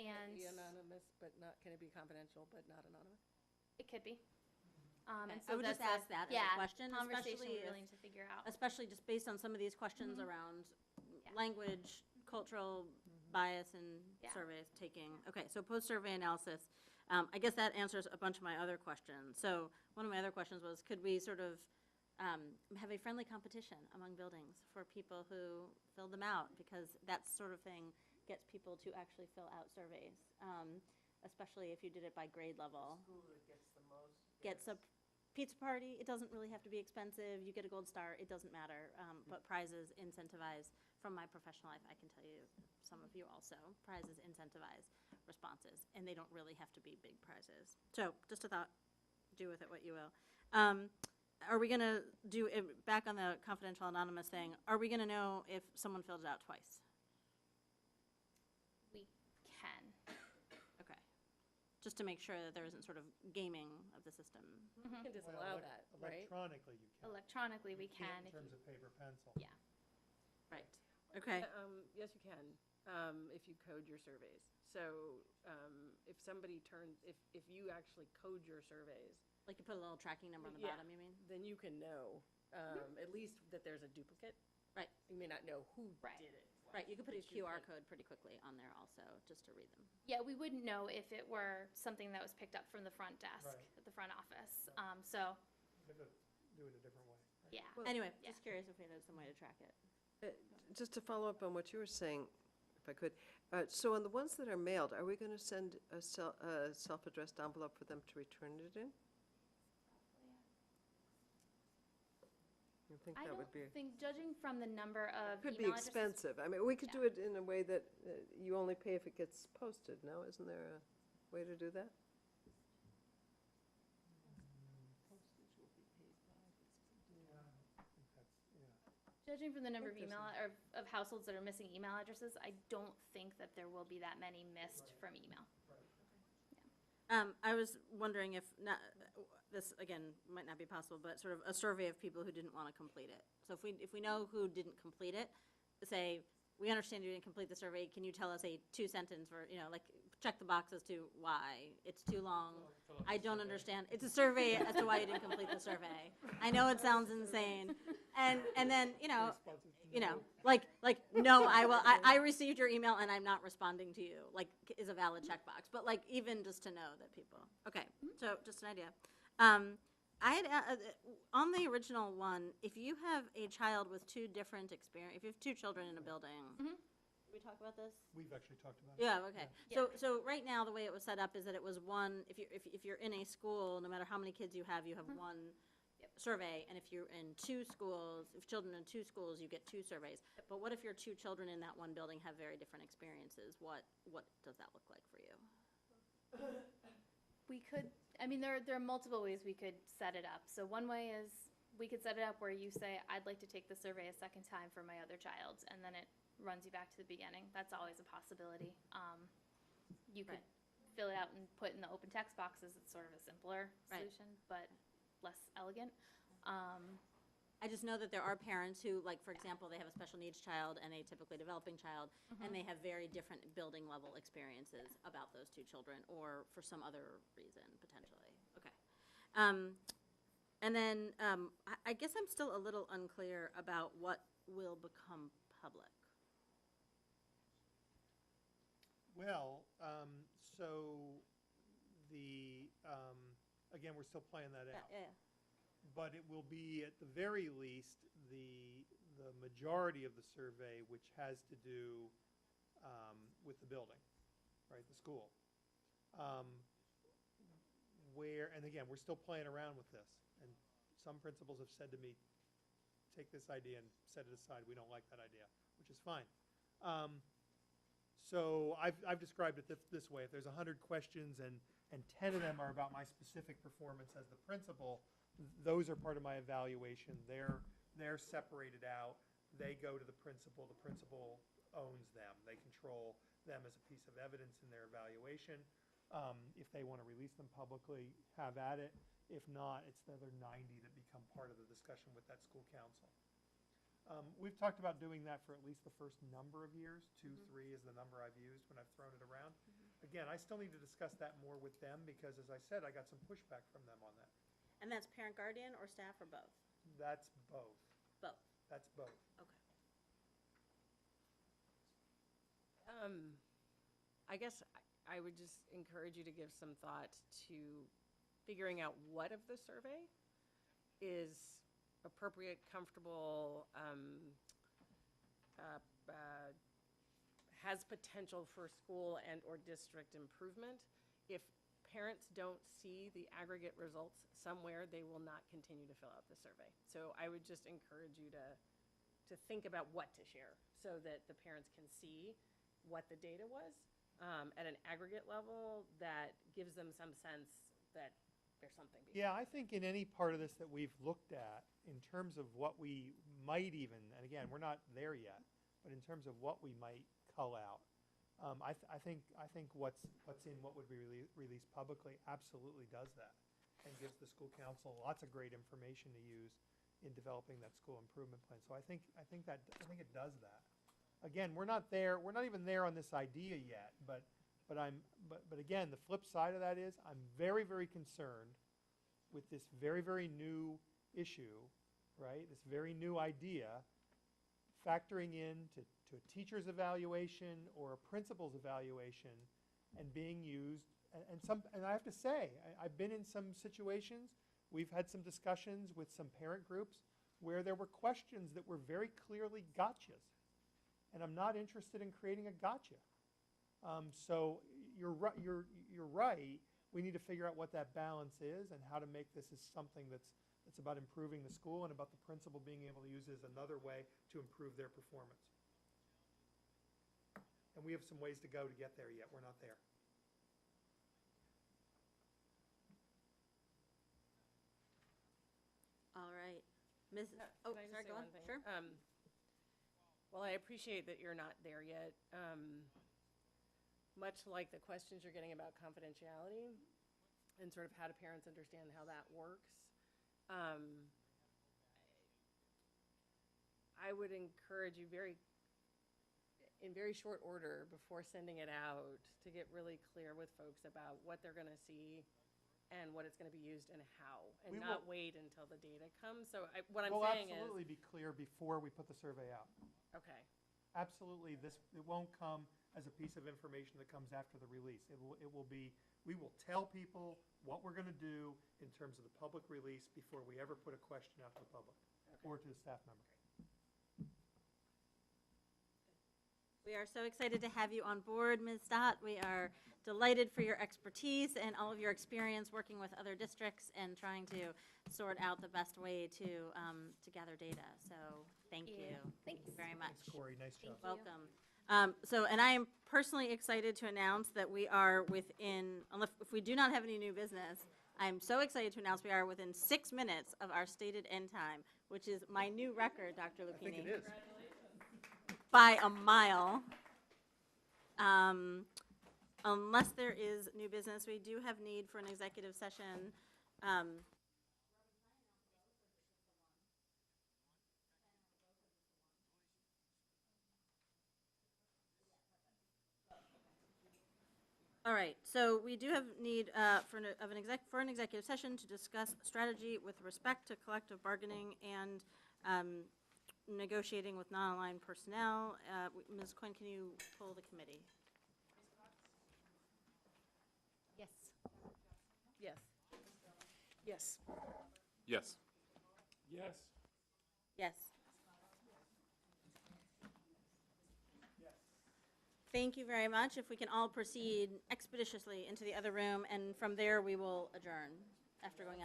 And Be anonymous, but not, can it be confidential, but not anonymous? it could be. Okay, And I would just that's ask that as yeah, a question, conversation especially we really if- need to figure out. especially just based on some of these questions around language, cultural bias and Yeah. surveys taking. Okay, so post-survey analysis, I guess that answers a bunch of my other questions. So one of my other questions was, could we sort of have a friendly competition among buildings for people who fill them out? Because that sort of thing gets people to actually fill out surveys, especially if you did it by grade level. School that gets the most. Gets a pizza party. It doesn't really have to be expensive. You get a gold star. It doesn't matter. But prizes incentivize, from my professional life, I can tell you, some of you also, prizes incentivize responses, and they don't really have to be big prizes. So just a thought, do with it what you will. Are we gonna do, back on the confidential anonymous thing, are we gonna know if someone filled it out twice? We can. Okay. Just to make sure that there isn't sort of gaming of the system. You can just Well, allow that, right? Electronically, you can. Electronically, we You can't can. in if you- terms of paper pencil. Yeah. Right. Okay. Yes, you can, if you code your surveys. So, if somebody turns, if you actually code your surveys, Like you put a little tracking number on the Yeah. bottom, you mean? then you can know, at least that there's a duplicate. Right. You may not know who Right. did it. Right, you could put a But you QR can- code pretty quickly on there also, just to read them. Yeah, we wouldn't know if it were something that was picked up from the front desk Right. at the front office. So, You have to do it a different way. yeah. Well, Anyway, Yeah. just curious if we had some way to track it. Just to follow up on what you were saying, if I could, so on the ones that are mailed, are we going to send a self-addressed envelope for them to return it in? I think I that don't would be, think, judging from the number of could be email addresses. expensive. I mean, we could Yeah. do it in a way that you only pay if it gets posted, no? Isn't there a way to do that? Judging from the number of Interesting. email, or of households that are missing email addresses, I don't think that there will be that many missed from email. I was wondering if, not, this, again, might not be possible, but sort of a survey of people who didn't want to complete it. So if we know who didn't complete it, say, we understand you didn't complete the survey, can you tell us a 2-sentence, or, you know, like, check the box as to why? It's too long. I don't understand. It's a survey as to why you didn't complete the survey. I know it sounds insane. And then, you know, like, no, I received your email and I'm not responding to you, like, is a valid checkbox. But like, even just to know that people, okay, so just an idea. I had, on the original one, if you have a child with two different if you have two children in a building, we talk about this? We've actually talked about it. Yeah, okay. So right now, the way it was set up is that it was one, if you're in a school, no matter how many kids you have one survey, and if you're in two schools, if children in two schools, you get two surveys. But what if your two children in that one building have very different experiences? What does that look like for you? We could, I mean, there are multiple ways we could set it up. So one way is we could set it up where you say, I'd like to take the survey a second time for my other child, and then it runs you back to the beginning. That's always a possibility. You could fill it out and put in the open text boxes. It's sort of a simpler solution, but less elegant. I just know that there are parents who, like, for example, they have a special needs child and a typically developing child, and they have very different building level experiences about those two children, or for some other reason, potentially. Okay. And then, I guess I'm still a little unclear about what will become public. Well, so again, we're still playing that out. Yeah. But it will be, at the very least, the majority of the survey, which has to do with the building, right, the school. And again, we're still playing around with this. And some principals have said to me, take this idea and set it aside. We don't like that idea, which is fine. So I've described it this way. If there's 100 questions and 10 of them are about my specific performance as the principal, those are part of my evaluation. They're separated out. They go to the principal. The principal owns them. They control them as a piece of evidence in their evaluation. If they want to release them publicly, have at it. If not, it's the other 90 that become part of the discussion with that school council. We've talked about doing that for at least the first number of years. 2, 3 is the number I've used when I've thrown it around. Again, I still need to discuss that more with them because, as I said, I got some pushback from them on that. And that's parent, guardian, or staff, or both? That's both. Both. That's both. Okay. I guess I would just encourage you to give some thought to figuring out what of the survey is appropriate, comfortable, has potential for school and or district improvement. If parents don't see the aggregate results somewhere, they will not continue to fill out the survey. So I would just encourage you to think about what to share so that the parents can see what the data was at an aggregate level that gives them some sense that there's something being Yeah, I think in any part of this that we've looked at, in terms of what we might even, and again, we're not there yet, but in terms of what we might cull out, I think what's in what would be released publicly absolutely does that, and gives the school council lots of great information to use in developing that school improvement plan. So I think it does that. Again, we're not there. We're not even there on this idea yet. But again, the flip side of that is I'm very, very concerned with this very, very new issue, right? This very new idea factoring in to a teacher's evaluation or a principal's evaluation and being used. And I have to say, I've been in some situations. We've had some discussions with some parent groups where there were questions that were very clearly gotchas. And I'm not interested in creating a gotcha. So you're right. We need to figure out what that balance is and how to make this as something that's about improving the school and about the principal being able to use it as another way to improve their performance. And we have some ways to go to get there yet. We're not there. All right. Ms. Oh, Can I just sorry, say go on. one thing? Sure. Well, I appreciate that you're not there yet. Much like the questions you're getting about confidentiality and sort of how do parents understand how that works, I would encourage you in very short order before sending it out to get really clear with folks about what they're going to see and what it's going to be used and how, and not wait until the data comes. So what I'm saying is... We'll absolutely be clear before we put the survey out. Okay. Absolutely, it won't come as a piece of information that comes after the release. We will tell people what we're going to do in terms of the public release before we ever put a question out to the public or to the staff member. We are so excited to have you on board, Ms. Stott. We are delighted for your expertise and all of your experience working with other districts and trying to sort out the best way to gather data. So thank you. Thank you very much. Thanks, Corey, nice job. Welcome. And I am personally excited to announce that we are within, if we do not have any new business, I'm so excited to announce we are within 6 minutes of our stated end time, which is my new record, Dr. Lupini. I think it is. By a mile. Unless there is new business, we do have need for an executive session. All right, so we do have need for an executive session to discuss strategy with respect to collective bargaining and negotiating with non-aligned personnel. Ms. Quinn, can you pull the committee? Yes. Yes. Yes. Yes. Yes. Yes. Thank you very much. If we can all proceed expeditiously into the other room, and from there we will adjourn after going out.